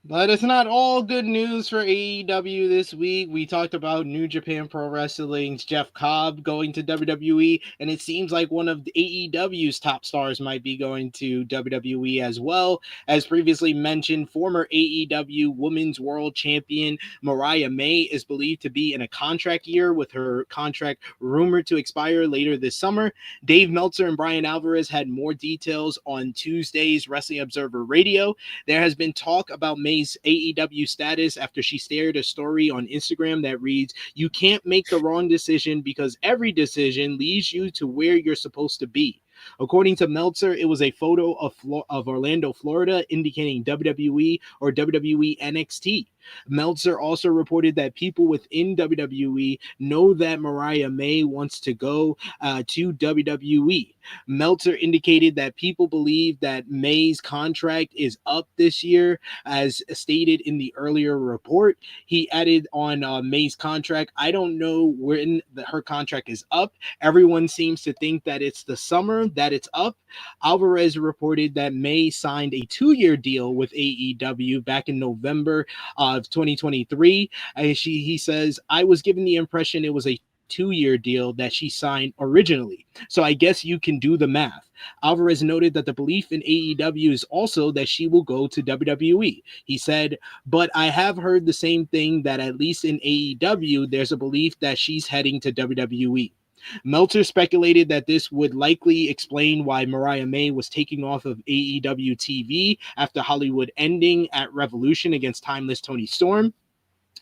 But it's not all good news for AEW this week. We talked about New Japan Pro Wrestling's Jeff Cobb going to WWE, and it seems like one of AEW's top stars might be going to WWE as well. As previously mentioned, former AEW Women's World Champion Mariah May is believed to be in a contract year, with her contract rumored to expire later this summer. Dave Meltzer and Brian Alvarez had more details on Tuesday's Wrestling Observer Radio. There has been talk about May's AEW status after she shared a story on Instagram that reads, "You can't make the wrong decision because every decision leads you to where you're supposed to be." According to Meltzer, it was a photo of Orlando, Florida, indicating WWE or WWE NXT. Meltzer also reported that people within WWE know that Mariah May wants to go to WWE. Meltzer indicated that people believe that May's contract is up this year, as stated in the earlier report. He added on May's contract, I don't know when her contract is up. Everyone seems to think that it's the summer that it's up. Alvarez reported that May signed a 2-year deal with AEW back in November of 2023. And he says, I was given the impression it was a 2-year deal that she signed originally. So I guess you can do the math. Alvarez noted that the belief in AEW is also that she will go to WWE. He said, but I have heard the same thing, that at least in AEW, there's a belief that she's heading to WWE. Meltzer speculated that this would likely explain why Mariah May was taking off of AEW TV after Hollywood ending at Revolution against Timeless Toni Storm.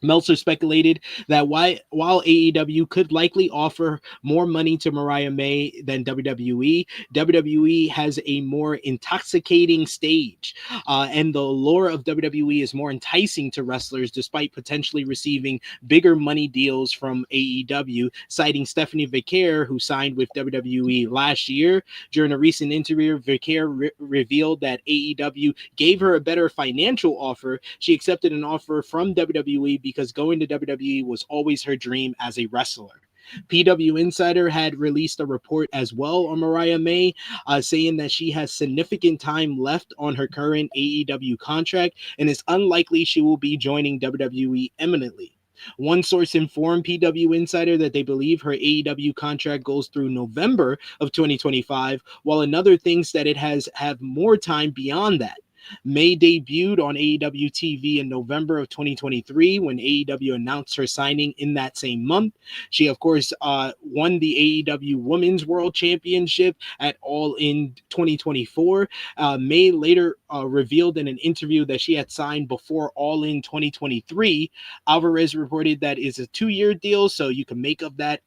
Meltzer speculated that while AEW could likely offer more money to Mariah May than WWE has a more intoxicating stage, and the allure of WWE is more enticing to wrestlers despite potentially receiving bigger money deals from AEW, citing Stephanie Vaquer, who signed with WWE last year. During a recent interview, Vaquer revealed that AEW gave her a better financial offer. She accepted an offer from WWE because going to WWE was always her dream as a wrestler. PW Insider had released a report as well on Mariah May, saying that she has significant time left on her current AEW contract and it's unlikely she will be joining WWE imminently. One source informed PW Insider that they believe her AEW contract goes through November of 2025, while another thinks that it have more time beyond that. May debuted on AEW TV in November of 2023 when AEW announced her signing in that same month. She, of course, won the AEW Women's World Championship at All In 2024. May later revealed in an interview that she had signed before All In 2023. Alvarez reported that it's a 2-year deal, so you can make of that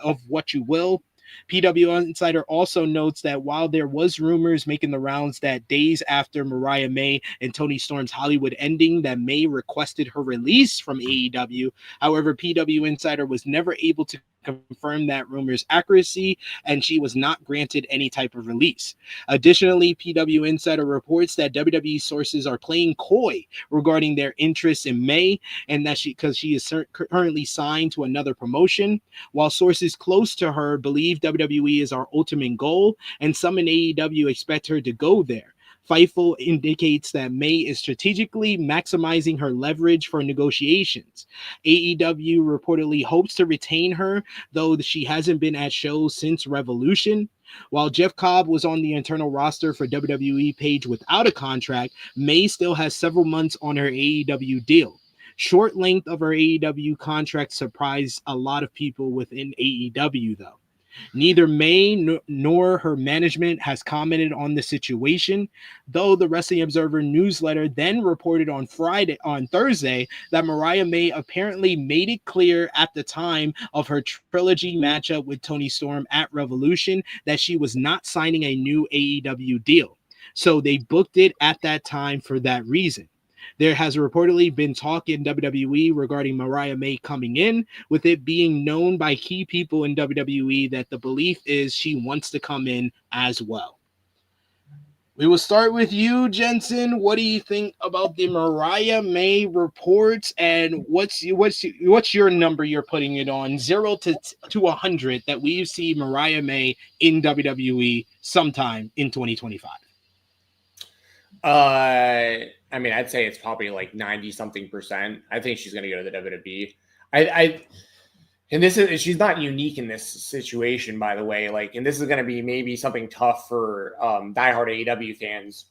of what you will. PW Insider also notes that while there was rumors making the rounds that days after Mariah May and Toni Storm's Hollywood ending that May requested her release from AEW, however, PW Insider was never able to confirm that rumor's accuracy, and she was not granted any type of release. Additionally, PW Insider reports that WWE sources are playing coy regarding their interest in May, and that because she is currently signed to another promotion, while sources close to her believe WWE is our ultimate goal, and some in AEW expect her to go there. Fightful indicates that May is strategically maximizing her leverage for negotiations. AEW reportedly hopes to retain her, though she hasn't been at shows since Revolution. While Jeff Cobb was on the internal roster for WWE page without a contract, May still has several months on her AEW deal. Short length of her AEW contract surprised a lot of people within AEW, though. Neither May nor her management has commented on the situation, though the Wrestling Observer newsletter then reported on Thursday that Mariah May apparently made it clear at the time of her trilogy matchup with Toni Storm at Revolution that she was not signing a new AEW deal. So they booked it at that time for that reason. There has reportedly been talk in WWE regarding Mariah May coming in, with it being known by key people in WWE that the belief is she wants to come in as well. We will start with you, Jensen. What do you think about the Mariah May reports, and what's your number you're putting it on, 0 to 100, that we see Mariah May in WWE sometime in 2025? I mean, I'd say it's probably like 90-something%. I think she's going to go to the WWE. And she's not unique in this situation, by the way. Like, and this is going to be maybe something tough for diehard AEW fans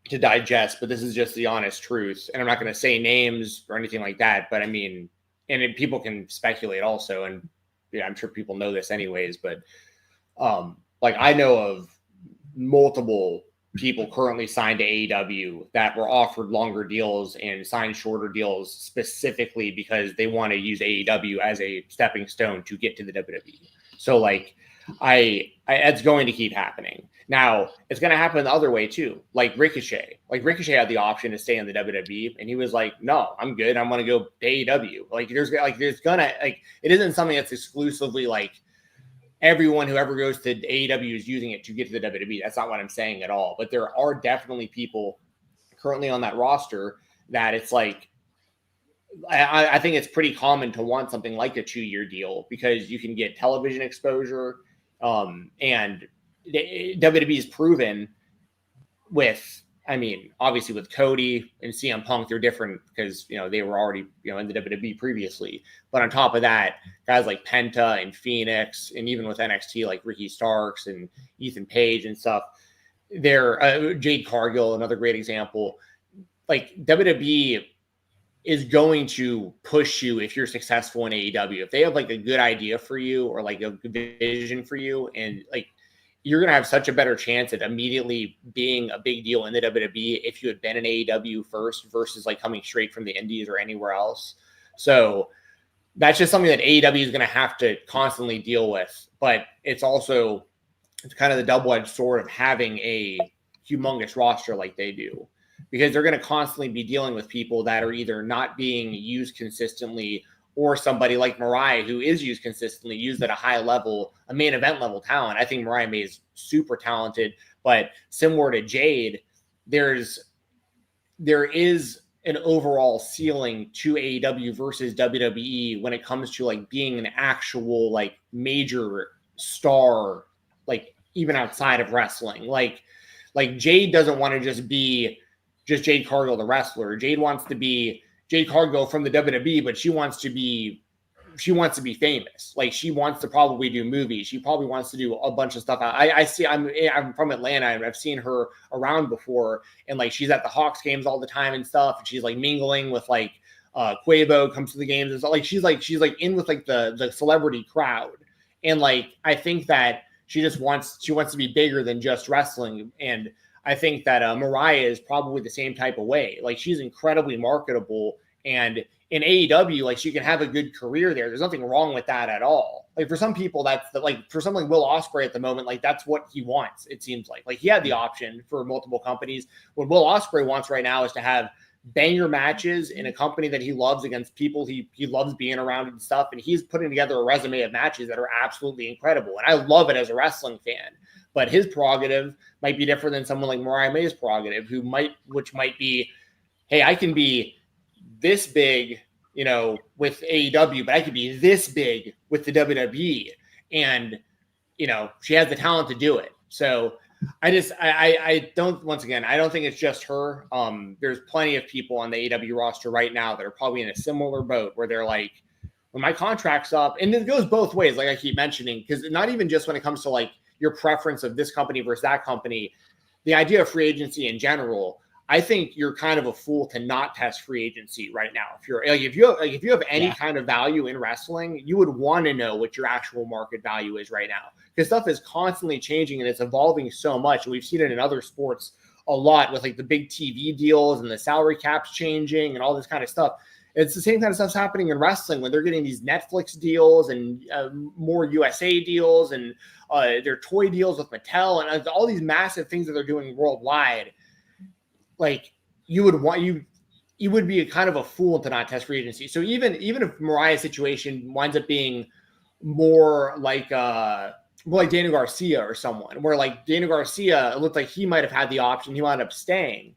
to digest, but this is just the honest truth. And I'm not going to say names or anything like that, but I mean, people can speculate also, and yeah, I'm sure people know this anyways. But like, I know of multiple people currently signed to AEW that were offered longer deals and signed shorter deals specifically because they want to use AEW as a stepping stone to get to the WWE. So like, it's going to keep happening. Now, it's going to happen the other way too. Like Ricochet. Like Ricochet had the option to stay in the WWE, and he was like, "No, I'm good. I'm going to go to AEW." It isn't something that's exclusively like everyone who ever goes to AEW is using it to get to the WWE. That's not what I'm saying at all. But there are definitely people currently on that roster that it's like, I think it's pretty common to want something like a 2-year deal because you can get television exposure, and WWE is proven with, obviously with Cody and CM Punk, they're different because, they were already, in the WWE previously. But on top of that, guys like Penta and Phoenix, and even with NXT, like Ricky Starks and Ethan Page and stuff, they're Jade Cargill, another great example. Like WWE is going to push you if you're successful in AEW. If they have like a good idea for you or like a good vision for you, and like, you're going to have such a better chance at immediately being a big deal in the WWE if you had been in AEW first versus like coming straight from the Indies or anywhere else. So that's just something that AEW is going to have to constantly deal with. But it's kind of the double-edged sword of having a humongous roster like they do, because they're going to constantly be dealing with people that are either not being used consistently, or somebody like Mariah, who is used consistently, used at a high level, a main event level talent. I think Mariah May is super talented, but similar to Jade, there is an overall ceiling to AEW versus WWE when it comes to like being an actual like major star, like even outside of wrestling. Like Jade doesn't want to just be just Jade Cargill, the wrestler. Jade wants to be Jade Cargill from the WWE, but she wants to be famous. Like, she wants to probably do movies. She probably wants to do a bunch of stuff. I'm from Atlanta, and I've seen her around before, and like, she's at the Hawks games all the time and stuff. And she's like mingling with like Quavo comes to the games and stuff. Like, she's in with like the celebrity crowd. And like, I think that she wants to be bigger than just wrestling. And I think that Mariah is probably the same type of way. Like, she's incredibly marketable, and in AEW, like, she can have a good career there. There's nothing wrong with that at all. Like, for some people, for something like Will Ospreay at the moment, like, that's what he wants. It seems like he had the option for multiple companies. What Will Ospreay wants right now is to have banger matches in a company that he loves against people he loves being around and stuff. And he's putting together a resume of matches that are absolutely incredible. And I love it as a wrestling fan. But his prerogative might be different than someone like Mariah May's prerogative, which might be, hey, I can be this big, with AEW, but I could be this big with the WWE. And, she has the talent to do it. So I don't think it's just her. There's plenty of people on the AEW roster right now that are probably in a similar boat where they're like, when my contract's up, and it goes both ways, like I keep mentioning, because not even just when it comes to like your preference of this company versus that company, the idea of free agency in general, I think you're kind of a fool to not test free agency right now. If you have any kind of value in wrestling, you would want to know what your actual market value is right now, because stuff is constantly changing and it's evolving so much. And we've seen it in other sports a lot with like the big TV deals and the salary caps changing and all this kind of stuff. It's the same kind of stuff's happening in wrestling when they're getting these Netflix deals and more USA deals and their toy deals with Mattel and all these massive things that they're doing worldwide. Like, you would be a kind of a fool to not test free agency. So even if Mariah's situation winds up being more like Daniel Garcia or someone, where like Daniel Garcia, it looked like he might have had the option, he wound up staying,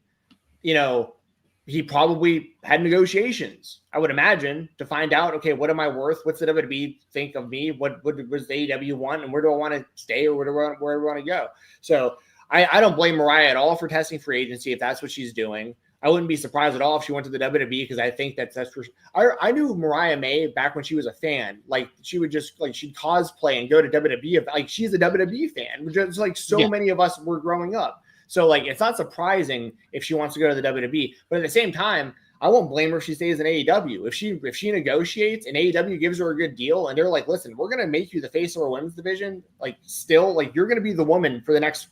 he probably had negotiations, I would imagine, to find out, okay, what am I worth? What's the WWE think of me? What was the AEW want? And where do I want to stay, or where do I want to go? So I don't blame Mariah at all for testing free agency if that's what she's doing. I wouldn't be surprised at all if she went to the WWE, because I think that's for I knew Mariah May back when she was a fan. Like, she would just she'd cosplay and go to WWE. Like, she's a WWE fan, just like many of us were growing up. So like, it's not surprising if she wants to go to the WWE, but at the same time, I won't blame her if she stays in AEW. If she negotiates and AEW gives her a good deal and they're like, listen, we're going to make you the face of our women's division. Like, still, like, you're going to be the woman for the next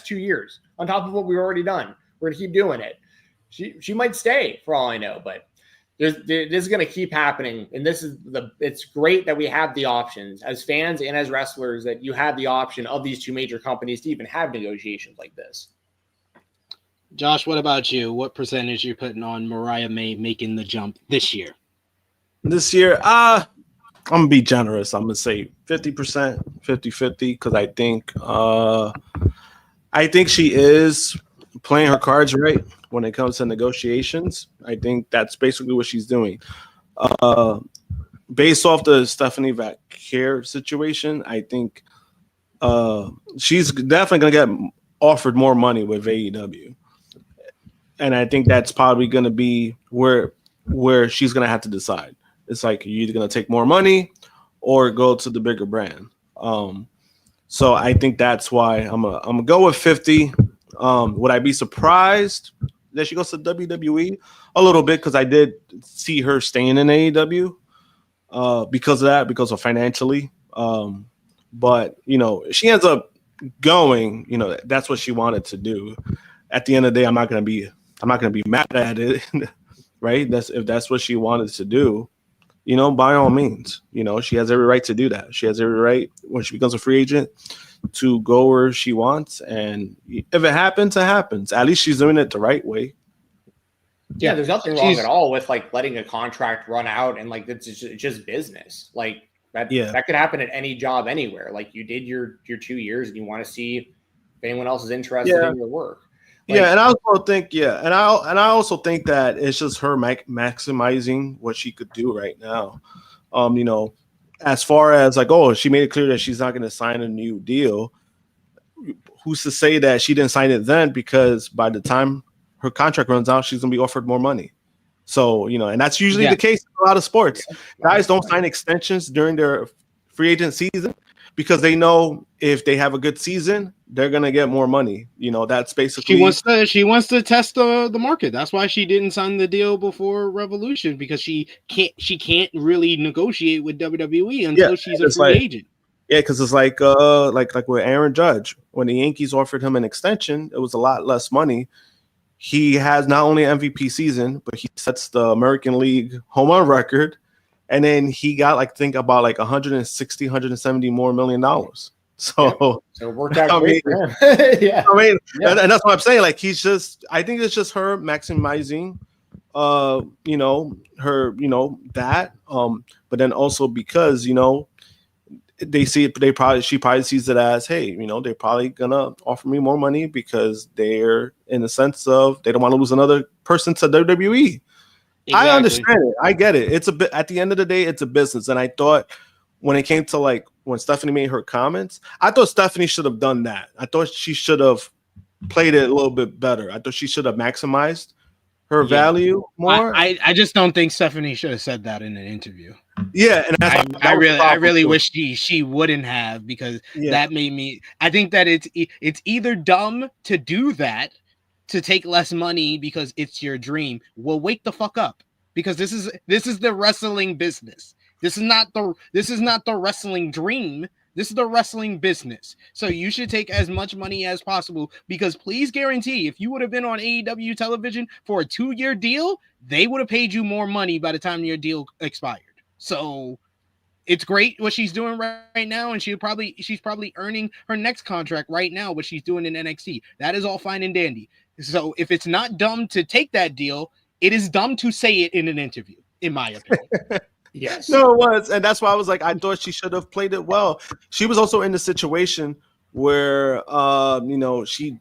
2 years on top of what we've already done. We're going to keep doing it. She might stay for all I know, but This is going to keep happening, and it's great that we have the options as fans and as wrestlers, that you have the option of these two major companies to even have negotiations like this. Josh, what about you? What percentage you're putting on Mariah May making the jump this year? This year, I'm gonna be generous. I'm gonna say 50%, 50-50, because I think she is playing her cards right when it comes to negotiations. I think that's basically what she's doing. Based off the Stephanie Vaquer situation, I think she's definitely gonna get offered more money with AEW. And I think that's probably going to be where she's going to have to decide. It's like, you're either going to take more money or go to the bigger brand. So I think that's why I'm gonna go with 50. Would I be surprised that she goes to WWE? A little bit, because I did see her staying in AEW because of financially. But, she ends up going, that's what she wanted to do. At the end of the day, I'm not gonna be mad at it, right? If that's what she wanted to do, by all means, she has every right to do that. She has every right, when she becomes a free agent, to go where she wants. And if it happens, it happens. At least she's doing it the right way. Yeah, there's nothing wrong at all with letting a contract run out, and it's just business. That could happen at any job anywhere. You did your 2 years, and you want to see if anyone else is interested in your work. And I also think that it's just her maximizing what she could do right now. As far as she made it clear that she's not going to sign a new deal. Who's to say that she didn't sign it then? Because by the time her contract runs out, she's going to be offered more money. So, and that's usually the case in a lot of sports. Guys don't sign extensions during their free agent season because they know if they have a good season, they're gonna get more money. That's basically she wants to test the market. That's why she didn't sign the deal before Revolution, because she can't really negotiate with WWE until she's a free agent. Yeah, because it's like with Aaron Judge, when the Yankees offered him an extension, it was a lot less money. He has not only an MVP season, but he sets the American League home run record. And then he got about 160, 170 more $1 million. So it worked out great for him. And that's what I'm saying. I think it's just her maximizing, her, that. But then also because, they see it, she probably sees it as, hey, they're probably gonna offer me more money because they're in the sense of they don't want to lose another person to WWE. Exactly. I understand it. I get it. It's a bit, at the end of the day, it's a business. And I thought when it came to when Stephanie made her comments, I thought Stephanie should have done that. I thought she should have played it a little bit better. I thought she should have maximized her value more. I just don't think Stephanie should have said that in an interview. Yeah, and I really wish she wouldn't have, because that made me. I think that it's either dumb to do that, to take less money because it's your dream. Well, wake the fuck up, because this is the wrestling business. This is not the wrestling dream. This is the wrestling business. So you should take as much money as possible, because please guarantee, if you would have been on AEW television for a 2-year deal, they would have paid you more money by the time your deal expired. So it's great what she's doing right now, and she's probably earning her next contract right now, what she's doing in NXT. That is all fine and dandy. So if it's not dumb to take that deal, it is dumb to say it in an interview, in my opinion. Yes. No, it was. And that's why I was I thought she should have played it well. She was also in the situation where, she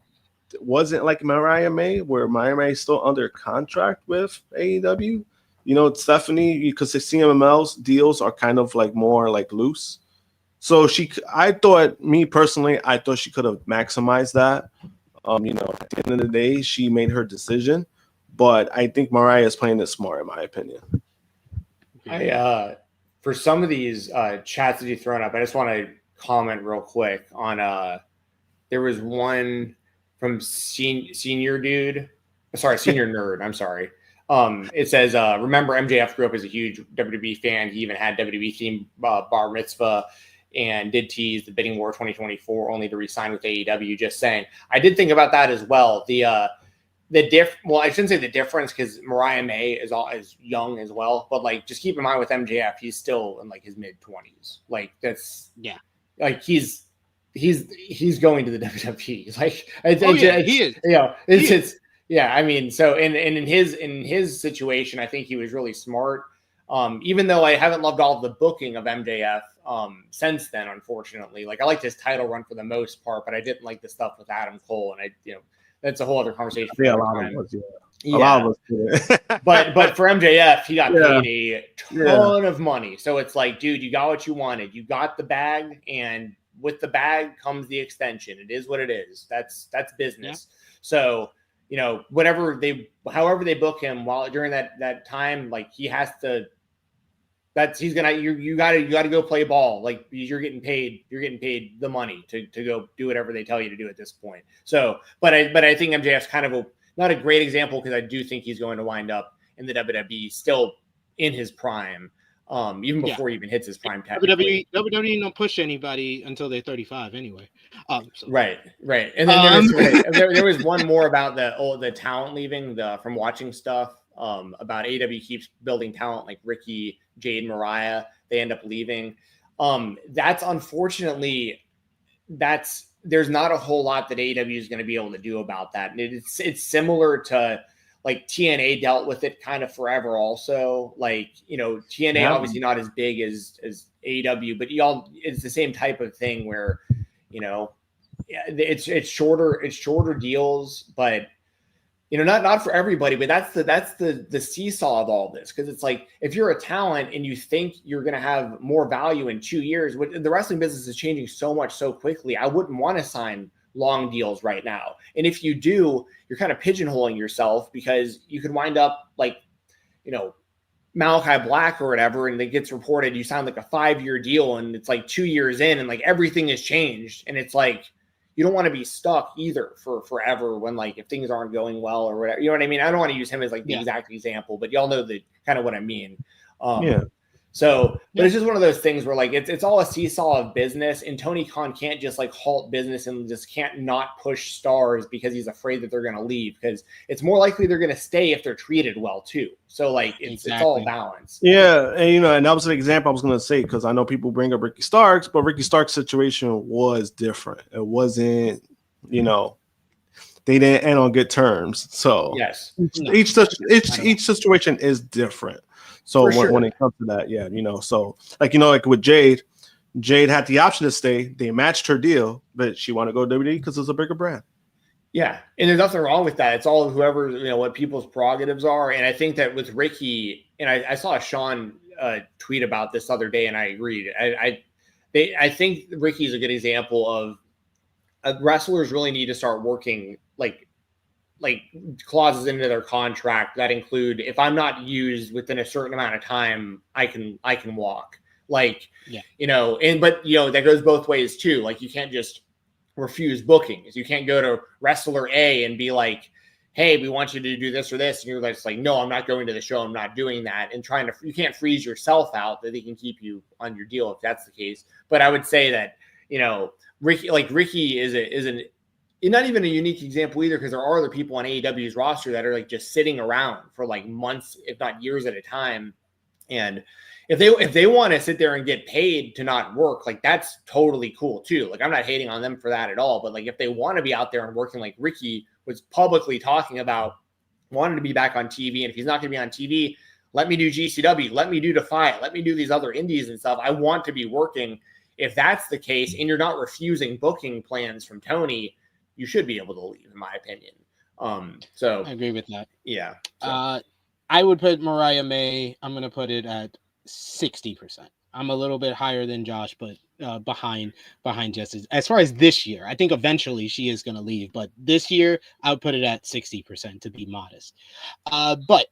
wasn't like Mariah May, where Mariah May is still under contract with AEW. Stephanie, because the CMLL's deals are kind of more loose. So I thought she could have maximized that. At the end of the day, she made her decision, but I think Mariah is playing it smart, in my opinion. For some of these chats that you've thrown up, I just want to comment real quick on. There was one from senior nerd. I'm sorry. It says, remember MJF grew up as a huge WWE fan. He even had WWE themed bar mitzvah and did tease the bidding war 2024 only to resign with AEW. Just saying. I did think about that as well. Well, I shouldn't say the difference because Mariah May is young as well, but like just keep in mind with MJF, he's still in like his mid-20s. Like that's like he's going to the WWE. Like he is. You know, it's yeah. I mean, so and in his situation, I think he was really smart. Even though I haven't loved all of the booking of MJF since then, unfortunately. Like I liked his title run for the most part, but I didn't like the stuff with Adam Cole, and that's a whole other conversation. Yeah, a lot of us did. but for MJF, he got paid a ton of money. So it's like, dude, you got what you wanted. You got the bag, and with the bag comes the extension. It is what it is. That's business. Yeah. So, however they book him during that time, like he has to. You got to go play ball. Like you're getting paid the money to go do whatever they tell you to do at this point. So, but I think MJF's kind of not a great example because I do think he's going to wind up in the WWE still in his prime, even before he even hits his prime. WWE don't push anybody until they're 35 anyway. Right. And then there was one more about the talent leaving from watching stuff. About AEW keeps building talent like Ricky, Jade, Mariah. They end up leaving. That's unfortunately, there's not a whole lot that AEW is going to be able to do about that. And it's similar to like TNA dealt with it kind of forever also. Like, TNA obviously not as big as AEW, but it's the same type of thing where, it's shorter deals, but not for everybody, but that's the seesaw of all this. Cause it's like, if you're a talent and you think you're going to have more value in 2 years, the wrestling business is changing so much so quickly. I wouldn't want to sign long deals right now. And if you do, you're kind of pigeonholing yourself because you could wind up like, Malachi Black or whatever. And it gets reported, you sign like a 5-year deal and it's like 2 years in and like everything has changed. And it's like, you don't want to be stuck either for forever when like if things aren't going well or whatever. You know what I mean? I don't want to use him as like the exact example, but y'all know the kind of what I mean. So, but it's just one of those things where like it's all a seesaw of business, and Tony Khan can't just like halt business and just can't not push stars because he's afraid that they're going to leave, because it's more likely they're going to stay if they're treated well too. So like it's all balanced. Yeah, and and that was an example I was going to say, because I know people bring up Ricky Starks, but Ricky Starks' situation was different. It wasn't, they didn't end on good terms. So yes, each situation is different. So when it comes to that, so like with Jade had the option to stay. They matched her deal, but she wanted to go to WWE because it's a bigger brand. Yeah, and there's nothing wrong with that. It's all whoever, what people's prerogatives are. And I think that with Ricky, and I saw Sean tweet about this other day, and I agreed. I think Ricky's a good example of wrestlers really need to start working like clauses into their contract that include, if I'm not used within a certain amount of time, I can walk. But that goes both ways too. Like you can't just refuse bookings. You can't go to wrestler A and be like, hey, we want you to do this or this. And you're just like, no, I'm not going to the show. I'm not doing that. And you can't freeze yourself out that they can keep you on your deal if that's the case. But I would say that, Ricky is not even a unique example either, because there are other people on AEW's roster that are like just sitting around for like months, if not years at a time. And if they want to sit there and get paid to not work, like that's totally cool too. Like I'm not hating on them for that at all. But like if they want to be out there and working, like Ricky was publicly talking about wanting to be back on TV. And if he's not going to be on TV, let me do GCW, let me do Defy, let me do these other indies and stuff. I want to be working. If that's the case, and you're not refusing booking plans from Tony, you should be able to leave, in my opinion. So I agree with that. Yeah. So. I would put Mariah May, I'm going to put it at 60%. I'm a little bit higher than Josh, but behind Jesse. As far as this year, I think eventually she is going to leave, but this year I would put it at 60% to be modest. But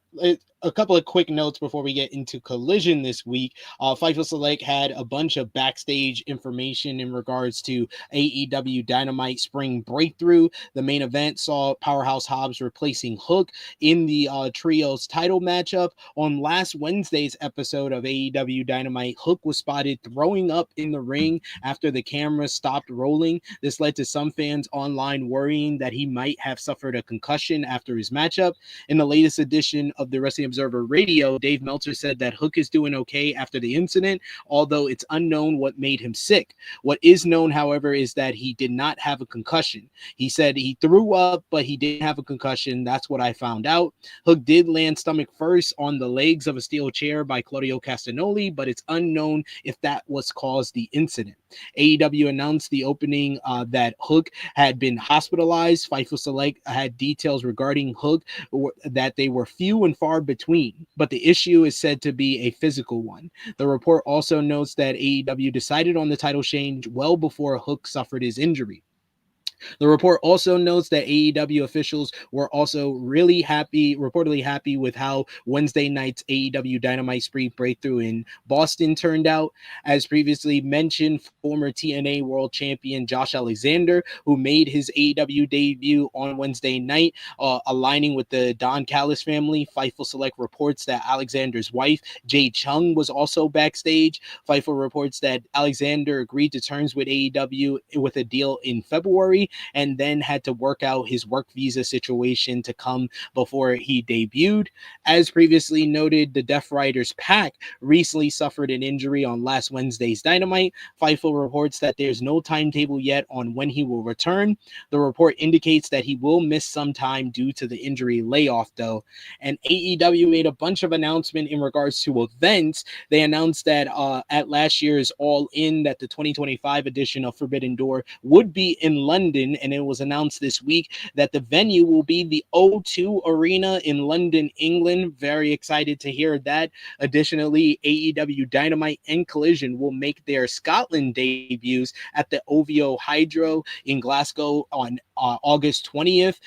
a couple of quick notes before we get into Collision this week. Fightful Select had a bunch of backstage information in regards to AEW Dynamite Spring Breakthru. The main event saw Powerhouse Hobbs replacing Hook in the trios title matchup. On last Wednesday's episode of AEW Dynamite, Hook was spotted throwing up in the ring ring after the camera stopped rolling. This led to some fans online worrying that he might have suffered a concussion after his matchup. In the latest edition of the Wrestling Observer Radio, Dave Meltzer said that Hook is doing okay after the incident, although it's unknown what made him sick. What is known, however, is that he did not have a concussion. He said he threw up, but he didn't have a concussion. That's what I found out. Hook did land stomach first on the legs of a steel chair by Claudio Castagnoli, but it's unknown if that was caused the incident. AEW announced the opening that Hook had been hospitalized. Fightful Select had details regarding Hook that they were few and far between, but the issue is said to be a physical one. The report also notes that AEW decided on the title change well before Hook suffered his injury. The report also notes that AEW officials were also reportedly happy with how Wednesday night's AEW Dynamite Spring Breakthru in Boston turned out. As previously mentioned, former TNA World Champion Josh Alexander, who made his AEW debut on Wednesday night, aligning with the Don Callis family. Fightful Select reports that Alexander's wife, Jade Chung, was also backstage. Fightful reports that Alexander agreed to terms with AEW with a deal in February, and then had to work out his work visa situation to come before he debuted. As previously noted, the Death Riders Pac recently suffered an injury on last Wednesday's Dynamite. Fightful reports that there's no timetable yet on when he will return. The report indicates that he will miss some time due to the injury layoff, though. And AEW made a bunch of announcements in regards to events. They announced that at last year's All In, that the 2025 edition of Forbidden Door would be in London, and it was announced this week that the venue will be the O2 Arena in London, England. Very excited to hear that. Additionally, AEW Dynamite and Collision will make their Scotland debuts at the OVO Hydro in Glasgow on August 20th.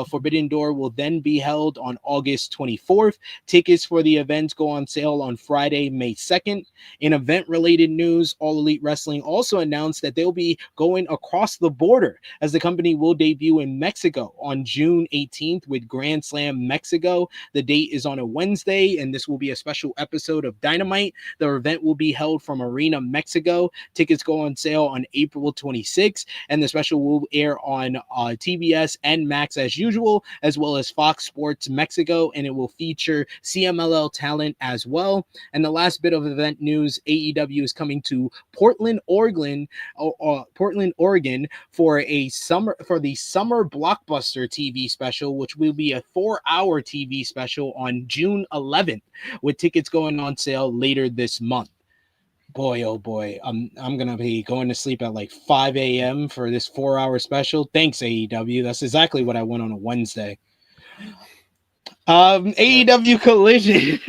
Forbidden Door will then be held on August 24th. Tickets for the events go on sale on Friday, May 2nd. In event-related news, All Elite Wrestling also announced that they'll be going across the border, as the company will debut in Mexico on June 18th with Grand Slam Mexico. The date is on a Wednesday, and this will be a special episode of Dynamite. The event will be held from Arena, Mexico. Tickets go on sale on April 26th, and the special will air on TBS and Max as usual, as well as Fox Sports Mexico, and it will feature CMLL talent as well. And the last bit of event news, AEW is coming to Portland, Oregon, for the summer blockbuster TV special, which will be a 4-hour TV special on June 11th, with tickets going on sale later this month. Boy, oh boy, I'm gonna be going to sleep at like 5 a.m. for this 4-hour special. Thanks, AEW. That's exactly what I want on a Wednesday. AEW Collision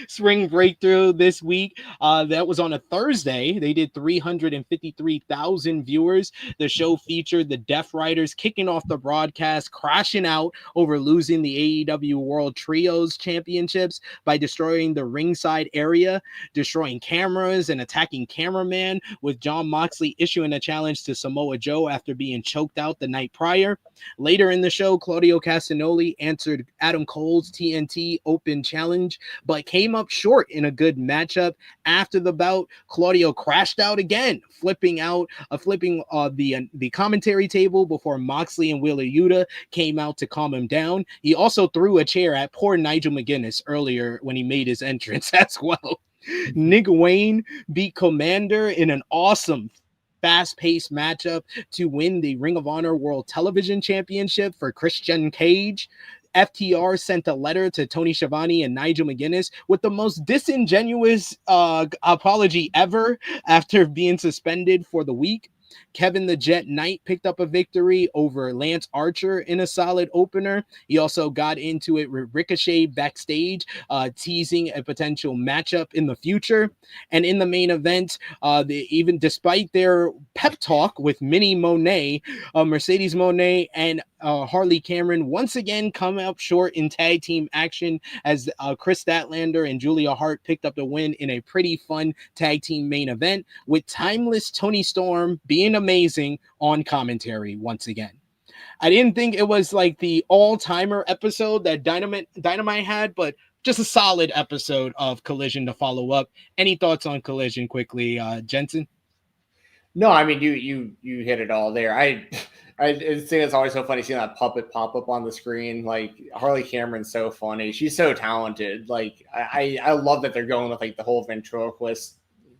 Spring Breakthru this week. That was on a Thursday. They did 353,000 viewers. The show featured the Death Riders kicking off the broadcast, crashing out over losing the AEW World Trios Championships by destroying the ringside area, destroying cameras, and attacking cameraman, with Jon Moxley issuing a challenge to Samoa Joe after being choked out the night prior. Later in the show, Claudio Castagnoli answered Adam Cole's TNT Open Challenge, but came up short in a good matchup. After the bout, Claudio crashed out again, flipping the commentary table before Moxley and Wheeler Yuta came out to calm him down. He also threw a chair at poor Nigel McGuinness earlier when he made his entrance as well. Nick Wayne beat Commander in an awesome fast-paced matchup to win the Ring of Honor World Television Championship for Christian Cage. FTR sent a letter to Tony Schiavone and Nigel McGuinness with the most disingenuous apology ever after being suspended for the week. Kevin the Jet Knight picked up a victory over Lance Archer in a solid opener. He also got into it with Ricochet backstage, teasing a potential matchup in the future. And in the main event, even despite their pep talk with Minnie Monet, Mercedes Moné and Harley Cameron once again come up short in tag team action, as Chris Statlander and Julia Hart picked up the win in a pretty fun tag team main event, with timeless Tony Storm being amazing on commentary once again. I didn't think it was like the all-timer episode that Dynamite had, but just a solid episode of Collision to follow up. Any thoughts on Collision quickly, Jensen? No, I mean you hit it all there. I think it's always so funny seeing that puppet pop up on the screen. Like Harley Cameron's so funny. She's so talented. Like I love that they're going with like the whole ventriloquist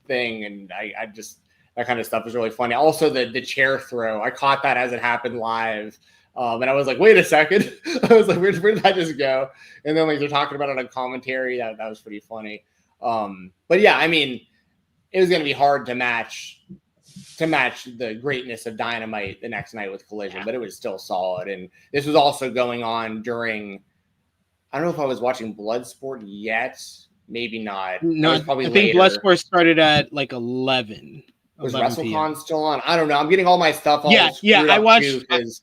thing, and I just that kind of stuff is really funny. Also the chair throw. I caught that as it happened live. And I was like, wait a second. I was like, where did that just go? And then like they're talking about it on commentary. That was pretty funny. But yeah, I mean, it was going to be hard to match the greatness of Dynamite the next night with Collision, but it was still solid. And this was also going on during, I don't know if I was watching Bloodsport yet. Maybe not. No, was probably I think later. Bloodsport started at like 11. Was 11 WrestleCon PM. still on? I don't know. I'm getting all my stuff all screwed I up watched. too, 'cause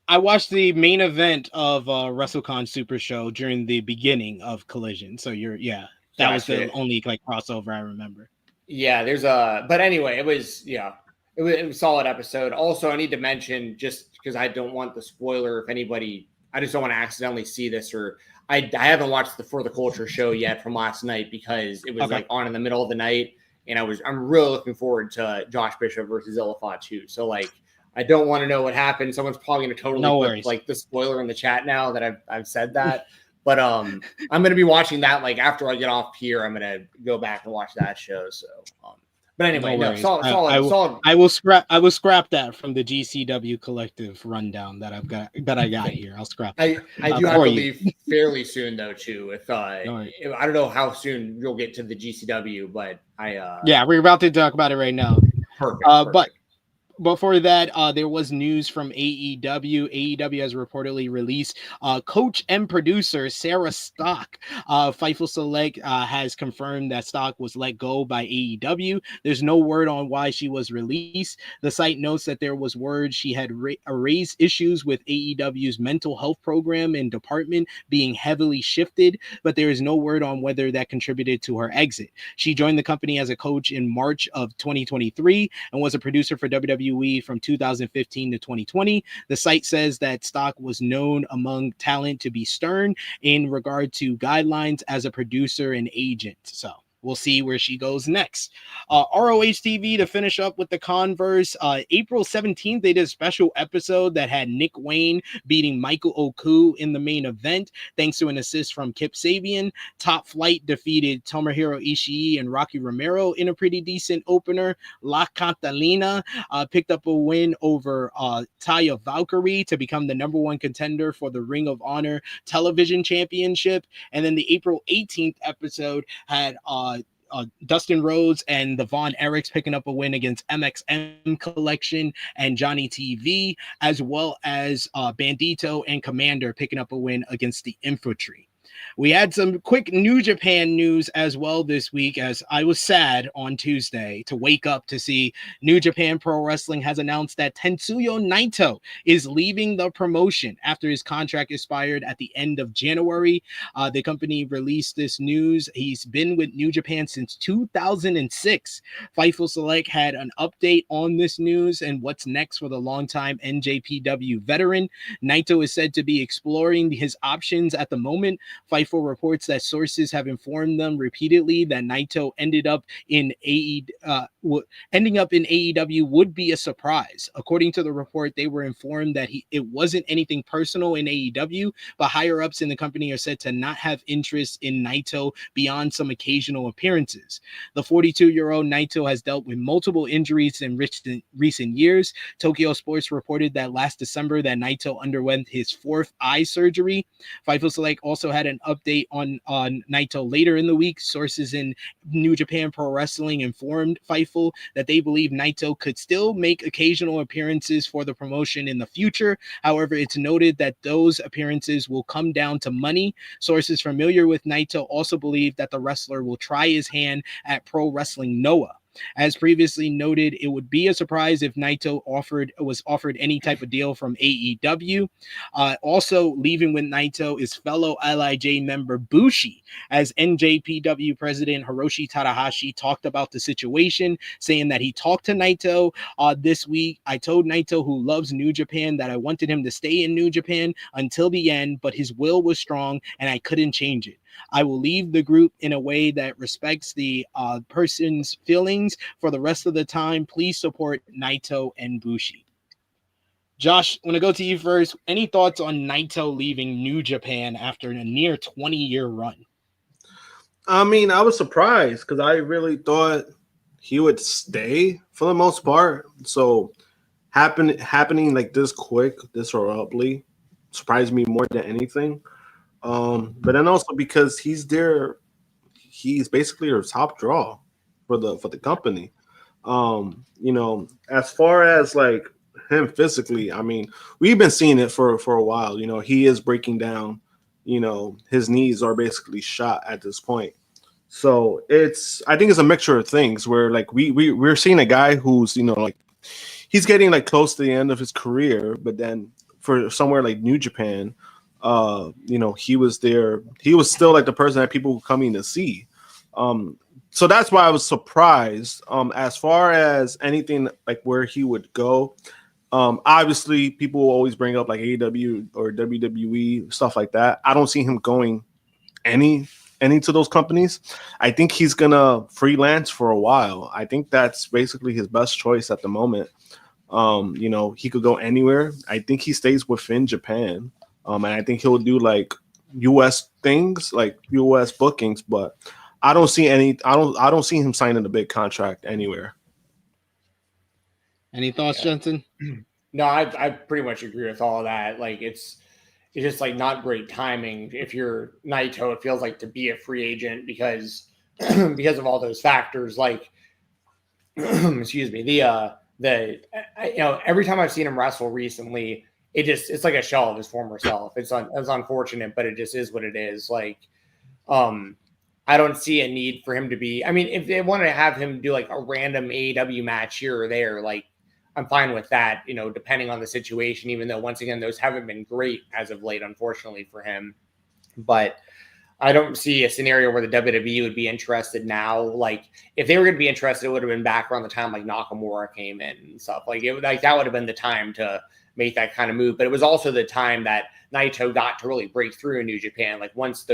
I watched the main event of WrestleCon Super Show during the beginning of Collision. So that was the only like crossover I remember. Yeah, but anyway, it was a solid episode. Also, I need to mention, just because I don't want the spoiler, if anybody, I just don't want to accidentally see this, or I haven't watched the For the Culture show yet from last night because it was like on in the middle of the night, and I'm really looking forward to Josh Bishop versus Illifa too. So like, I don't want to know what happened. Someone's probably going to totally put like the spoiler in the chat now that I've said that. But I'm going to be watching that like after I get off here. I'm going to go back and watch that show. So, but anyway, solid. I will scrap that from the GCW Collective rundown that I got here. I'll scrap. I do have to leave fairly soon though too. If I don't know how soon you'll get to the GCW, but we're about to talk about it right now. Perfect. But before that, there was news from AEW. AEW has reportedly released coach and producer Sarah Stock. Fightful Select has confirmed that Stock was let go by AEW. There's no word on why she was released. The site notes that there was word she had raised issues with AEW's mental health program and department being heavily shifted, but there is no word on whether that contributed to her exit. She joined the company as a coach in March of 2023 and was a producer for WWE from 2015 to 2020. The site says that Stock was known among talent to be stern in regard to guidelines as a producer and agent. So we'll see where she goes next. ROH TV, to finish up with the Converse, April 17th, they did a special episode that had Nick Wayne beating Michael Oku in the main event, thanks to an assist from Kip Sabian. Top Flight defeated Tomohiro Ishii and Rocky Romero in a pretty decent opener. La Catalina picked up a win over Taya Valkyrie to become the #1 contender for the Ring of Honor Television Championship. And then the April 18th episode had Dustin Rhodes and the Von Erichs picking up a win against MXM Collection and Johnny TV, as well as Bandito and Commander picking up a win against the Infantry. We had some quick New Japan news as well this week, as I was sad on Tuesday to wake up to see New Japan Pro Wrestling has announced that Tetsuya Naito is leaving the promotion after his contract expired at the end of January. The company released this news. He's been with New Japan since 2006. Fightful Select had an update on this news and what's next for the longtime NJPW veteran. Naito is said to be exploring his options at the moment. Fightful reports that sources have informed them repeatedly that Naito ending up in AEW would be a surprise. According to the report, they were informed that it wasn't anything personal in AEW, but higher ups in the company are said to not have interest in Naito beyond some occasional appearances. The 42-year-old Naito has dealt with multiple injuries in recent years. Tokyo Sports reported that last December that Naito underwent his 4th eye surgery. Fightful Select also had an update on Naito later in the week. Sources in New Japan Pro Wrestling informed Fightful that they believe Naito could still make occasional appearances for the promotion in the future. However, it's noted that those appearances will come down to money. Sources familiar with Naito also believe that the wrestler will try his hand at Pro Wrestling Noah. As previously noted, it would be a surprise if Naito was offered any type of deal from AEW. Also leaving with Naito is fellow LIJ member Bushi, as NJPW president Hiroshi Tanahashi talked about the situation, saying that he talked to Naito this week. I told Naito, who loves New Japan, that I wanted him to stay in New Japan until the end, but his will was strong and I couldn't change it. I will leave the group in a way that respects the person's feelings. For the rest of the time, please support Naito and Bushi. Josh, I'm going to go to you first. Any thoughts on Naito leaving New Japan after a near 20-year run? I mean, I was surprised because I really thought he would stay for the most part. So happening like this quick, this abruptly, surprised me more than anything. But then also because he's basically their top draw for the company. As far as like him physically, I mean, we've been seeing it for a while. He is breaking down. His knees are basically shot at this point. So I think it's a mixture of things where like we're seeing a guy who's like he's getting like close to the end of his career, but then for somewhere like New Japan, he was there. He was still like the person that people were coming to see. So that's why I was surprised. As far as anything like where he would go, obviously people will always bring up like AEW or WWE, stuff like that. I don't see him going any to those companies. I think he's gonna freelance for a while. I think that's basically his best choice at the moment. He could go anywhere. I think he stays within Japan. And I think he'll do like US things, like US bookings, but I don't see him signing a big contract anywhere. Any thoughts, Jensen? No, I pretty much agree with all of that. Like it's just like not great timing. If you're Naito, it feels like to be a free agent because of all those factors. Like, excuse me, every time I've seen him wrestle recently, it's like a shell of his former self. It's unfortunate, but it just is what it is. Like, I don't see a need for him to be. I mean, if they want to have him do like a random AEW match here or there, like I'm fine with that, depending on the situation, even though once again, those haven't been great as of late, unfortunately for him. But I don't see a scenario where the WWE would be interested now. Like if they were going to be interested, it would have been back around the time like Nakamura came in and stuff that would have been the time to make that kind of move. But it was also the time that Naito got to really break through in New Japan. Like once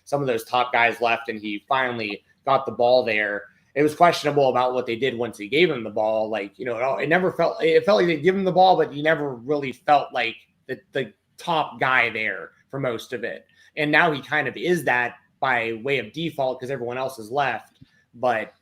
some of those top guys left and he finally got the ball there, it was questionable about what they did once he gave him the ball. Like, it felt like they give him the ball, but you never really felt like the top guy there for most of it. And now he kind of is that by way of default because everyone else has left, but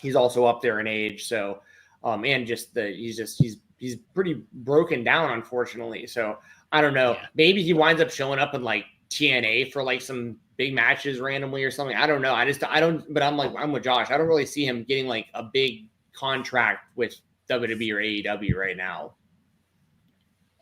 he's also up there in age. So, and just he's pretty broken down, unfortunately. So I don't know. Yeah. Maybe he winds up showing up in like TNA for like some big matches randomly or something. I don't know. But I'm with Josh. I don't really see him getting like a big contract with WWE or AEW right now.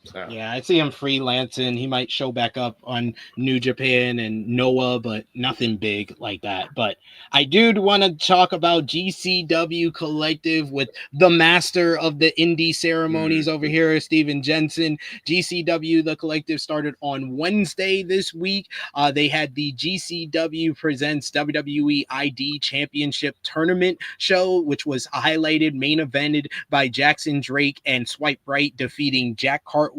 So. Yeah, I see him freelancing. He might show back up on New Japan and Noah, but nothing big like that. But I do want to talk about GCW Collective with the master of the indie ceremonies over here, Stephen Jensen. GCW The Collective started on Wednesday this week. They had the GCW Presents WWE ID Championship Tournament show, which was highlighted, main evented by Jackson Drake and Swipe Right, defeating Jack Cartwheel,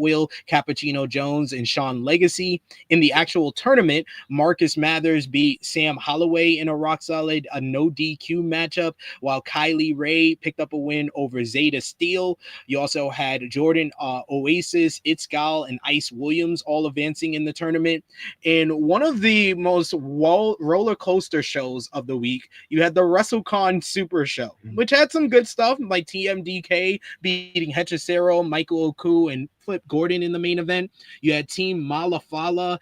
Cappuccino Jones, and Sean Legacy. In the actual tournament, Marcus Mathers beat Sam Holloway in a rock solid no DQ matchup, while Kylie Ray picked up a win over Zeta Steel. You also had Jordan Oasis, Itzgal, and Ice Williams all advancing in the tournament. In one of the most roller coaster shows of the week, you had the WrestleCon Super Show, which had some good stuff like TMDK beating Hechicero, Michael Oku, and Flip Gordon in the main event. You had Team Malafala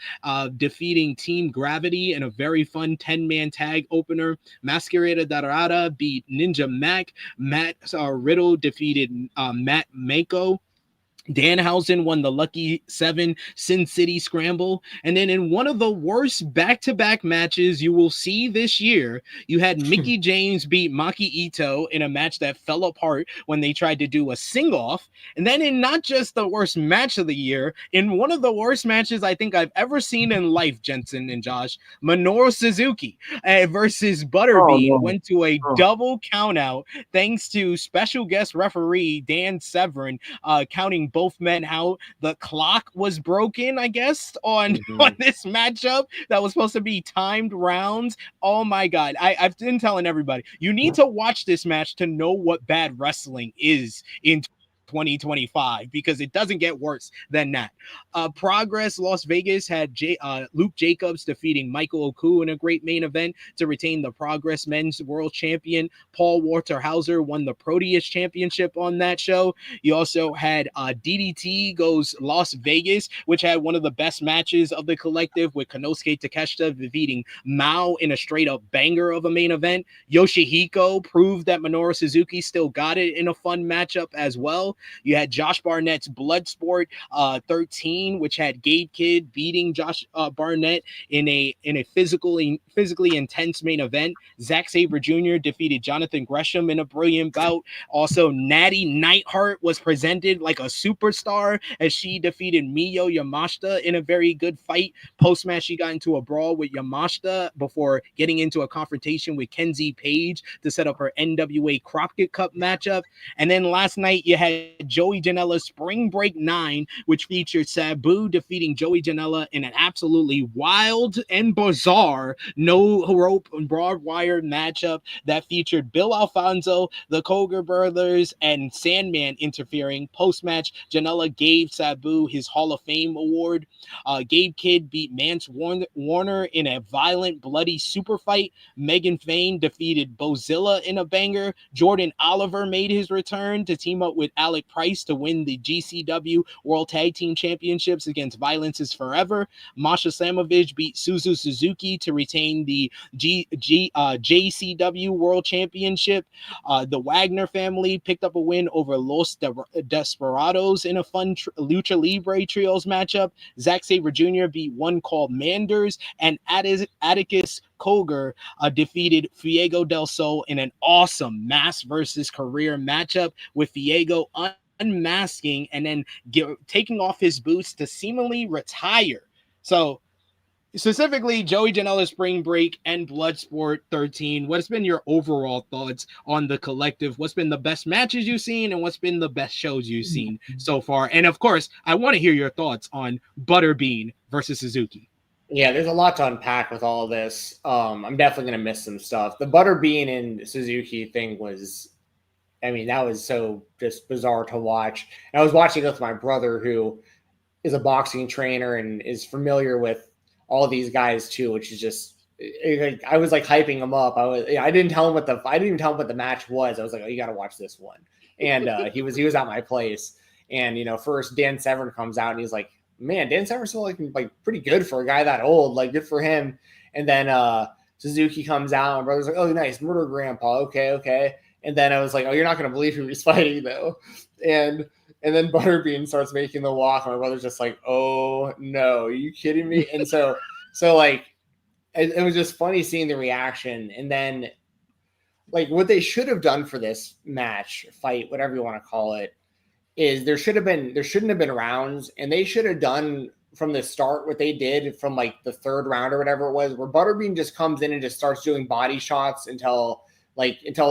defeating Team Gravity in a very fun 10-man tag opener. Masquerada Dorada beat Ninja Mac. Matt Riddle defeated Matt Mako. Danhausen won the Lucky 7 Sin City Scramble. And then in one of the worst back-to-back matches you will see this year, you had Mickey James beat Maki Ito in a match that fell apart when they tried to do a sing-off. And then in not just the worst match of the year, in one of the worst matches I think I've ever seen in life, Jensen and Josh, Minoru Suzuki versus Butterbean went to a double countout thanks to special guest referee Dan Severin counting both men out. The clock was broken, I guess, on this matchup that was supposed to be timed rounds. Oh my God. I've been telling everybody, you need to watch this match to know what bad wrestling is in 2025, because it doesn't get worse than that. Progress Las Vegas had Luke Jacobs defeating Michael Oku in a great main event to retain the Progress Men's World Champion. Paul Waterhauser won the Proteus Championship on that show. You also had DDT goes Las Vegas, which had one of the best matches of the collective, with Konosuke Takeshita defeating Mao in a straight up banger of a main event. Yoshihiko proved that Minoru Suzuki still got it in a fun matchup as well. You had Josh Barnett's Bloodsport 13, which had Gabe Kidd beating Josh Barnett in a physically intense main event. Zack Sabre Jr. defeated Jonathan Gresham in a brilliant bout. Also, Natty Neidhart was presented like a superstar as she defeated Miyo Yamashita in a very good fight. Post-match, she got into a brawl with Yamashita before getting into a confrontation with Kenzie Page to set up her NWA Crockett Cup matchup. And then last night, you had Joey Janela Spring Break 9, which featured Sabu defeating Joey Janela in an absolutely wild and bizarre no rope and broad wire matchup that featured Bill Alfonso, the Koger brothers, and Sandman interfering. Post-match, Janela gave Sabu his Hall of Fame award. Gabe Kidd beat Mance Warner in a violent, bloody super fight. Megan Fain defeated Bozilla in a banger. Jordan Oliver made his return to team up with Alec Price to win the GCW World Tag Team Championships against Violence is Forever. Masha Slamovich beat Suzu Suzuki to retain the JCW World Championship. The Wagner family picked up a win over Los Desperados in a fun Lucha Libre Trios matchup. Zack Sabre Jr. beat one called Manders, and Atticus Koger defeated Fiego del Sol in an awesome mass versus career matchup, with Fiego unmasking and then taking off his boots to seemingly retire. So specifically, Joey Janela Spring Break and Bloodsport 13, what's been your overall thoughts on the collective? What's been the best matches you've seen, and what's been the best shows you've seen so far? And of course, I want to hear your thoughts on Butterbean versus Suzuki. Yeah, there's a lot to unpack with all of this. I'm definitely going to miss some stuff. The Butterbean and Suzuki thing was, I mean, that was so just bizarre to watch. And I was watching it with my brother, who is a boxing trainer and is familiar with all these guys too, which is just, I was like hyping him up. I didn't tell him what the match was. I was like, oh, you got to watch this one. And he was at my place. And, first Dan Severn comes out and he's like, man, Dan Severn's still like pretty good for a guy that old, like good for him. And then Suzuki comes out and my brother's like, oh, nice, murder grandpa. Okay. And then I was like, oh, you're not going to believe who he's fighting though. And then Butterbean starts making the walk and my brother's just like, oh no, are you kidding me? And so like, it was just funny seeing the reaction. And then like what they should have done for this match, fight, whatever you want to call it, is there shouldn't have been rounds, and they should have done from the start what they did from like the third round or whatever it was, where Butterbean just comes in and just starts doing body shots until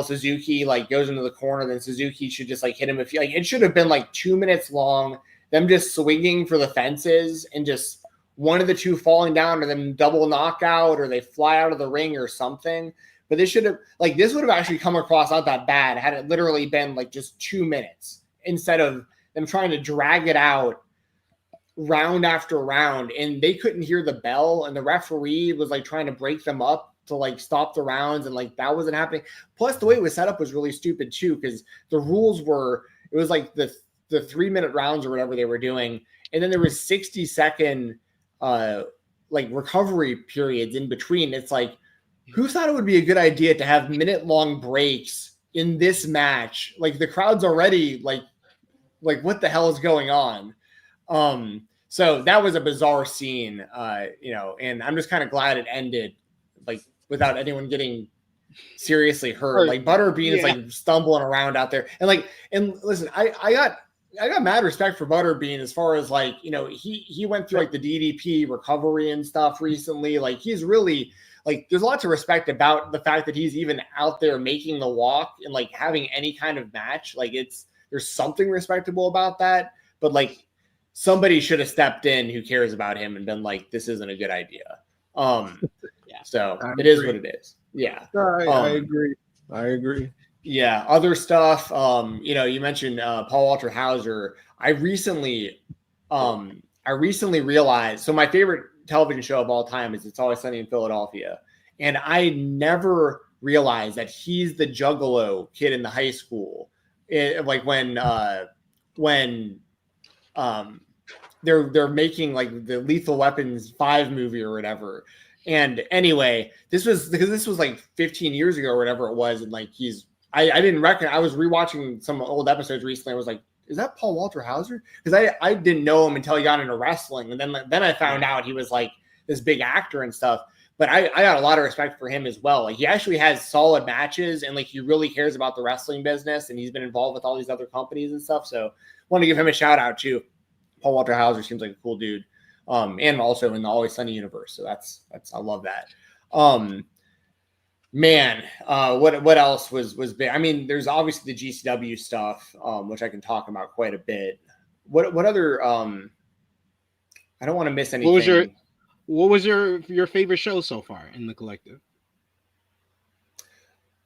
Suzuki like goes into the corner. Then Suzuki should just like hit him. It should have been like 2 minutes long, them just swinging for the fences and just one of the two falling down, or then double knockout, or they fly out of the ring or something. But this would have actually come across not that bad had it literally been like just 2 minutes, instead of them trying to drag it out round after round. And they couldn't hear the bell, and the referee was like trying to break them up to like stop the rounds, and like that wasn't happening. Plus the way it was set up was really stupid too, because the rules were, it was like the 3 minute rounds or whatever they were doing, and then there was 60-second like recovery periods in between. It's like, who thought it would be a good idea to have minute-long breaks in this match? Like the crowd's already like what the hell is going on? So that was a bizarre scene, and I'm just kind of glad it ended like without anyone getting seriously hurt. Like Butterbean is like stumbling around out there, and listen, I got mad respect for Butterbean as far as like, he went through like the DDP recovery and stuff recently. Like he's really like, there's a lot to respect about the fact that he's even out there making the walk and like having any kind of match. Like there's something respectable about that. but like somebody should have stepped in who cares about him and been like, this isn't a good idea. So it is what it is. Yeah. I agree. I agree. Yeah. Other stuff. You mentioned Paul Walter Hauser. I recently realized, so my favorite television show of all time is It's Always Sunny in Philadelphia. And I never realized that he's the Juggalo kid in the high school. Like when they're making like the Lethal Weapons 5 movie or whatever. And anyway, this was like 15 years ago or whatever it was. And like I didn't recognize, I was rewatching some old episodes recently. I was like, is that Paul Walter Hauser? Because I didn't know him until he got into wrestling. And then I found out he was like this big actor and stuff. But I got a lot of respect for him as well. Like he actually has solid matches and like he really cares about the wrestling business and he's been involved with all these other companies and stuff. So I want to give him a shout out too. Paul Walter Hauser seems like a cool dude. And also in the Always Sunny universe. So that's I love that. What else was big? I mean, there's obviously the GCW stuff, which I can talk about quite a bit. What other I don't want to miss anything. What was your favorite show so far in the collective?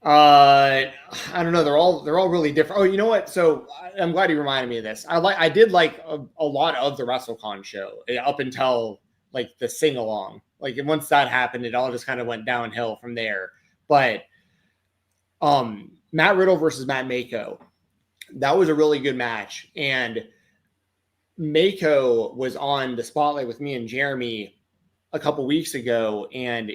I don't know. They're all really different. Oh, you know what? So I'm glad you reminded me of this. I did like a lot of the WrestleCon show up until like the sing along. Like once that happened, it all just kind of went downhill from there. But Matt Riddle versus Matt Mako, that was a really good match. And Mako was on the spotlight with me and Jeremy a couple weeks ago, and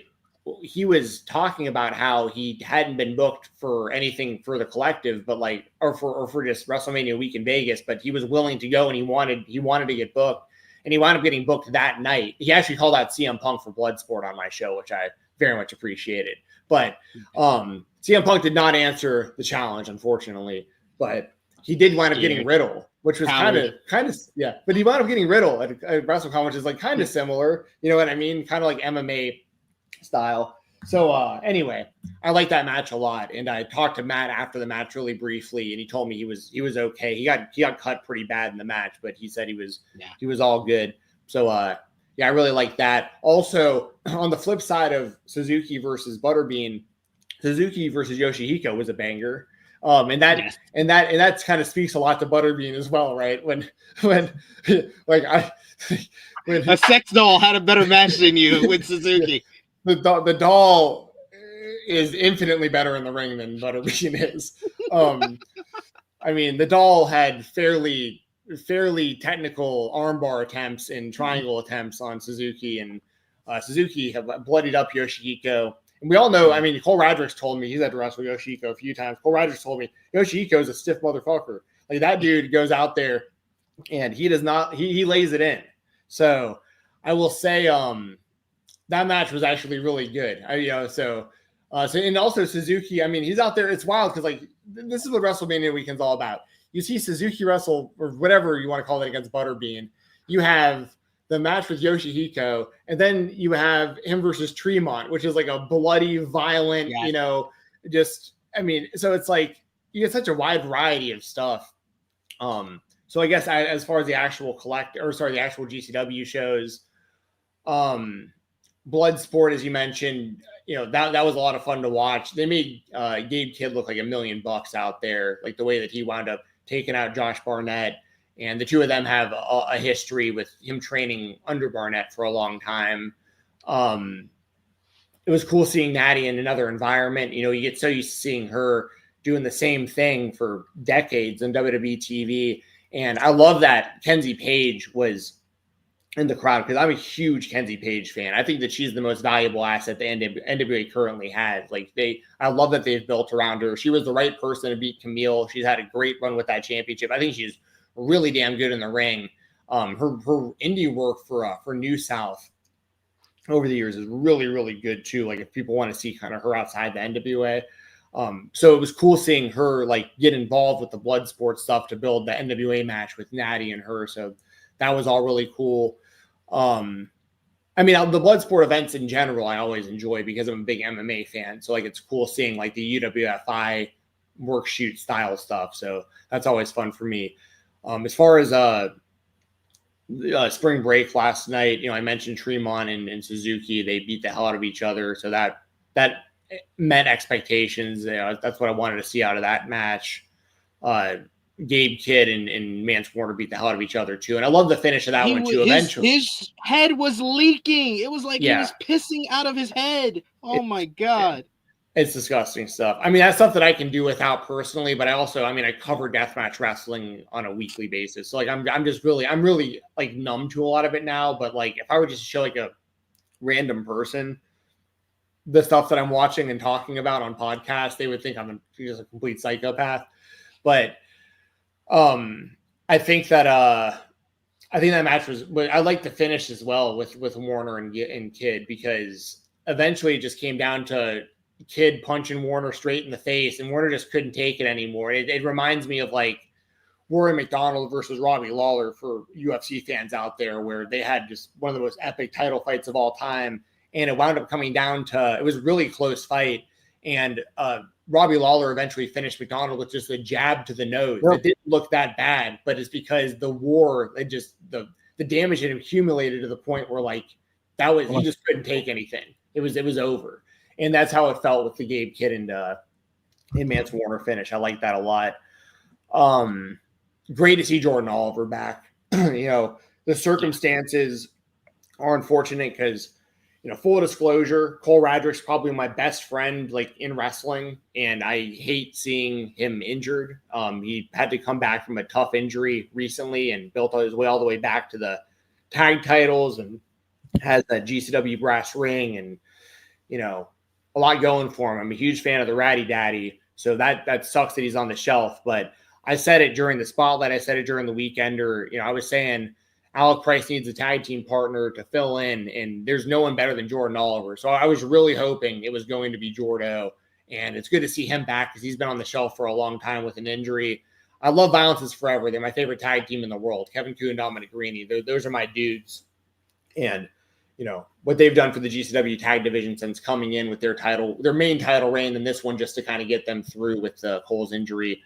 he was talking about how he hadn't been booked for anything for the collective, but like, or for just WrestleMania week in Vegas, but he was willing to go and he wanted to get booked, and he wound up getting booked that night. He actually called out CM Punk for Bloodsport on my show, which I very much appreciated. But CM Punk did not answer the challenge, unfortunately, but he did wind up getting Riddle, which was kind of, yeah. But he wound up getting Riddle at WrestleCon, which is like kind of similar. You know what I mean? Kind of like MMA style. So anyway, I like that match a lot. And I talked to Matt after the match really briefly, and he told me he was okay. He got cut pretty bad in the match, but he said he was all good. So yeah, I really like that. Also, on the flip side of Suzuki versus Butterbean, Suzuki versus Yoshihiko was a banger. And that kind of speaks a lot to Butterbean as well, right? When a sex doll had a better match than you with Suzuki. The doll is infinitely better in the ring than Butterbean is. I mean, the doll had fairly technical armbar attempts and triangle attempts on Suzuki, and Suzuki have bloodied up Yoshihiko. And we all know, I mean, Cole Radrick's told me, he's had to wrestle Yoshihiko a few times. Cole Radrick's told me Yoshihiko is a stiff motherfucker. Like that dude goes out there and he does not, he lays it in. So I will say that match was actually really good. So and also Suzuki, I mean, he's out there. It's wild because like this is what WrestleMania weekend's all about. You see Suzuki wrestle or whatever you want to call it against Butterbean. You have the match with Yoshihiko, and then you have him versus Tremont, which is like a bloody, violent, I mean, so it's like you get such a wide variety of stuff. So I guess as far as the actual the actual GCW shows, Bloodsport, as you mentioned, that was a lot of fun to watch. They made Gabe Kidd look like $1 million out there, like the way that he wound up taking out Josh Barnett. And the two of them have a history with him training under Barnett for a long time. It was cool seeing Natty in another environment. You get so used to seeing her doing the same thing for decades on WWE TV. And I love that Kenzie Page was in the crowd because I'm a huge Kenzie Page fan. I think that she's the most valuable asset the NWA currently has. I love that they've built around her. She was the right person to beat Camille. She's had a great run with that championship. I think she's really damn good in the ring. Her indie work for New South over the years is really, really good too. Like if people want to see kind of her outside the NWA. So it was cool seeing her like get involved with the Bloodsport stuff to build the NWA match with Natty and her. So that was all really cool. I mean, the Bloodsport events in general, I always enjoy because I'm a big MMA fan. So like, it's cool seeing like the UWFI work shoot style stuff. So that's always fun for me. As far as Spring Break last night. I mentioned Tremont and Suzuki. They beat the hell out of each other, so that met expectations. That's what I wanted to see out of that match. Gabe Kidd and Mance Warner beat the hell out of each other too, and I love the finish of that one too. Eventually, his head was leaking. It was like he was pissing out of his head. Oh my god, it's disgusting stuff. I mean, that's stuff that I can do without personally, but I cover deathmatch wrestling on a weekly basis. So like, I'm really like numb to a lot of it now. But like, if I were just to show like a random person the stuff that I'm watching and talking about on podcasts, they would think I'm just a complete psychopath. But I think that match was. But I like the finish as well with Warner and Kidd, because eventually it just came down to Kidd punching Warner straight in the face, and Warner just couldn't take it anymore. It reminds me of like Rory McDonald versus Robbie Lawler for UFC fans out there, where they had just one of the most epic title fights of all time, and it wound up coming down to, it was a really close fight, and Robbie Lawler eventually finished McDonald with just a jab to the nose. Yep. It didn't look that bad, but it's because the war, the damage had accumulated to the point where like he just couldn't take anything. It was over. And that's how it felt with the Gabe Kidd and Mance Warner finish. I like that a lot. Great to see Jordan Oliver back. The circumstances are unfortunate because, full disclosure, Cole Radrick's probably my best friend like in wrestling, and I hate seeing him injured. He had to come back from a tough injury recently and built his way all the way back to the tag titles and has that GCW brass ring and, a lot going for him. I'm a huge fan of the Ratty Daddy, so that sucks that he's on the shelf. But I said it during the Spotlight. I said it during the Weekender. I was saying Alec Price needs a tag team partner to fill in, and there's no one better than Jordan Oliver. So I was really hoping it was going to be Jordo, and it's good to see him back because he's been on the shelf for a long time with an injury. I love Violence is Forever. They're my favorite tag team in the world. Kevin Kuhn and Dominic Guarini. Those are my dudes. And what they've done for the GCW tag division since coming in with their main title reign, and this one just to kind of get them through with Cole's injury.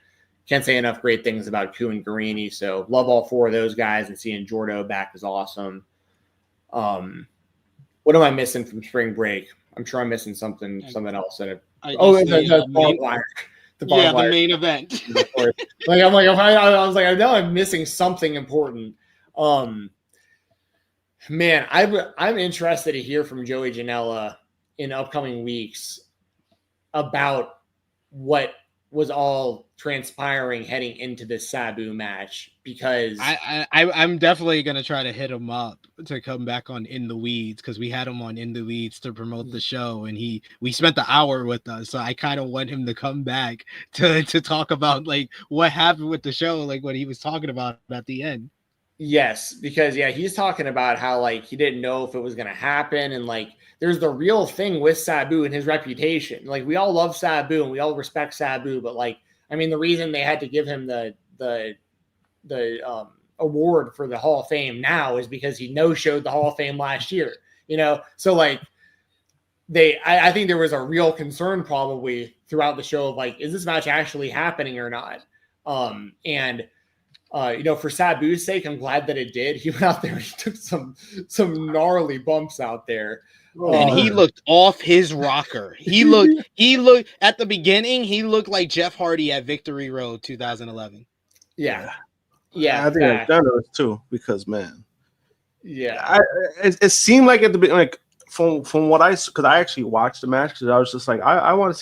Can't say enough great things about Kuhn and Guarini. So love all four of those guys, and seeing Jordo back is awesome. What am I missing from Spring Break? I'm sure I'm missing something else. The barbed wire. The main event. I was like, I know I'm missing something important. Man, I'm interested to hear from Joey Janela in upcoming weeks about what was all transpiring heading into this Sabu match, because I'm definitely gonna try to hit him up to come back on In the Weeds, because we had him on In the Weeds to promote the show, and we spent the hour with us, so I kind of want him to come back to talk about like what happened with the show, like what he was talking about at the end. Yes, because he's talking about how like he didn't know if it was going to happen, and like there's the real thing with Sabu and his reputation. Like we all love Sabu and we all respect Sabu, but like the reason they had to give him the award for the Hall of Fame now is because he no-showed the Hall of Fame last year. So like I think there was a real concern probably throughout the show of like, is this match actually happening or not? For Sabu's sake, I'm glad that it did. He went out there, he took some gnarly bumps out there. And he looked off his rocker. He looked at the beginning, he looked like Jeff Hardy at Victory Road 2011. Yeah. I think I've done it too, because man. Yeah. It seemed like at the beginning, like from what because I actually watched the match, because I was just like, I want to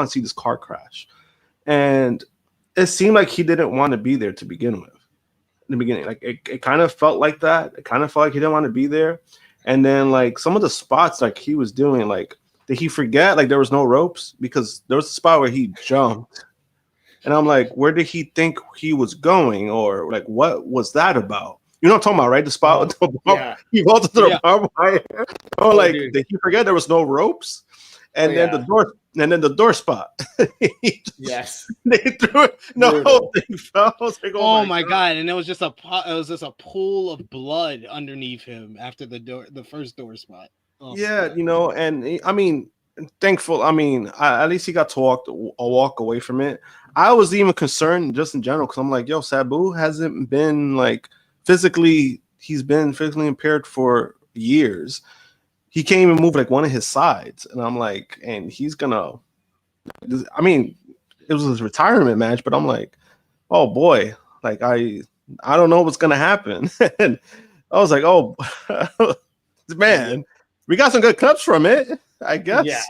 see this car crash. And it seemed like he didn't want to be there to begin with. In the beginning, like it kind of felt like that. It kind of felt like he didn't want to be there. And then like some of the spots like he was doing, like did he forget like there was no ropes? Because there was a spot where he jumped, and I'm like, where did he think he was going, or like what was that about? You know what I'm talking about, right? The spot with the he vaulted to the barbed wire. Dude. Did he forget there was no ropes? And then the door spot. Yes. They threw it. The whole thing fell. I was like, oh my god! And it was just a pool of blood underneath him after the first door spot. Oh, and thankful. At least he got to walk away from it. I was even concerned just in general, because I'm like, Sabu hasn't been like physically he's been physically impaired for years. He can't even move like one of his sides. And I'm like, and he's gonna, I mean, it was his retirement match, but I'm like, oh boy, like I don't know what's gonna happen. And I was like, oh man, we got some good clips from it, I guess. Yeah,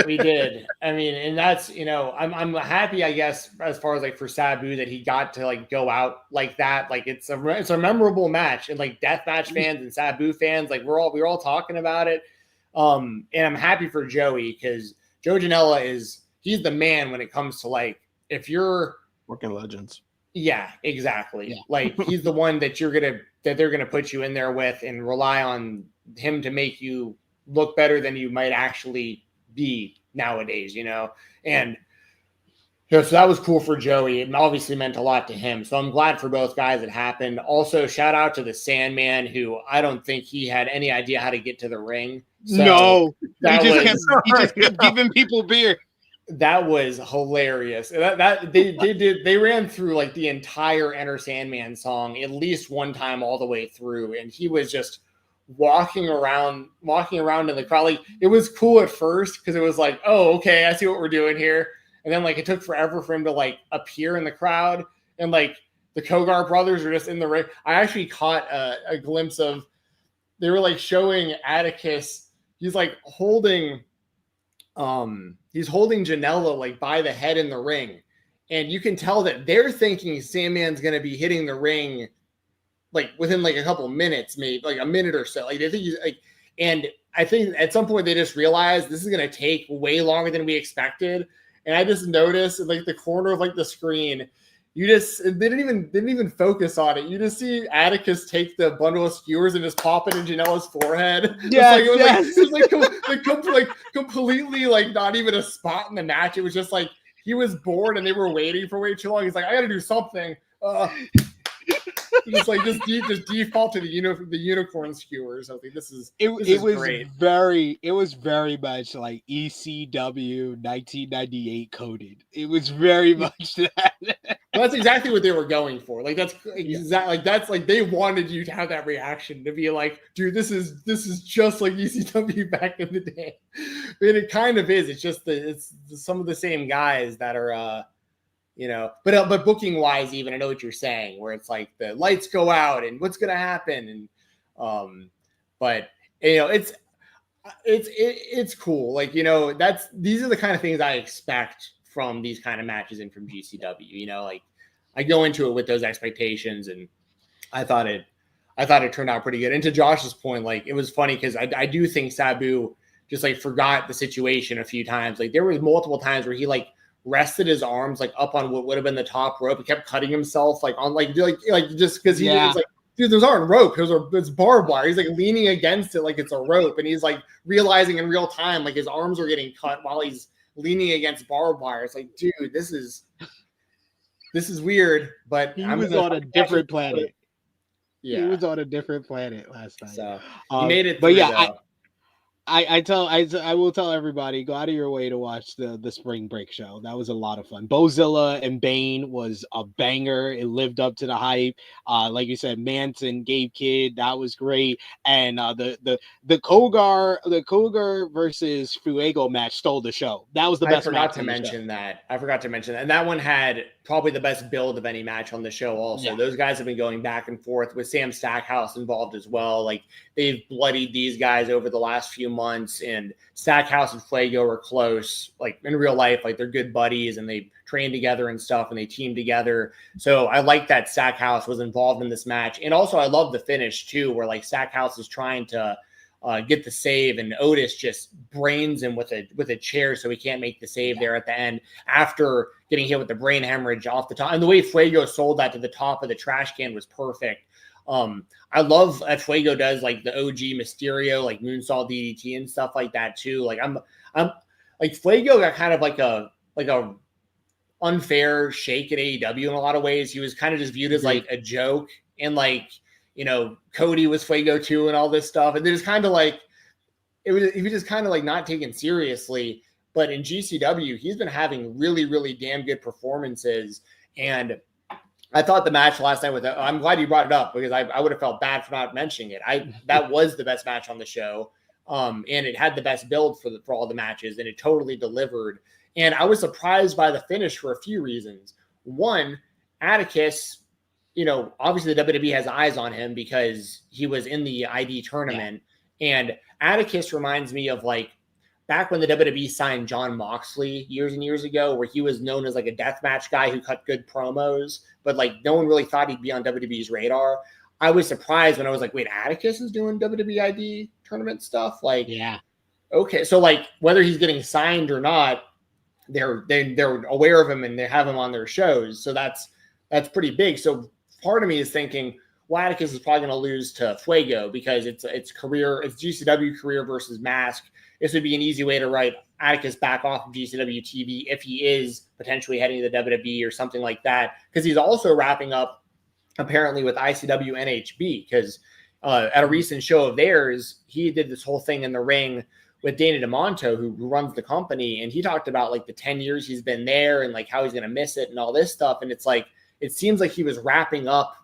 we did. I mean, and that's, you know, I'm happy, I guess, as far as like for Sabu that he got to like go out like that. Like it's a memorable match, and like deathmatch fans and Sabu fans, like we're all talking about it. And I'm happy for Joey, because Joe Janela he's the man when it comes to like, if you're working legends. Yeah, exactly. Yeah. Like he's the one that they're gonna put you in there with and rely on him to make you look better than you might actually be nowadays, you know? And so that was cool for Joey. It obviously meant a lot to him. So I'm glad for both guys it happened. Also, shout out to the Sandman, who I don't think he had any idea how to get to the ring. So no, he just kept giving people beer. That was hilarious. They ran through like the entire Enter Sandman song at least one time all the way through, and he was just walking around in the crowd. Like it was cool at first because it was like, oh, okay, I see what we're doing here. And then like it took forever for him to like appear in the crowd, and like the Kogar brothers are just in the ring. I actually caught a glimpse of, they were like showing Atticus. He's like holding Janela like by the head in the ring, and you can tell that they're thinking Sandman's going to be hitting the ring like within like a couple minutes, maybe like a minute or so. Like they think he's like, and I think at some point they just realized this is going to take way longer than we expected. And I just noticed in like the corner of like the screen, they didn't even focus on it. You just see Atticus take the bundle of skewers and just pop it in Janela's forehead. Yeah, it was completely like not even a spot in the match. It was just like he was bored and they were waiting for way too long. He's like, I got to do something. Just default to the unicorn skewers. I think this is great. It was very much like ECW 1998 coded. It was very much that. Well, that's exactly what they were going for. Like that's exactly that's like they wanted you to have that reaction to be like, dude, this is just like ECW back in the day. And it kind of is. It's just it's some of the same guys that are you know, but booking wise, even I know what you're saying, where it's like the lights go out and what's gonna happen, and but you know, it's cool. Like, you know, these are the kind of things I expect from these kind of matches and from GCW. You know, like I go into it with those expectations, and I thought it turned out pretty good. And to Josh's point, like it was funny because I do think Sabu just like forgot the situation a few times. Like there was multiple times where he like rested his arms like up on what would have been the top rope. He kept cutting himself like on like just because he was like, dude, those aren't rope. It's barbed wire. He's like leaning against it like it's a rope, and he's like realizing in real time like his arms are getting cut while he's leaning against barbed wire. It's like, dude, this is weird. But he was on a different planet. Yeah, he was on a different planet last night. So he made it. But yeah, I will tell everybody, go out of your way to watch the Spring Break show. That was a lot of fun. Bozilla and Bane was a banger. It lived up to the hype. Like you said, Manson, Gabe Kidd, that was great. And the Kogar versus Fuego match stole the show. That was the best. I forgot to mention that. And that one had probably the best build of any match on the show. Also, those guys have been going back and forth with Sam Stackhouse involved as well. Like they've bloodied these guys over the last few months, and Stackhouse and Fuego are close, like in real life, like they're good buddies and they train together and stuff and they team together. So I like that Stackhouse was involved in this match. And also I love the finish too, where like Stackhouse is trying to get the save, and Otis just brains him with a chair so he can't make the save there at the end after getting hit with the brain hemorrhage off the top. And the way Fuego sold that to the top of the trash can was perfect. I love that Fuego does like the OG Mysterio, like moonsault DDT and stuff like that too. Like I'm like Fuego got kind of like a unfair shake at AEW in a lot of ways. He was kind of just viewed as like a joke, and like, you know, Cody was Fuego too and all this stuff. And there's kind of like, he was just kind of like not taken seriously. But in GCW, he's been having really, really damn good performances. And I thought the match last night I'm glad you brought it up because I would have felt bad for not mentioning it. That was the best match on the show. And it had the best build for all the matches, and it totally delivered. And I was surprised by the finish for a few reasons. One, Atticus, obviously the WWE has eyes on him because he was in the ID tournament. Yeah. And Atticus reminds me of like back when the WWE signed Jon Moxley years and years ago, where he was known as like a deathmatch guy who cut good promos, but like no one really thought he'd be on WWE's radar. I was surprised when I was like, wait, Atticus is doing WWE ID tournament stuff? Like, yeah. Okay. So like whether he's getting signed or not, they're aware of him and they have him on their shows. So that's pretty big. So part of me is thinking, well, Atticus is probably going to lose to Fuego because it's GCW career versus Mask. This would be an easy way to write Atticus back off of GCW TV if he is potentially heading to the WWE or something like that. Because he's also wrapping up apparently with ICW NHB because at a recent show of theirs, he did this whole thing in the ring with Dana DeMonto, who runs the company. And he talked about like the 10 years he's been there and like how he's going to miss it and all this stuff. And it's like, it seems like he was wrapping up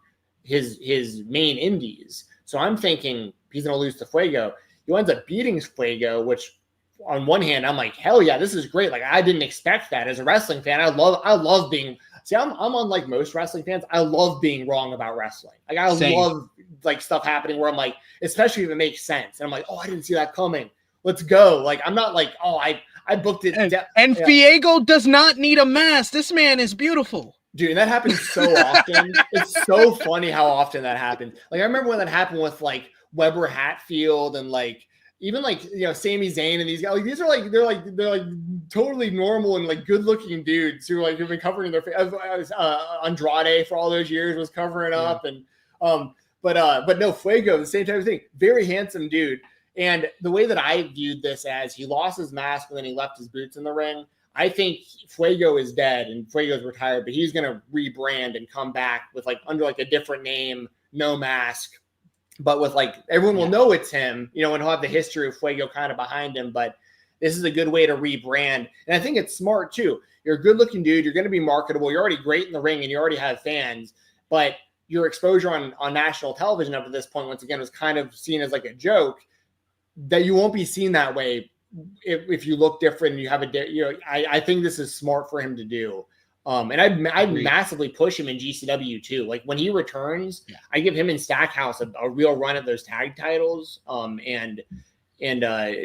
his main indies. So I'm thinking he's going to lose to Fuego. He ends up beating Fuego, which on one hand, I'm like, hell yeah, this is great. Like I didn't expect that as a wrestling fan. I love being, I'm unlike most wrestling fans. I love being wrong about wrestling. Like I love like stuff happening where I'm like, especially if it makes sense. And I'm like, oh, I didn't see that coming. Let's go. Like, I'm not like, oh, I booked it. And Fuego does not need a mask. This man is beautiful. Dude, that happens so often. It's so funny how often that happens. Like, I remember when that happened with like Weber Hatfield and like even like Sami Zayn and these guys. Like, these are like they're like totally normal and like good looking dudes who like have been covering their face. Andrade for all those years was covering up and but no, Fuego, the same type of thing. Very handsome dude. And the way that I viewed this as he lost his mask and then he left his boots in the ring. I think Fuego is dead and Fuego's retired, but he's going to rebrand and come back with like under like a different name, no mask, but with like everyone will know it's him, and he'll have the history of Fuego kind of behind him. But this is a good way to rebrand. And I think it's smart too. You're a good looking dude. You're going to be marketable. You're already great in the ring and you already have fans, but your exposure on national television up to this point, once again, was kind of seen as like a joke that you won't be seen that way. If you look different and you have I think this is smart for him to do. And I'd massively push him in GCW too. Like when he returns, I give him and Stackhouse a real run at those tag titles. And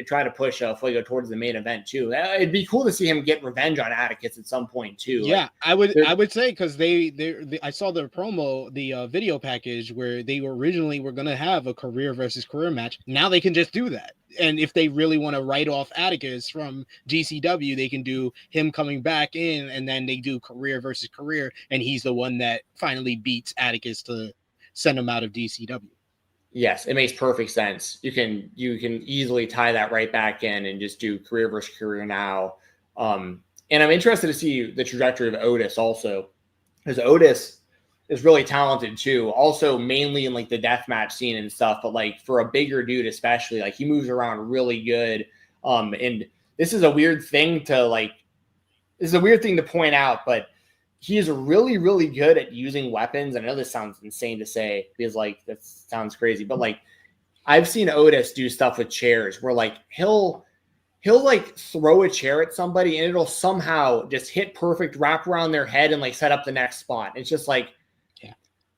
try to push Fuego towards the main event too. It'd be cool to see him get revenge on Atticus at some point too. Yeah, like, I would say because they I saw the promo, the video package where they originally were going to have a career versus career match. Now they can just do that. And if they really want to write off Atticus from GCW, they can do him coming back in, and then they do career versus career, and he's the one that finally beats Atticus to send him out of DCW. Yes, it makes perfect sense. You can easily tie that right back in and just do career versus career now. And I'm interested to see the trajectory of Otis also, because Otis is really talented too. Also mainly in like the deathmatch scene and stuff, but like for a bigger dude especially, like he moves around really good. And this is a weird thing to point out, but he is really, really good at using weapons. And I know this sounds insane to say because like that sounds crazy, but like I've seen Otis do stuff with chairs where like he'll like throw a chair at somebody and it'll somehow just hit perfect, wrap around their head and like set up the next spot. It's just like,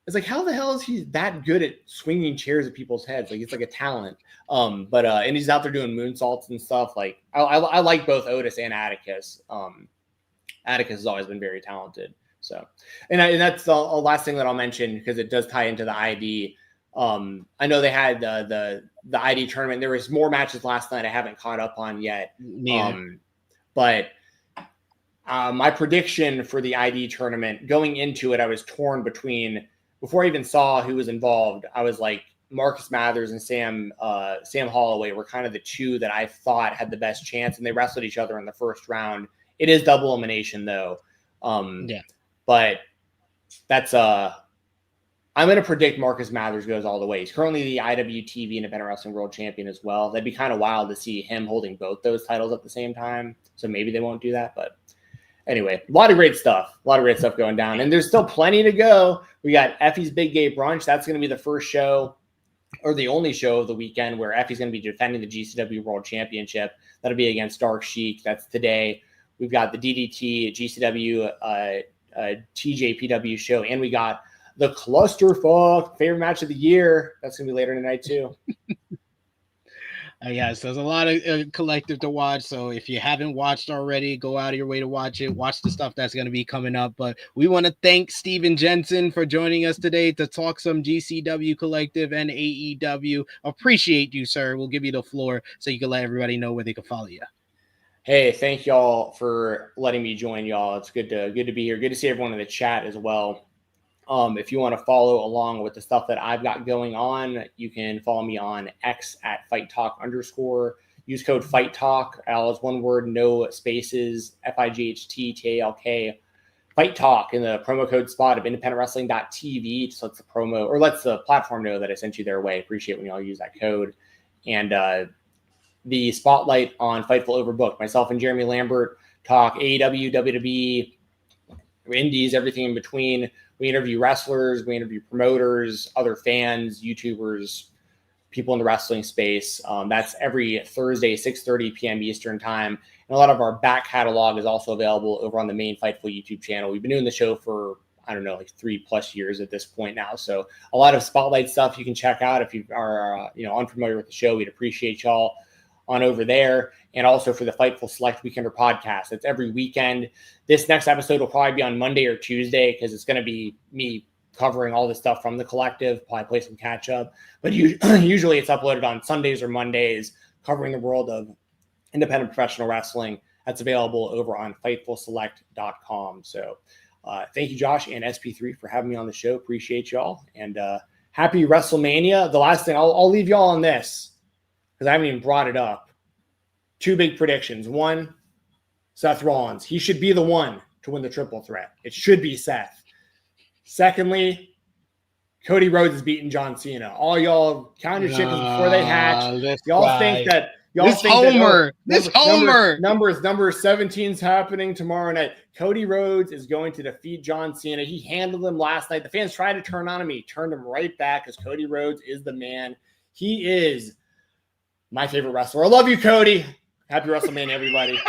it's like, how the hell is he that good at swinging chairs at people's heads? Like it's like a talent. And he's out there doing moonsaults and stuff. Like I like both Otis and Atticus. Atticus has always been very talented. So, and that's the last thing that I'll mention because it does tie into the ID. I know they had the ID tournament. There was more matches last night I haven't caught up on yet. But my prediction for the ID tournament going into it, I was torn between. Before I even saw who was involved, I was like Marcus Mathers and Sam Holloway were kind of the two that I thought had the best chance, and they wrestled each other in the first round. It is double elimination though. But that's I'm going to predict Marcus Mathers goes all the way. He's currently the IWTV Independent Wrestling World Champion as well. That'd be kind of wild to see him holding both those titles at the same time. So maybe they won't do that, but anyway, a lot of great stuff. A lot of great stuff going down. And there's still plenty to go. We got Effie's Big Gay Brunch. That's going to be the first show, or the only show of the weekend, where Effie's going to be defending the GCW World Championship. That'll be against Dark Sheik. That's today. We've got the DDT, GCW, TJPW show, and we got the Clusterfuck favorite match of the year. That's going to be later tonight, too. Yes, there's a lot of collective to watch. So if you haven't watched already, go out of your way to watch it. Watch the stuff that's going to be coming up. But we want to thank Stephen Jensen for joining us today to talk some GCW Collective and AEW. Appreciate you, sir. We'll give you the floor so you can let everybody know where they can follow you. Hey, thank y'all for letting me join y'all. It's good to be here. Good to see everyone in the chat as well. If you want to follow along with the stuff that I've got going on, you can follow me on X at @FightTalk_. Use code FightTalk. All is one word, no spaces. FIGHTTALK. Fight Talk in the promo code spot of independentwrestling.tv. Just lets the promo, or lets the platform know that I sent you their way. Appreciate when y'all use that code. And the spotlight on Fightful Overbooked. Myself and Jeremy Lambert talk AEW, WWE, indies, everything in between. We interview wrestlers, we interview promoters, other fans, YouTubers, people in the wrestling space. That's every Thursday, 6:30 p.m. Eastern time. And a lot of our back catalog is also available over on the main Fightful YouTube channel. We've been doing the show for, I don't know, like 3+ years at this point now. So a lot of spotlight stuff you can check out if you are unfamiliar with the show. We'd appreciate y'all on over there. And also for the Fightful Select Weekender podcast. It's every weekend. This next episode will probably be on Monday or Tuesday, because it's going to be me covering all the stuff from the collective, probably play some catch up. But usually it's uploaded on Sundays or Mondays, covering the world of independent professional wrestling. That's available over on FightfulSelect.com. So thank you, Josh and SP3, for having me on the show. Appreciate y'all. And happy WrestleMania. The last thing, I'll leave y'all on this, because I haven't even brought it up. 2 big predictions. 1, Seth Rollins. He should be the one to win the triple threat. It should be Seth. Secondly, Cody Rhodes is beating John Cena. All y'all count your chickens before they hatch. Y'all think that number 17 is happening tomorrow night. Cody Rhodes is going to defeat John Cena. He handled him last night. The fans tried to turn on him. He turned him right back, because Cody Rhodes is the man. He is my favorite wrestler. I love you, Cody. Happy WrestleMania, everybody.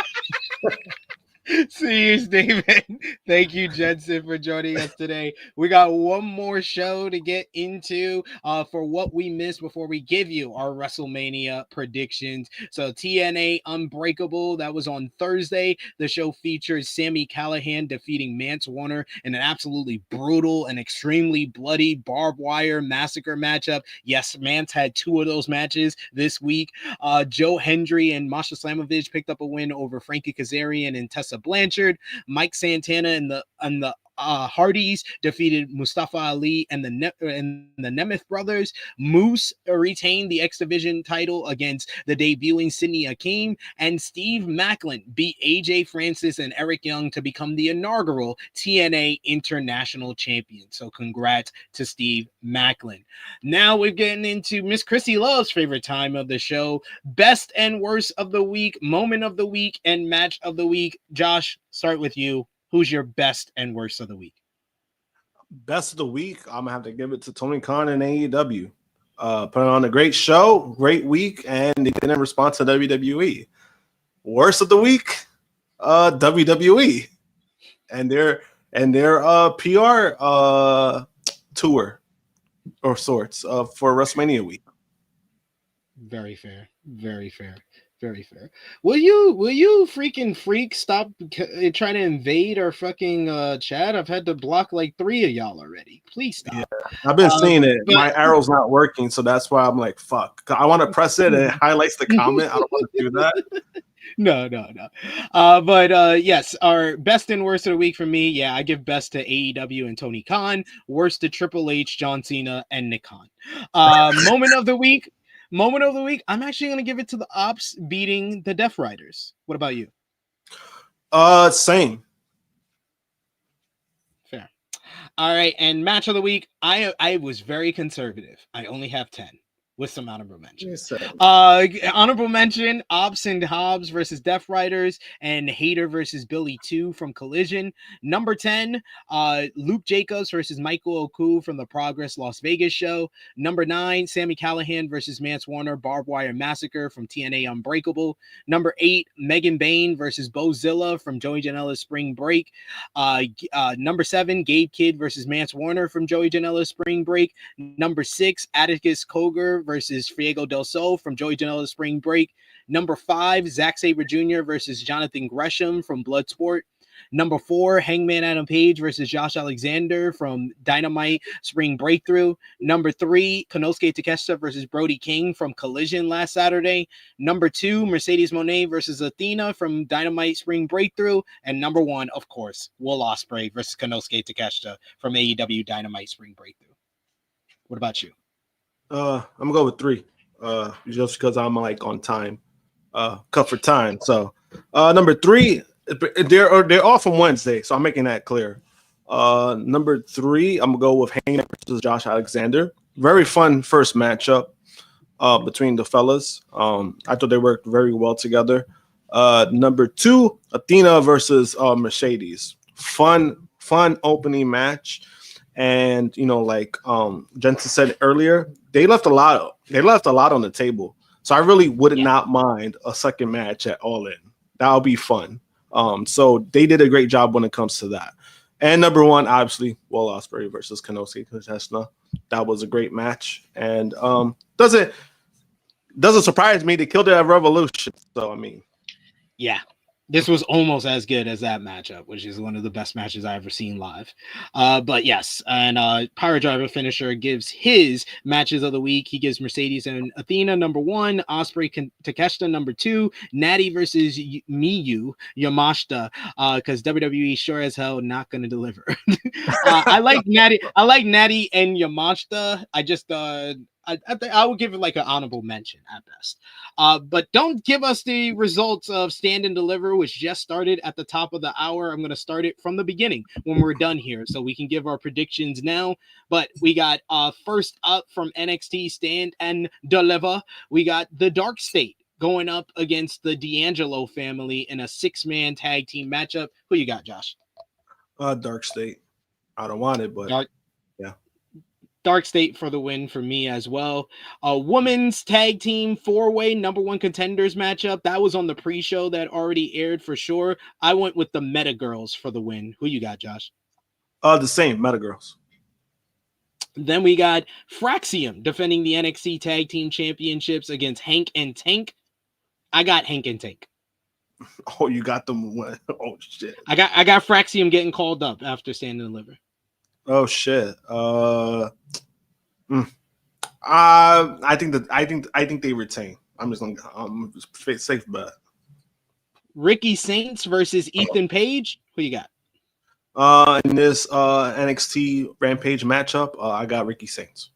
See you, Steven. Thank you, Jensen, for joining us today. We got one more show to get into for what we missed before we give you our WrestleMania predictions. So TNA Unbreakable, that was on Thursday. The show features Sami Callihan defeating Mance Warner in an absolutely brutal and extremely bloody barbed wire massacre matchup. Yes, Mance had 2 of those matches this week. Joe Hendry and Masha Slamovich picked up a win over Frankie Kazarian and Tessa Blanchard. Mike Santana and the Hardys defeated Mustafa Ali and the Nemeth brothers. Moose retained the X Division title against the debuting Sydney Akeem, and Steve Macklin beat AJ Francis and Eric Young to become the inaugural TNA International Champion. So congrats to Steve Macklin. Now we're getting into Miss Chrissy Love's favorite time of the show, best and worst of the week, moment of the week, and match of the week. Josh, start with you. Who's your best and worst of the week? Best of the week, I'm gonna have to give it to Tony Khan and AEW. Put on a great show, great week, and they didn't respond to WWE. Worst of the week, WWE and their PR tour or sorts for WrestleMania week. Very fair. Very fair. Very fair. Will you freaking freak stop trying to invade our fucking chat? I've had to block like 3 of y'all already. Please stop. Yeah, I've been seeing it. My arrow's not working, so that's why I'm like, fuck. I want to press it and it highlights the comment. I don't want to do that. No. But yes, our best and worst of the week for me, yeah, I give best to AEW and Tony Khan, worst to Triple H, John Cena, and Nick Khan. Moment of the week, I'm actually going to give it to the Ops beating the Death Riders. What about you? Same. Fair. All right, and match of the week, I was very conservative. I only have 10. with some honorable mentions. Yes, Honorable mention: Ops and Hobbs versus Death Riders, and Hater versus Billy 2 from Collision. Number 10, Luke Jacobs versus Michael Oku from the Progress Las Vegas show. Number 9, Sami Callihan versus Mance Warner Barbed Wire Massacre from TNA Unbreakable. Number 8, Megan Bain versus Bozilla from Joey Janela Spring Break. Number 7, Gabe Kidd versus Mance Warner from Joey Janela Spring Break. Number 6, Atticus Cogar versus Friego del Sol from Joey Janela Spring Break. Number 5, Zack Sabre Jr. versus Jonathan Gresham from Bloodsport. Number 4, Hangman Adam Page versus Josh Alexander from Dynamite Spring BreakThru. Number 3, Konosuke Takeshita versus Brody King from Collision last Saturday. Number 2, Mercedes Moné versus Athena from Dynamite Spring BreakThru. And number 1, of course, Will Ospreay versus Konosuke Takeshita from AEW Dynamite Spring BreakThru. What about you? I'm gonna go with 3. Just because I'm like on time, cut for time. So number 3, they're all from Wednesday, so I'm making that clear. Number 3, I'm gonna go with Hangman versus Josh Alexander. Very fun first matchup between the fellas. I thought they worked very well together. Number 2, Athena versus Mercedes. Fun opening match. And like Jensen said earlier, they left a lot on the table. So I really would not mind a second match at All In. That'll be fun. So they did a great job when it comes to that. And number 1, obviously, Will Ospreay versus Konosuke Takeshita. That was a great match. And doesn't surprise me. They killed it at Revolution. So I mean, yeah. This was almost as good as that matchup, which is one of the best matches I've ever seen live. But yes, and Pirate Driver Finisher gives his matches of the week. He gives Mercedes and Athena number 1, Ospreay Takeshita number 2, Natty versus Miyu Yamashita, because WWE sure as hell not going to deliver. I like Natty and Yamashita. I would give it like an honorable mention at best. But don't give us the results of Stand and Deliver, which just started at the top of the hour. I'm going to start it from the beginning when we're done here, so we can give our predictions now. But we got first up from NXT Stand and Deliver, we got the Dark State going up against the D'Angelo family in a 6-man tag team matchup. Who you got, Josh? Dark State. I don't want it, but Dark State for the win for me as well. A women's tag team 4-way number 1 contenders matchup. That was on the pre-show that already aired for sure. I went with the Meta Girls for the win. Who you got, Josh? The same, Meta Girls. Then we got Fraxium defending the NXT Tag Team Championships against Hank and Tank. I got Hank and Tank. Oh, you got them. Oh shit. I got Fraxium getting called up after Stand and Deliver. Oh shit. I think they retain. I'm just gonna safe bet. Ricky Saints versus Ethan Page. Who you got? In this NXT Rampage matchup, I got Ricky Saints.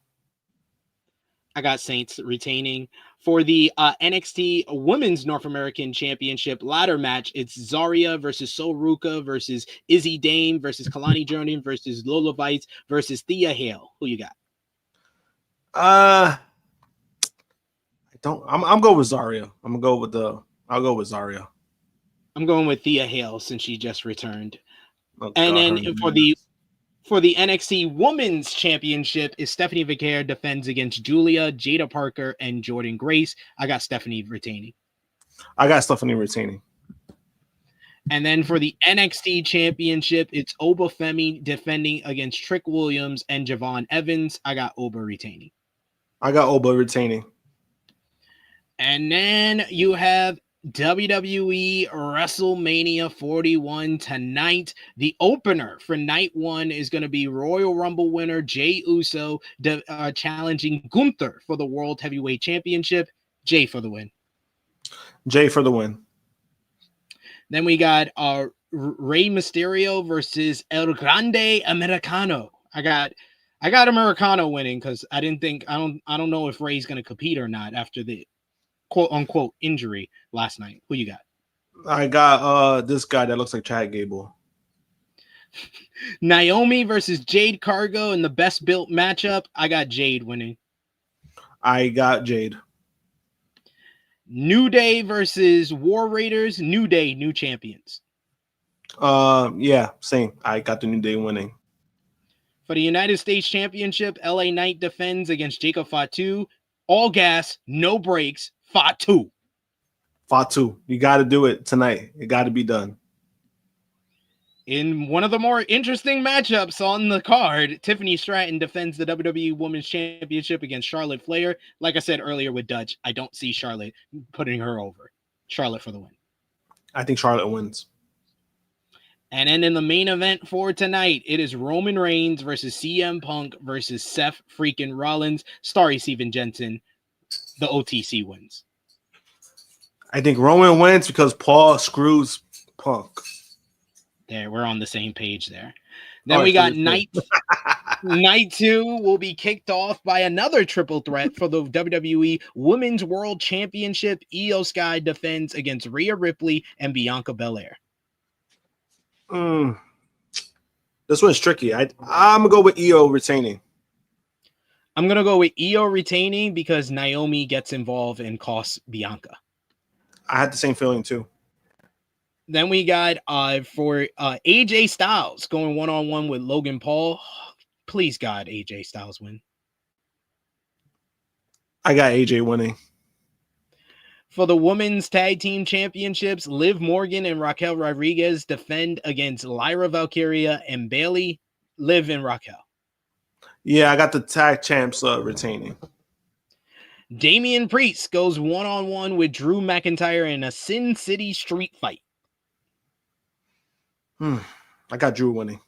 I got Saints retaining. For the NXT Women's North American Championship ladder match, it's Zarya versus Sol Ruka versus Izzy Dame versus Kalani Jordan versus Lola Vice versus Thea Hale. Who you got? I'm going with Zarya. I'll go with Zarya. I'm going with Thea Hale since she just returned. Oh, and then for the NXT Women's Championship is Stephanie Vicaire defends against Julia, Jada Parker, and Jordan Grace. I got Stephanie retaining. I got Stephanie retaining. And then for the NXT Championship, it's Oba Femi defending against Trick Williams and Javon Evans. I got Oba retaining. I got Oba retaining. And then you have WWE WrestleMania 41 tonight. The opener for night 1 is going to be Royal Rumble winner Jey Uso challenging Gunther for the World Heavyweight Championship. Jey for the win. Jey for the win. Then we got Rey Mysterio versus El Grande Americano. I got Americano winning because I don't know if Rey's going to compete or not after the quote unquote injury last night. Who you got? I got this guy that looks like Chad Gable. Naomi versus Jade Cargo in the best built matchup. I got Jade winning. I got Jade. New Day versus War Raiders. New Day, new champions. Yeah, same. I got the New Day winning. For the United States Championship, LA Knight defends against Jacob Fatu. All gas, no brakes. Fatu. Fatu. You got to do it tonight. It got to be done. In one of the more interesting matchups on the card, Tiffany Stratton defends the WWE Women's Championship against Charlotte Flair. Like I said earlier with Dutch, I don't see Charlotte putting her over. Charlotte for the win. I think Charlotte wins. And then in the main event for tonight, it is Roman Reigns versus CM Punk versus Seth freaking Rollins. Starry Stephen Jensen. The OTC wins. I think Roman wins because Paul screws Punk. There, we're on the same page there. Then we got night 2 will be kicked off by another triple threat for the WWE Women's World Championship. Io Sky defends against Rhea Ripley and Bianca Belair. This one's tricky. I'm gonna go with Io retaining. I'm gonna go with Io retaining because Naomi gets involved and costs Bianca. I had the same feeling too. Then we got for AJ Styles going one-on-one with Logan Paul. Please, God, AJ Styles win. I got AJ winning. For the Women's Tag Team Championships, Liv Morgan and Raquel Rodriguez defend against Lyra Valkyria and Bayley. Liv and Raquel. Yeah, I got the tag champs retaining. Damian Priest goes one-on-one with Drew McIntyre in a Sin City street fight. I got Drew winning.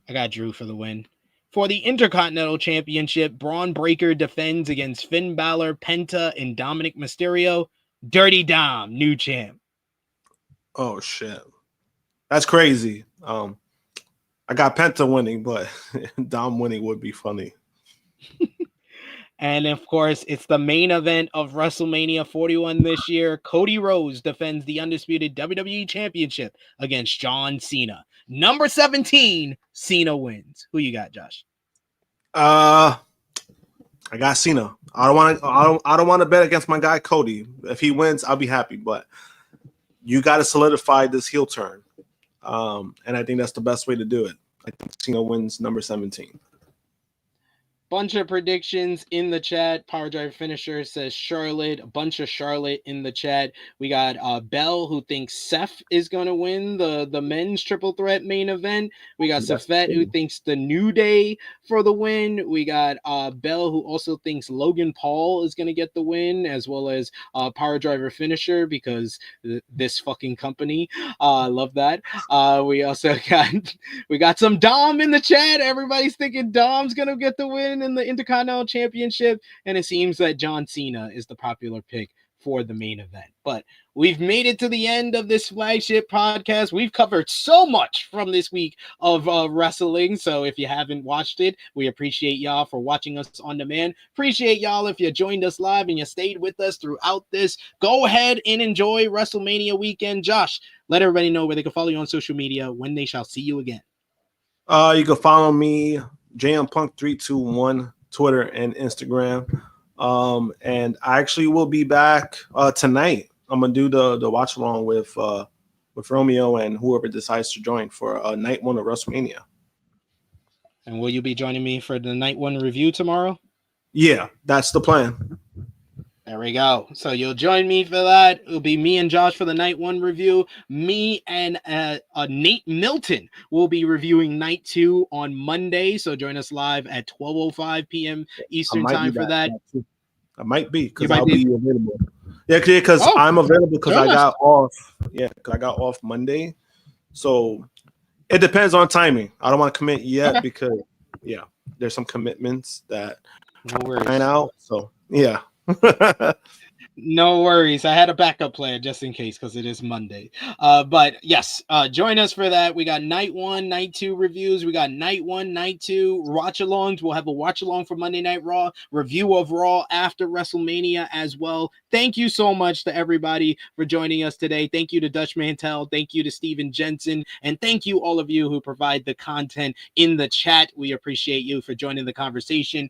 I got Drew for the win. For the Intercontinental Championship, Braun Breaker defends against Finn Balor, Penta, and Dominic Mysterio. Dirty Dom, new champ. Oh, shit. That's crazy. I got Penta winning, but Dom winning would be funny. And, of course, it's the main event of WrestleMania 41 this year. Cody Rhodes defends the undisputed WWE Championship against John Cena. Number 17, Cena wins. Who you got, Josh? I got Cena. I don't want to bet against my guy Cody. If he wins, I'll be happy. But you got to solidify this heel turn, and I think that's the best way to do it. I think Cena wins number 17. Bunch of predictions in the chat. Power Drive Finisher says Charlotte. A bunch of Charlotte in the chat. We got Bell, who thinks Seth is going to win the men's triple threat main event. We got Safet, who thinks the New Day for the win. We got Bell, who also thinks Logan Paul is going to get the win, as well as Power Driver Finisher, because this fucking company. Love that. We also got some Dom in the chat. Everybody's thinking Dom's going to get the win in the Intercontinental Championship, and it seems that John Cena is the popular pick for the main event. But we've made it to the end of this flagship podcast. We've covered so much from this week of wrestling, so if you haven't watched it, we appreciate y'all for watching us on demand. Appreciate y'all if you joined us live and you stayed with us throughout this. Go ahead and enjoy WrestleMania weekend. Josh, let everybody know where they can follow you on social media, when they shall see you again. You can follow me, JMPunk321, Twitter and Instagram. And I actually will be back tonight. I'm gonna do the watch along with Romeo and whoever decides to join for night 1 of WrestleMania. And will you be joining me for the night 1 review tomorrow? Yeah, that's the plan. There we go. So you'll join me for that. It'll be me and Josh for the night 1 review. Me and Nate Milton will be reviewing night 2 on Monday. So join us live at 12:05 p.m. Eastern time for that. I might be because I'll be available. Yeah, because I'm available because I got off. Yeah, because I got off Monday. So it depends on timing. I don't want to commit yet because there's some commitments that find out. So yeah. No worries. I had a backup plan just in case because it is Monday. But yes, join us for that. We got night 1, night 2 reviews. We got night 1, night 2 watch-alongs. We'll have a watch-along for Monday Night Raw, review of Raw after WrestleMania as well. Thank you so much to everybody for joining us today. Thank you to Dutch Mantell. Thank you to Stephen Jensen. And thank you all of you who provide the content in the chat. We appreciate you for joining the conversation.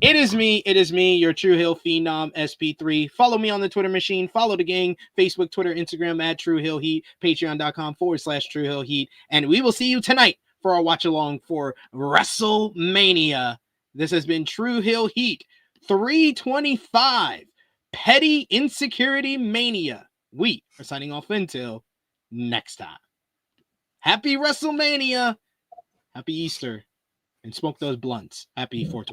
It is me, your Tru Heel Phenom SP3. Follow me on the Twitter machine. Follow the gang, Facebook, Twitter, Instagram at Tru Heel Heat, patreon.com/Tru Heel Heat. And we will see you tonight for our watch along for WrestleMania. This has been Tru Heel Heat 325, Petty Insecurity Mania. We are signing off until next time. Happy WrestleMania. Happy Easter. And smoke those blunts. Happy 420.